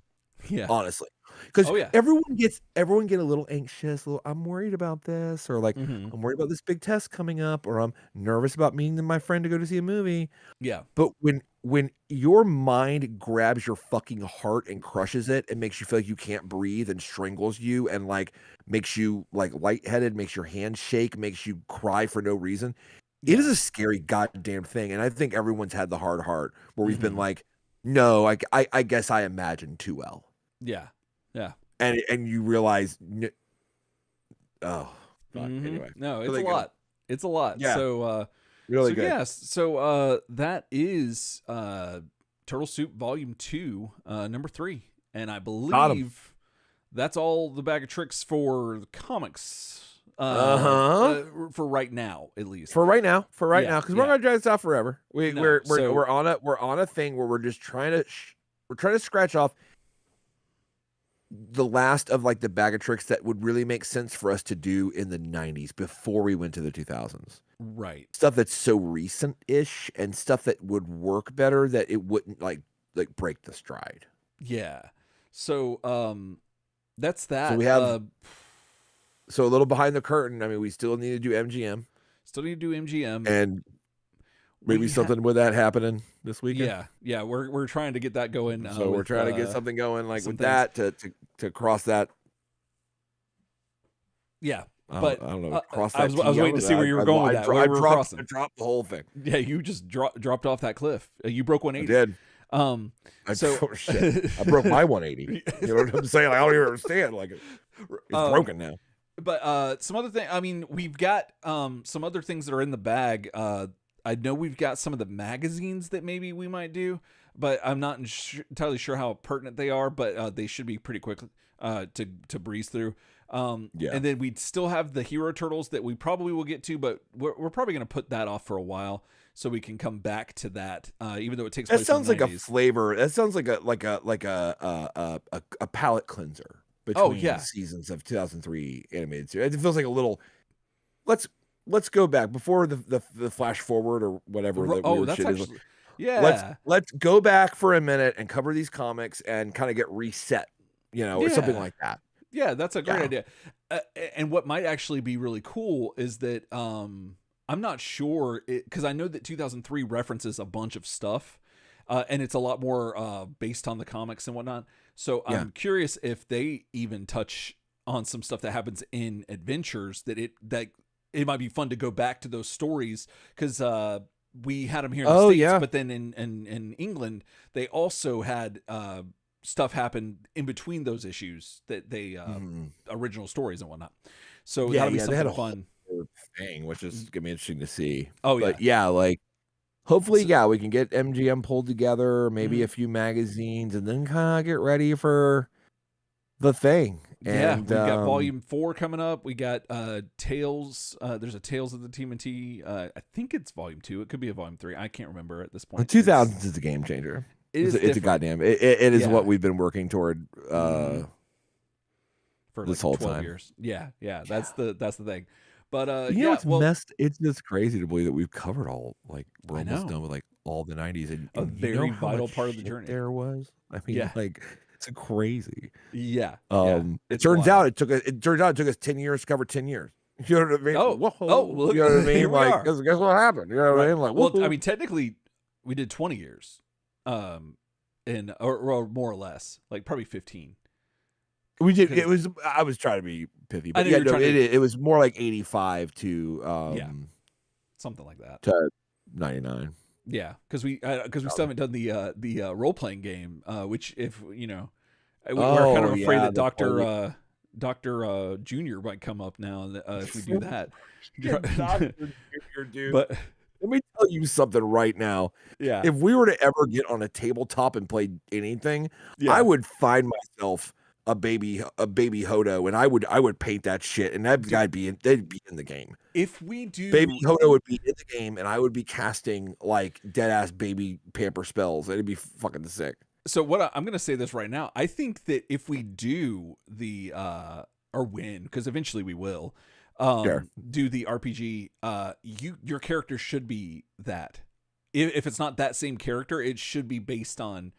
S2: Yeah, honestly, because everyone get a little anxious. I'm worried about this, or like I'm worried about this big test coming up, or I'm nervous about meeting my friend to go to see a movie. Yeah, but when your mind grabs your fucking heart and crushes it and makes you feel like you can't breathe and strangles you and like makes you like lightheaded, makes your hands shake, makes you cry for no reason. It is a scary goddamn thing. And I think everyone's had the hard heart where we've been like, no, I guess I imagined too well. Yeah. Yeah. And you realize, anyway.
S1: No, it's a lot. It's a lot. Yeah. So,
S2: really good.
S1: Yes. So that is Turtle Soup Volume 2, number 3. And I believe that's all the bag of tricks for the comics. For right now, at least.
S2: For right now, because we're gonna drag this out forever. We're on a thing where we're just trying to scratch off the last of like the bag of tricks that would really make sense for us to do in the 90s before we went to the 2000s.
S1: Right.
S2: Stuff that's so recent-ish and stuff that would work better that it wouldn't like break the stride.
S1: Yeah. So that's that.
S2: So we have so a little behind the curtain. I mean, we still need to do MGM.
S1: And
S2: maybe something with that happening this weekend.
S1: Yeah. We're trying to get that going.
S2: So we're trying to get something going like with that to cross that.
S1: Yeah. But
S2: I don't know. Cross
S1: I
S2: that.
S1: was waiting to see where you were going with that. Where we were crossing.
S2: I dropped the whole thing.
S1: Yeah, you just dropped off that cliff. You broke 180.
S2: I did.
S1: So
S2: shit. I broke my 180. You know what I'm saying? Like, I don't even understand. Like, it's broken now.
S1: But some other thing. I mean, we've got some other things that are in the bag. I know we've got some of the magazines that maybe we might do, but I'm not entirely sure how pertinent they are. But they should be pretty quick to breeze through. And then we still have the Hero Turtles that we probably will get to, but we're probably going to put that off for a while so we can come back to that. Even though it takes place.
S2: That sounds
S1: in the
S2: like
S1: 90s.
S2: a flavor. That sounds like a palate cleanser between seasons of 2003 animated series. It feels like a little. Let's go back before the flash forward or whatever.
S1: That's actually. Yeah.
S2: Let's go back for a minute and cover these comics and kind of get reset. Or something like that.
S1: Yeah, that's a great idea. And what might actually be really cool is that I'm not sure, because I know that 2003 references a bunch of stuff, and it's a lot more based on the comics and whatnot. So I'm curious if they even touch on some stuff that happens in Adventures that it might be fun to go back to those stories, because we had them here in the States, but then in England they also had stuff happen in between those issues that they original stories and whatnot. So that'll be something fun
S2: thing, which is gonna be interesting to see.
S1: But
S2: like hopefully we can get MGM pulled together, maybe a few magazines, and then kind of get ready for the thing. And
S1: we've got volume 4 coming up. We got Tales. There's a Tales of the TMNT. I think it's volume 2. It could be a volume 3. I can't remember at this point.
S2: 2000s is a game changer. It's a goddamn. It is what we've been working toward
S1: for
S2: this whole
S1: 12
S2: time.
S1: years. Yeah. That's the thing. But
S2: it's just crazy to believe that we've covered all, like, we're almost done with like all the 90s, and
S1: a very vital part of the journey
S2: there was. I mean, like, it's crazy.
S1: Yeah.
S2: It turns out it took us 10 years to cover 10 years. You know what I mean?
S1: Look,
S2: you know what I mean?
S1: Here we are.
S2: Guess what happened? You know what I mean? Like,
S1: well, I mean, technically, we did 20 years, or more or less, like probably 15.
S2: We did. It was. I was trying to be pithy, but it was more like 85 to
S1: something like that
S2: to 99.
S1: Yeah, because we still haven't done the role playing game, which, if we're kind of afraid that Dr. Junior might come up now if we do that.
S2: Dr. Junior, dude.
S1: But
S2: let me tell you something right now.
S1: Yeah.
S2: If we were to ever get on a tabletop and play anything, I would find myself a baby Hodo, and I would paint that shit, and that guy'd be in the game.
S1: If we do,
S2: baby Hodo would be in the game, and I would be casting like dead ass baby pamper spells. It'd be fucking sick.
S1: So what I'm gonna say this right now. I think that if we do the or win, because eventually we will, do the RPG, your character should be that. If it's not that same character, it should be based on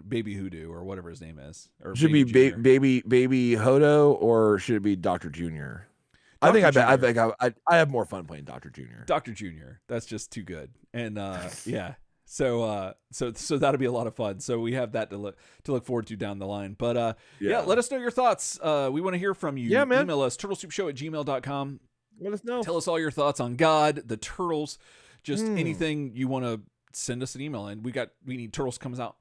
S1: Baby Hoodoo or whatever his name is. Or
S2: should be baby Hodo, or should it be Dr. Junior? I have more fun playing Dr. Junior.
S1: Dr. Junior. That's just too good. And yeah. So that'll be a lot of fun. So we have that to look forward to down the line. But let us know your thoughts. We want to hear from you.
S2: Yeah, man.
S1: Email us turtlesoupshow@gmail.com.
S2: Let us know.
S1: Tell us all your thoughts on God, the Turtles, just anything you want to send us an email. And we need Turtles come out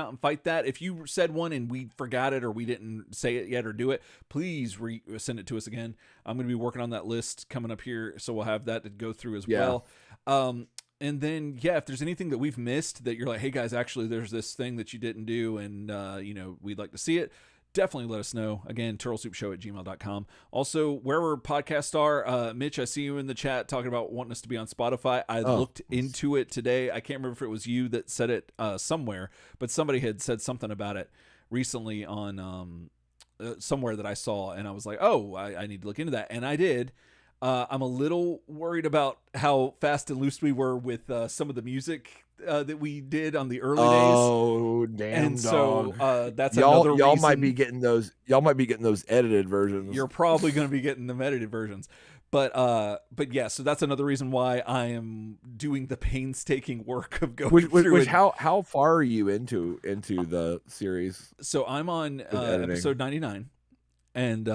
S1: and fight that. If you said one and we forgot it or we didn't say it yet or do it, please send it to us again. I'm going to be working on that list coming up here, so we'll have that to go through as well. And then, if there's anything that we've missed that you're like, hey guys, actually there's this thing that you didn't do, and we'd like to see it, definitely let us know. Again, turtlesoupshow@gmail.com. Also, wherever podcasts are, Mitch, I see you in the chat talking about wanting us to be on Spotify. I looked into it today. I can't remember if it was you that said it somewhere, but somebody had said something about it recently on somewhere that I saw, and I was like, oh, I need to look into that, and I did. I'm a little worried about how fast and loose we were with some of the music that we did on the early days.
S2: Oh, damn!
S1: And
S2: dog.
S1: so that's another
S2: y'all
S1: reason.
S2: might be getting those. Y'all might be getting those edited versions.
S1: You're probably going to be getting them edited versions. But yeah, so that's another reason why I am doing the painstaking work of going through.
S2: How far are you into the series?
S1: So I'm on episode 99, and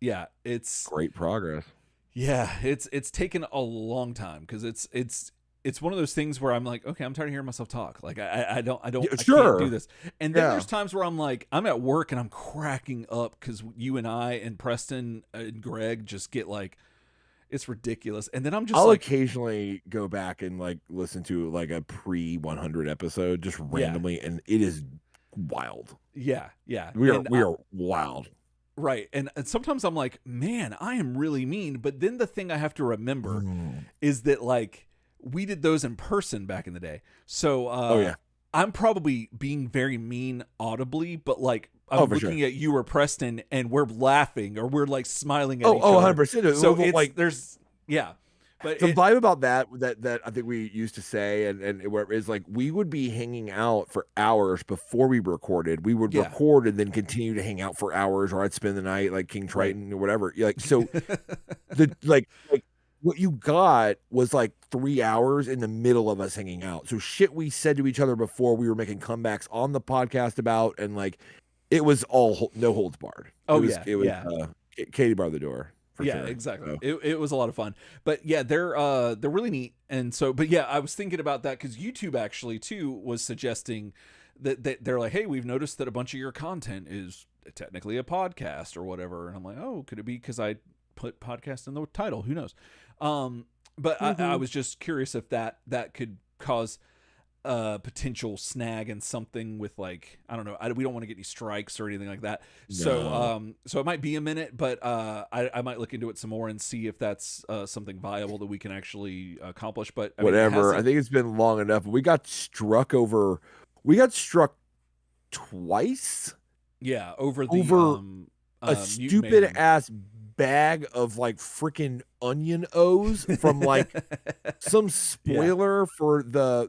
S1: yeah, it's
S2: great progress.
S1: yeah, it's taken a long time because it's one of those things where I'm like, okay, I'm tired of hearing myself talk. Like
S2: Yeah,
S1: I can't
S2: sure.
S1: do this. And then
S2: Yeah.
S1: there's times where I'm like, I'm at work and I'm cracking up because you and I and Preston and Greg just get like, it's ridiculous. And then I'm just
S2: I'll
S1: like,
S2: occasionally go back and like listen to like a pre 100 episode just
S1: yeah,
S2: randomly, and it is wild.
S1: yeah, yeah.
S2: We
S1: And
S2: are wild.
S1: right. And sometimes I'm like, man, I am really mean. But then the thing I have to remember is that like we did those in person back in the day. So
S2: Oh yeah.
S1: I'm probably being very mean audibly, but like I'm
S2: For
S1: looking
S2: sure.
S1: at you or Preston and we're laughing or we're like smiling at each other.
S2: 100%.
S1: So
S2: Well,
S1: it's
S2: like
S1: there's yeah. But
S2: the vibe about that I think we used to say and where is like we would be hanging out for hours before we recorded. We would
S1: Yeah.
S2: record and then continue to hang out for hours, or I'd spend the night like King Triton or whatever. Like so the like what you got was like 3 hours in the middle of us hanging out. So shit we said to each other before we were making comebacks on the podcast about, and like it was all no holds barred.
S1: Oh
S2: It was
S1: yeah.
S2: Katie barred the door for
S1: Yeah,
S2: sure.
S1: exactly.
S2: So.
S1: It was a lot of fun. But yeah, they're really neat. And so but yeah, I was thinking about that cuz YouTube actually too was suggesting that they're like, "Hey, we've noticed that a bunch of your content is technically a podcast or whatever." And I'm like, "Oh, could it be cuz I put podcast in the title? Who knows?" But I was just curious if that could cause a potential snag and something with like I don't know, we don't want to get any strikes or anything like that.
S2: No.
S1: So it might be a minute, but I might look into it some more and see if that's something viable that we can actually accomplish. But I mean,
S2: Whatever. I think it's been long enough. We got struck twice.
S1: Yeah, over
S2: a stupid ass bag of like freaking onion O's from like some spoiler for the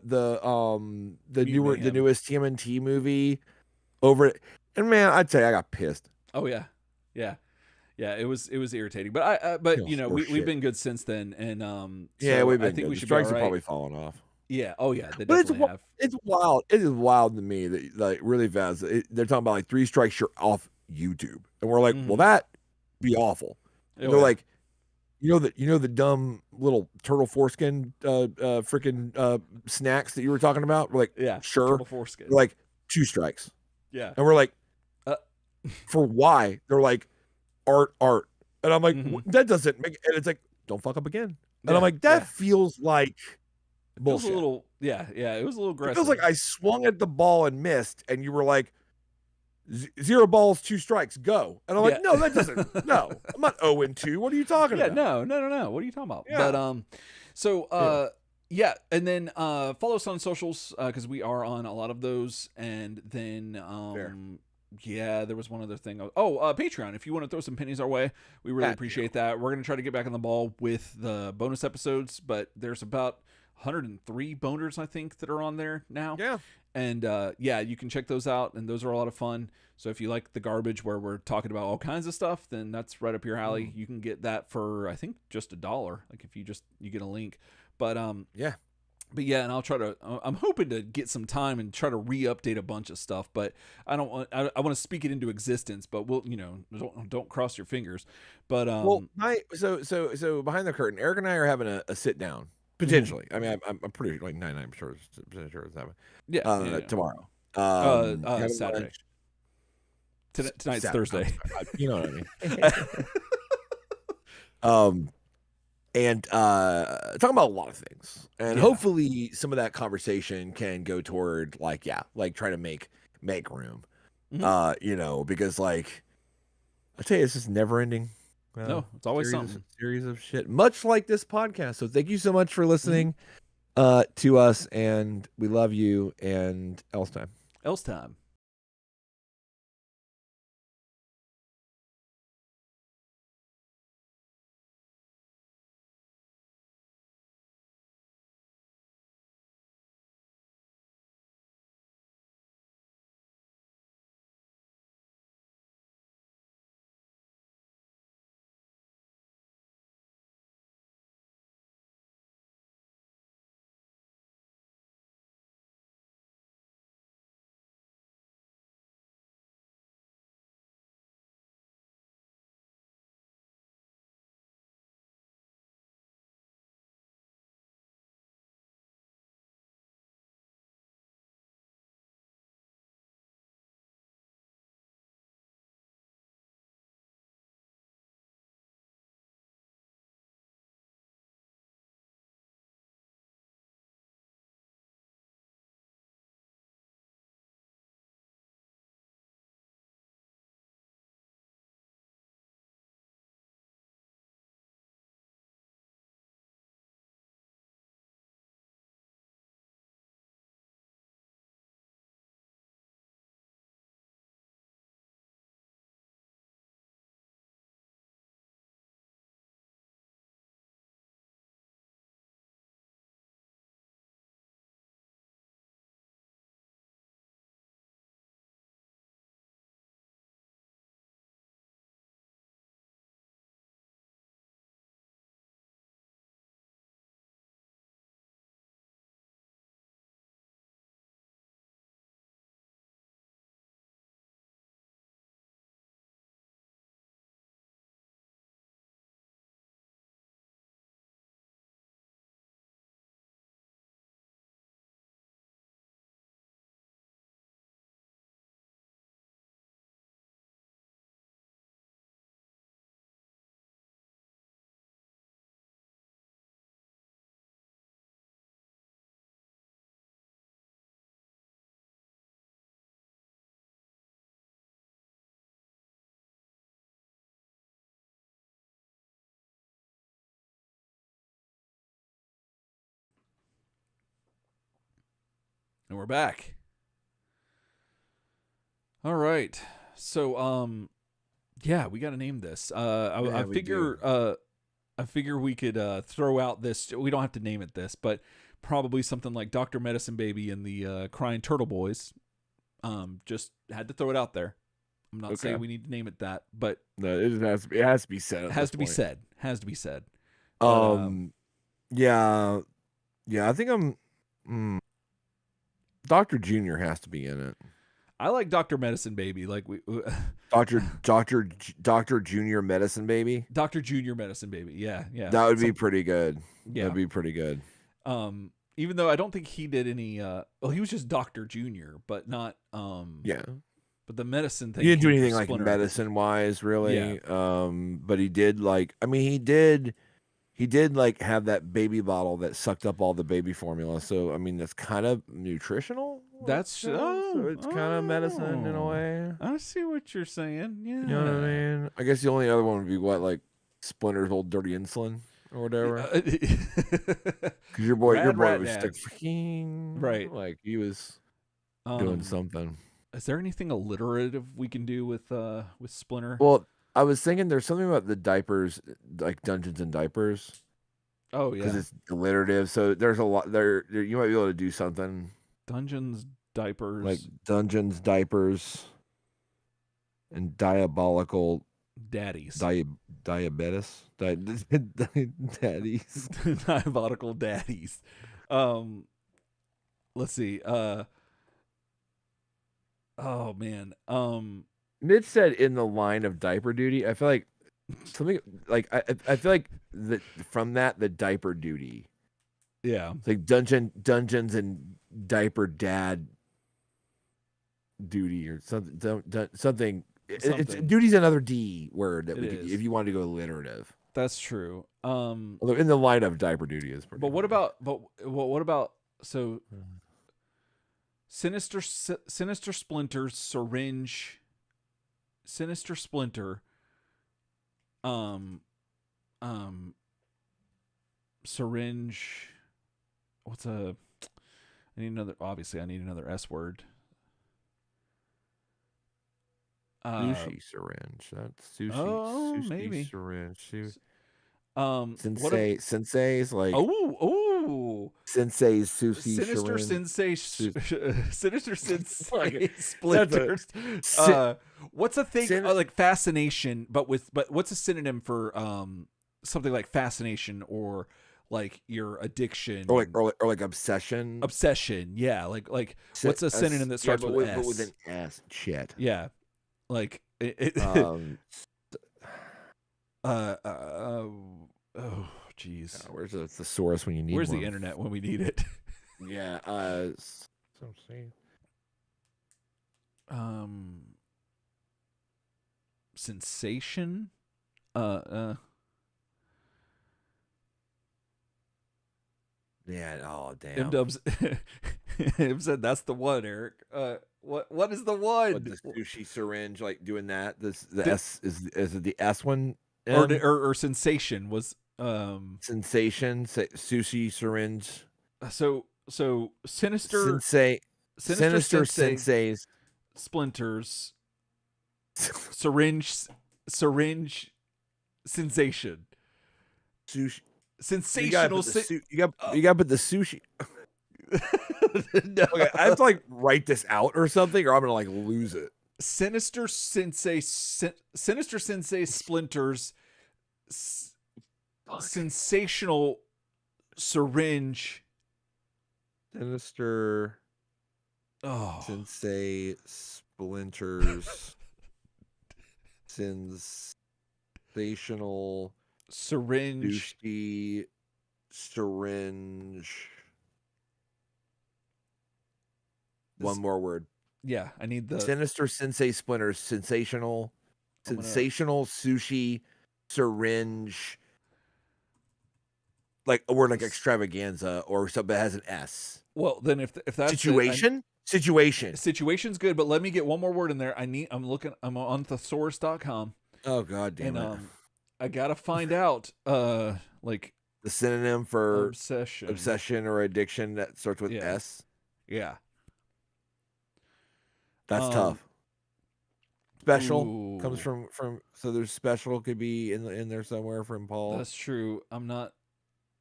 S2: newest TMNT movie over it. And man, I'd say I got pissed.
S1: Oh yeah. It was irritating, but you know we've been good since then, and
S2: yeah,
S1: so
S2: we've been
S1: I think
S2: good.
S1: we
S2: The
S1: should
S2: strikes
S1: be all right.
S2: have probably fallen off.
S1: Yeah. Oh yeah. They
S2: But
S1: definitely have.
S2: It's wild. It is wild to me that like really fast. They're talking about like 3 strikes you're off YouTube, and we're like, well, that be awful. And they're like, you know the dumb little turtle foreskin freaking snacks that you were talking about. We're like,
S1: yeah,
S2: sure.
S1: turtle foreskin.
S2: We're like 2 strikes.
S1: Yeah.
S2: And we're like, for why? They're like, art. And I'm like, that doesn't make. And it's like, don't fuck up again. And I'm like, that feels like bullshit.
S1: It was a little, it was a little aggressive.
S2: It feels like I swung at the ball and missed, and you were like, 0 balls, 2 strikes, go. And I'm like, no, that doesn't. No, I'm not 0-2. What are you talking about?
S1: No. What are you talking about? Yeah. But yeah, and then follow us on socials because we are on a lot of those, and then yeah, there was one other thing. Patreon. If you want to throw some pennies our way, we really appreciate that. We're gonna try to get back on the ball with the bonus episodes, but there's about 103 boners I think that are on there now.
S2: Yeah.
S1: And you can check those out, and those are a lot of fun. So if you like the garbage where we're talking about all kinds of stuff, then that's right up your alley. You can get that for I think just $1. Like if you get a link, but and I'll try to. I'm hoping to get some time and try to re-update a bunch of stuff, but I don't want. I want to speak it into existence, but we'll don't cross your fingers. But
S2: so behind the curtain, Eric and I are having a sit down. Potentially, I mean, I'm pretty like 99% sure it's happening.
S1: Yeah,
S2: tomorrow.
S1: Saturday. Tonight's
S2: Saturday.
S1: Thursday.
S2: You know what I mean. And talking about a lot of things, and hopefully some of that conversation can go toward like try to make room. Because like I tell you, it's just never ending.
S1: No, it's always something.
S2: Series of shit, much like this podcast. So thank you so much for listening to us, and we love you. And Elsetime.
S1: And we're back. All right. So, yeah, we got to name this. I figure we could throw out this. We don't have to name it this, but probably something like Dr. Medicine Baby and the Crying Turtle Boys. Just had to throw it out there. I'm not saying we need to name it that, but
S2: no, it has to be said.
S1: It has to be said. Has to be said.
S2: Yeah. I think Dr. Junior has to be in it.
S1: I like Dr. Medicine Baby. Like
S2: Dr. Junior Medicine Baby.
S1: Dr. Junior Medicine Baby. Yeah.
S2: That would be pretty good.
S1: Yeah.
S2: That'd be pretty good.
S1: Even though I don't think he did any well, he was just Dr. Junior, but not
S2: yeah.
S1: But the medicine thing.
S2: He didn't do anything like medicine wise, really. Yeah. But he did he did like have that baby bottle that sucked up all the baby formula. So I mean, that's kind of nutritional.
S1: That's
S2: so it's kind of medicine in a way.
S1: I see what you're saying. Yeah.
S2: You know what I mean? I guess the only other one would be what, like Splinter's old dirty insulin or whatever. Because your boy was stuck
S1: right.
S2: Like he was doing something.
S1: Is there anything alliterative we can do with Splinter?
S2: Well, I was thinking there's something about the diapers, like Dungeons and Diapers.
S1: Oh yeah,
S2: because it's alliterative. So there's a lot there. You might be able to do something.
S1: Dungeons, diapers,
S2: like Dungeons, diapers, and diabolical
S1: daddies.
S2: Diabetes, daddies,
S1: diabolical daddies. Let's see. Oh man.
S2: Mitch said in the line of diaper duty. I feel like something like I feel like that from that the diaper duty.
S1: Yeah.
S2: It's like dungeons and diaper dad duty or something. It's duty's another D word that if you want to go alliterative.
S1: That's true.
S2: Although in the line of diaper duty is pretty.
S1: But what about so Sinister Splinter syringe Sinister Splinter syringe I need another S word.
S2: Sushi syringe. That's sushi. Sushi
S1: maybe.
S2: Syringe.
S1: Sensei's
S2: like Sensei's sushi
S1: Sinister
S2: syringe.
S1: Sinister Sensei splinters. What's a thing like fascination? But what's a synonym for something like fascination or like your addiction
S2: or like obsession?
S1: Obsession, yeah. Like what's a synonym that starts with S?
S2: But with an S. Shit.
S1: Yeah. Like oh jeez.
S2: Where's the thesaurus when you need
S1: Where's
S2: one?
S1: the internet when we need it?
S2: Yeah.
S1: Sensation.
S2: Yeah. Oh damn.
S1: M-Dubs said that's the one, Eric. What is the one?
S2: What, the sushi syringe, like doing that. S is it the S one?
S1: Or sensation was
S2: sensation sushi syringe.
S1: So sinister
S2: senseis
S1: splinters syringe sensation
S2: sushi
S1: sensational.
S2: You got to put the sushi. No. Okay, I have to like write this out or something, or I'm gonna like lose it.
S1: Sinister Sensei splinters sensational syringe.
S2: Sinister Sensei splinters sensational
S1: syringe
S2: syringe. One more word.
S1: Yeah, I need the
S2: Sinister Sensei splinters sensational sushi syringe. Like a word like extravaganza or something that has an S.
S1: Well, then if that's
S2: situation.
S1: Situation's good, but let me get one more word in there. I'm on thesaurus.com.
S2: Oh god damn it.
S1: I gotta find out like
S2: the synonym for
S1: obsession
S2: or addiction that starts with S.
S1: Yeah.
S2: That's tough. Special comes
S1: Ooh.
S2: from so there's special could be in there somewhere from Paul.
S1: That's true. I'm not.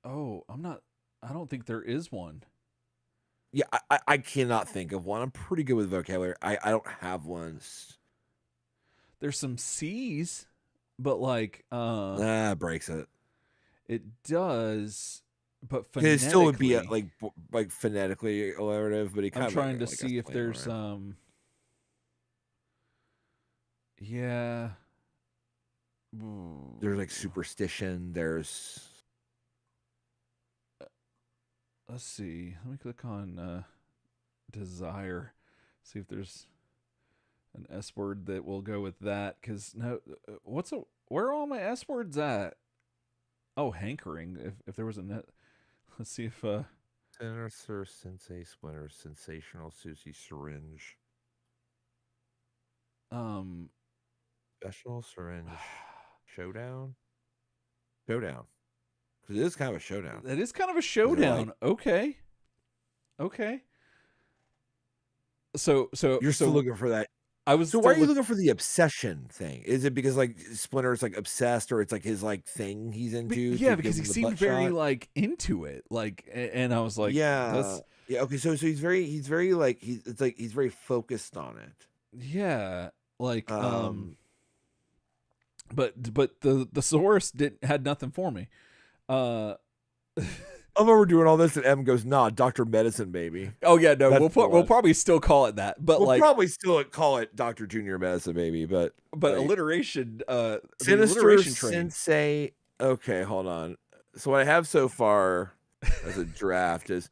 S1: I don't think there is one.
S2: Yeah, I cannot think of one. I'm pretty good with vocabulary. I don't have one.
S1: There's some C's, but like
S2: breaks it.
S1: It does, but
S2: phonetically. It still would be like phonetically alliterative, but
S1: I'm trying to see if there's yeah.
S2: There's like superstition. There's
S1: let's see. Let me click on desire. See if there's an S word that will go with that. Because no, where are all my S words at? Oh, hankering. If there was a net, let's see if
S2: Sinister, Sensei, Splinter, Sensational, Sushi, Syringe. Special, Syringe, Showdown. Because it is kind of a showdown.
S1: It is kind of a showdown. Okay. So
S2: you're still looking for that. So why are you looking for the obsession thing? Is it because like Splinter is like obsessed, or it's like his like thing he's into?
S1: Yeah, because he seemed very like into it. Like, and I was like,
S2: yeah. Okay, so he's very like he's very focused on it.
S1: Yeah, like but the source had nothing for me.
S2: I remember doing all this, and M goes, "Nah, Dr. Medicine, baby."
S1: Oh yeah, no, we'll probably still call it that, but
S2: we'll probably still call it Dr. Junior Medicine, baby. But
S1: like, alliteration,
S2: Sinister
S1: alliteration
S2: Sensei. Okay, hold on. So what I have so far as a draft is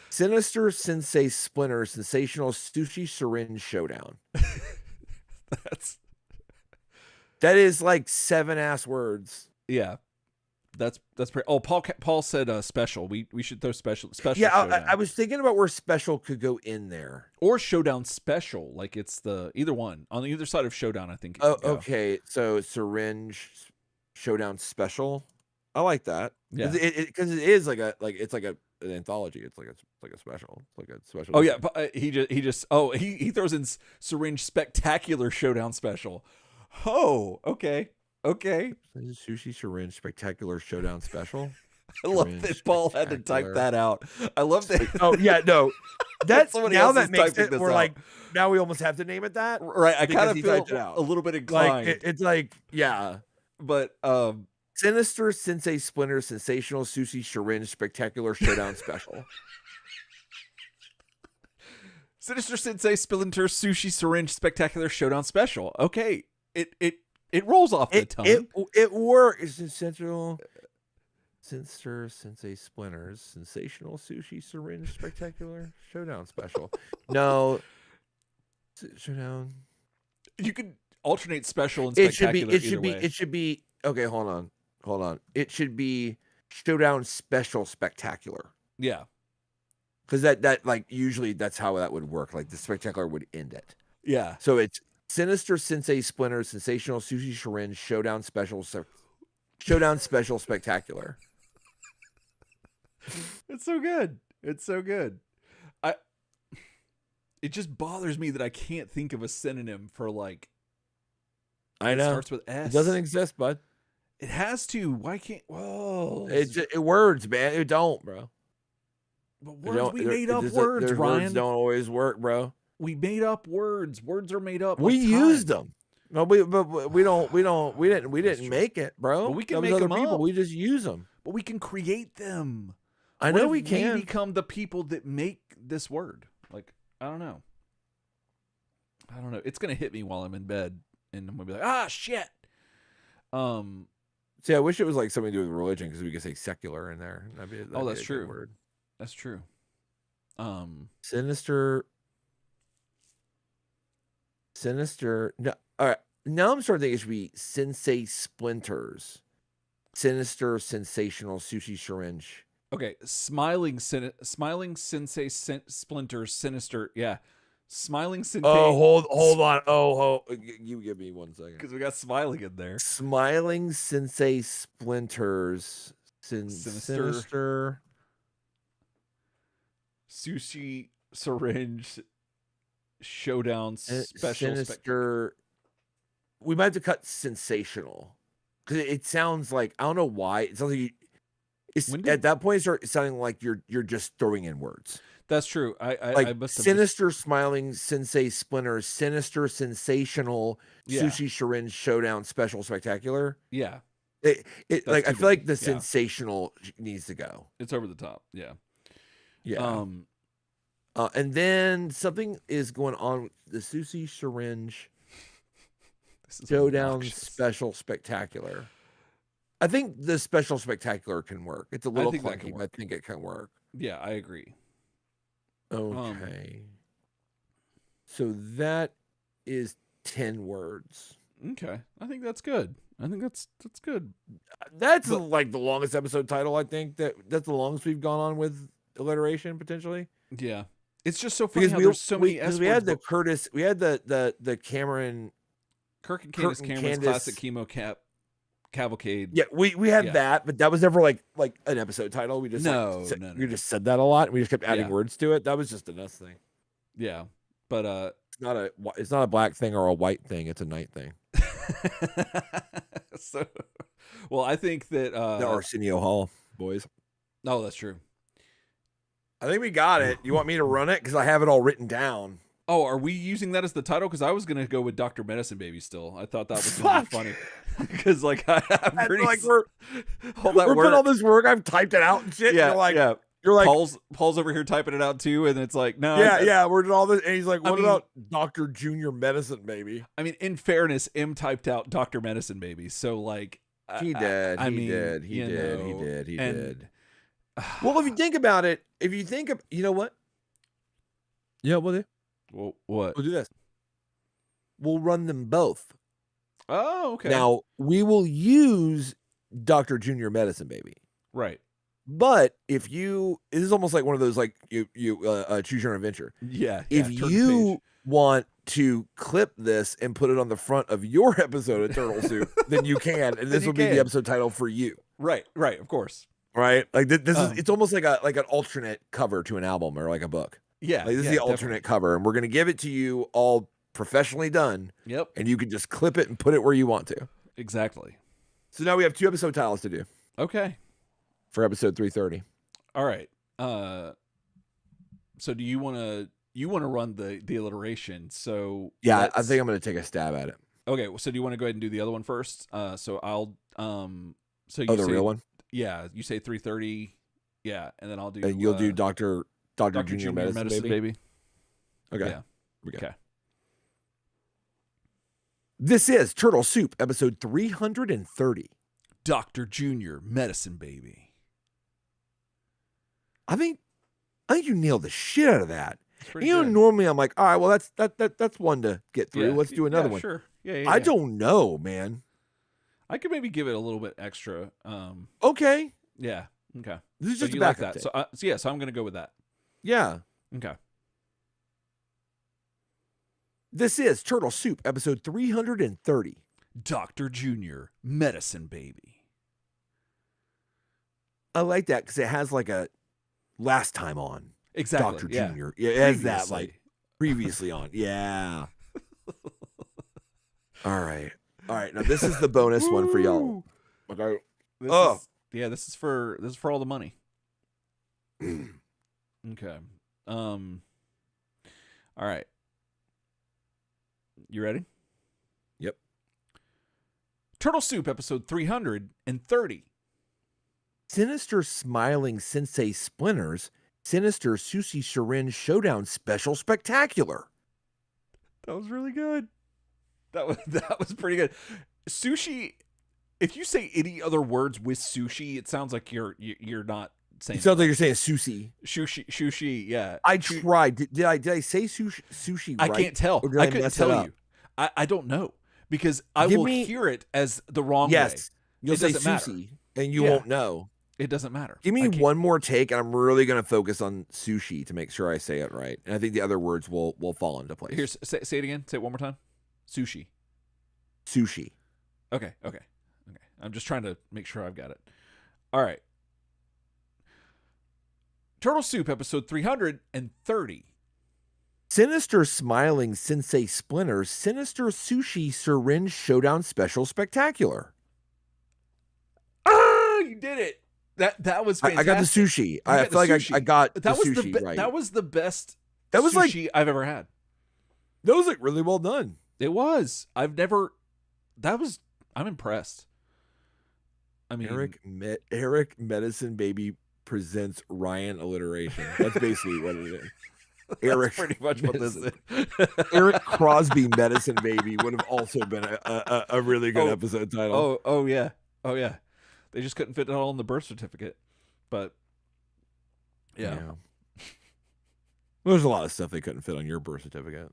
S2: Sinister Sensei Splinter Sensational Sushi Syringe Showdown. That is like 7 ass words.
S1: Yeah. That's pretty. Oh, Paul said special. We should throw special.
S2: Yeah, I was thinking about where special could go in there,
S1: or showdown special. Like it's the either one on either side of showdown. I think.
S2: Oh, okay. So syringe showdown special. I like that.
S1: Yeah,
S2: because it is like an anthology. It's like a special. It's like a special.
S1: Oh yeah, but he throws in syringe spectacular showdown special. Oh, okay.
S2: Sushi Syringe Spectacular Showdown Special.
S1: I love that Paul had to type that out. I love that.
S2: Oh yeah, no. That's now that makes it. We're like now we almost have to name it that,
S1: right? I kind of feel a little bit inclined.
S2: Like it's like yeah,
S1: but
S2: Sinister Sensei Splinter Sensational Sushi Syringe Spectacular Showdown Special.
S1: Sinister Sensei Splinter Sushi Syringe Spectacular Showdown Special. Okay, it rolls off the tongue.
S2: It works. Essential Sinister Sensei Splinters Sensational Sushi Syringe Spectacular Showdown Special. No, showdown.
S1: You could alternate special and spectacular.
S2: It should be. Okay, hold on. It should be Showdown Special Spectacular.
S1: Yeah,
S2: because that like usually that's how that would work. Like the spectacular would end it.
S1: Yeah.
S2: So it's Sinister Sensei Splinter Sensational Sushi Syringe Showdown Special Spectacular.
S1: It's so good. It just bothers me that I can't think of a synonym for like.
S2: I know.
S1: It starts with S.
S2: It doesn't exist, bud.
S1: It has to. Why can't? Whoa.
S2: It words, man. It don't, bro.
S1: But words we made up words, Ryan.
S2: Words don't always work, bro.
S1: We made up words. Words are made up.
S2: We used them. No, we didn't make it, bro.
S1: But we can make them up.
S2: We just use them.
S1: But we can create them.
S2: I know we can.
S1: We become the people that make this word. Like, I don't know. It's gonna hit me while I'm in bed, and I'm gonna be like, ah, shit.
S2: See, I wish it was like something to do with religion, because we could say secular in there.
S1: That's true. Word. That's true.
S2: Sinister. No, all right. Now I'm starting to think it should be Sensei Splinters. Sinister Sensational Sushi Syringe.
S1: Okay, smiling Sensei Splinters Sinister. Yeah, smiling Sensei.
S2: Oh, hold on. You give me 1 second.
S1: Because we got smiling in there.
S2: Smiling Sensei Splinters Sinister
S1: Sushi Syringe Showdown special
S2: Sinister. We might have to cut sensational because it sounds like, I don't know why. It sounds like at that point it's sounding like you're just throwing in words.
S1: That's true.
S2: I must have sinister smiling sensei splinters, sinister sensational sushi syringe showdown special spectacular.
S1: Yeah.
S2: I feel like the sensational needs to go.
S1: It's over the top. Yeah.
S2: Yeah. And then something is going on with the sushi syringe showdown special spectacular. I think the special spectacular can work. It's a little clunky, but I think it can work.
S1: Yeah, I agree.
S2: Okay. So that is 10 words.
S1: Okay. I think that's good. I think that's good.
S2: That's like the longest episode title, I think. That's the longest we've gone on with alliteration, potentially.
S1: Yeah. It's just so funny because there's so many S words.
S2: We had the Curtis, we had the Cameron.
S1: Kirk and Cameron's classic chemo cavalcade.
S2: Yeah, we had that, but that was never like an episode title. We just we just said that a lot, and we just kept adding words to it. That was just a us thing.
S1: Yeah, but
S2: it's not a black thing or a white thing. It's a night thing.
S1: So, well, I think that
S2: the Arsenio Hall boys.
S1: Oh, that's true.
S2: I think we got it. You want me to run it because I have it all written down.
S1: Oh, are we using that as the title? Because I was gonna go with Dr. Medicine Baby. Still, I thought that was gonna be funny. Because I'm pretty
S2: like we're putting all this work. I've typed it out and shit.
S1: Yeah,
S2: and you're like
S1: Paul's over here typing it out too, and it's like no.
S2: Yeah, we're doing all this, and he's like, "What about Dr. Junior Medicine Baby?"
S1: I mean, in fairness, M typed out Dr. Medicine Baby, so like
S2: he did. He did. Well, if you think about it, you know what? Yeah, what?
S1: Well, what?
S2: We'll do this. We'll run them both.
S1: Oh, okay.
S2: Now, we will use Dr. Junior Medicine Baby.
S1: Right.
S2: But this is almost like one of those, like, you choose your own adventure.
S1: Yeah.
S2: If you want to clip this and put it on the front of your episode of Turtle Soup, then you can. And this will be the episode title for you.
S1: Right. Of course.
S2: Right? Like, this is, it's almost like an alternate cover to an album or like a book.
S1: Yeah.
S2: Like, this is the alternate cover, and we're going to give it to you all professionally done.
S1: Yep.
S2: And you can just clip it and put it where you want to.
S1: Exactly.
S2: So now we have 2 episode titles to do.
S1: Okay.
S2: For episode 330.
S1: All right. So do you want to run the alliteration? So
S2: yeah, I think I'm going to take a stab at it.
S1: Okay. So do you want to go ahead and do the other one first? So I'll So you
S2: the real one.
S1: Yeah, you say 330. Yeah, and then I'll do.
S2: And you'll do Dr. Junior Medicine Baby. Okay.
S1: Yeah. Okay.
S2: This is Turtle Soup, episode 330.
S1: Dr. Junior Medicine Baby.
S2: I think you nailed the shit out of that.
S1: Good.
S2: Normally I'm like, all right, well that's one to get through. Let's do another one.
S1: Sure. Yeah.
S2: I don't know, man.
S1: I could maybe give it a little bit extra.
S2: Okay.
S1: Yeah. Okay.
S2: This is
S1: so
S2: just
S1: you
S2: like
S1: that. So I'm going to go with that.
S2: Yeah.
S1: Okay.
S2: This is Turtle Soup, episode 330.
S1: Dr. Junior Medicine Baby.
S2: I like that because it has like a last time on.
S1: Exactly.
S2: Dr. Junior. Yeah, it has that like previously on. Yeah. All right. Now this is the bonus one for y'all. Okay.
S1: This is for all the money. Okay. All right. You ready?
S2: Yep.
S1: Turtle Soup, episode 330.
S2: Sinister Smiling Sensei Splinters, Sinister Sushi Syringe Showdown Special Spectacular.
S1: That was really good. That was pretty good. Sushi. If you say any other words with sushi, it sounds like you're not saying.
S2: It sounds like you're saying sushi.
S1: Sushi. Yeah.
S2: I tried. Did I say sushi? Right?
S1: I can't tell. I couldn't tell you. I don't know because I will hear it as the wrong way.
S2: Yes. You'll say sushi, and you won't know.
S1: It doesn't matter.
S2: Give me one more take, and I'm really going to focus on sushi to make sure I say it right. And I think the other words will fall into place.
S1: Here, say it again. Say it one more time. Sushi. Okay. I'm just trying to make sure I've got it. All right. Turtle Soup, episode 330.
S2: Sinister Smiling Sensei Splinter Sinister Sushi Syringe Showdown Special Spectacular.
S1: Ah, you did it. That was fantastic.
S2: I got the sushi. I feel like I got the sushi right.
S1: That was the best
S2: that was
S1: sushi I've ever had.
S2: That was like really well done.
S1: It was. I'm impressed. I mean,
S2: Eric Medicine Baby presents Ryan Alliteration. That's basically what it is. Eric,
S1: pretty much what this is.
S2: Eric Crosby Medicine Baby would have also been a really good episode title.
S1: Oh yeah. They just couldn't fit it all in the birth certificate. But yeah.
S2: There's a lot of stuff they couldn't fit on your birth certificate.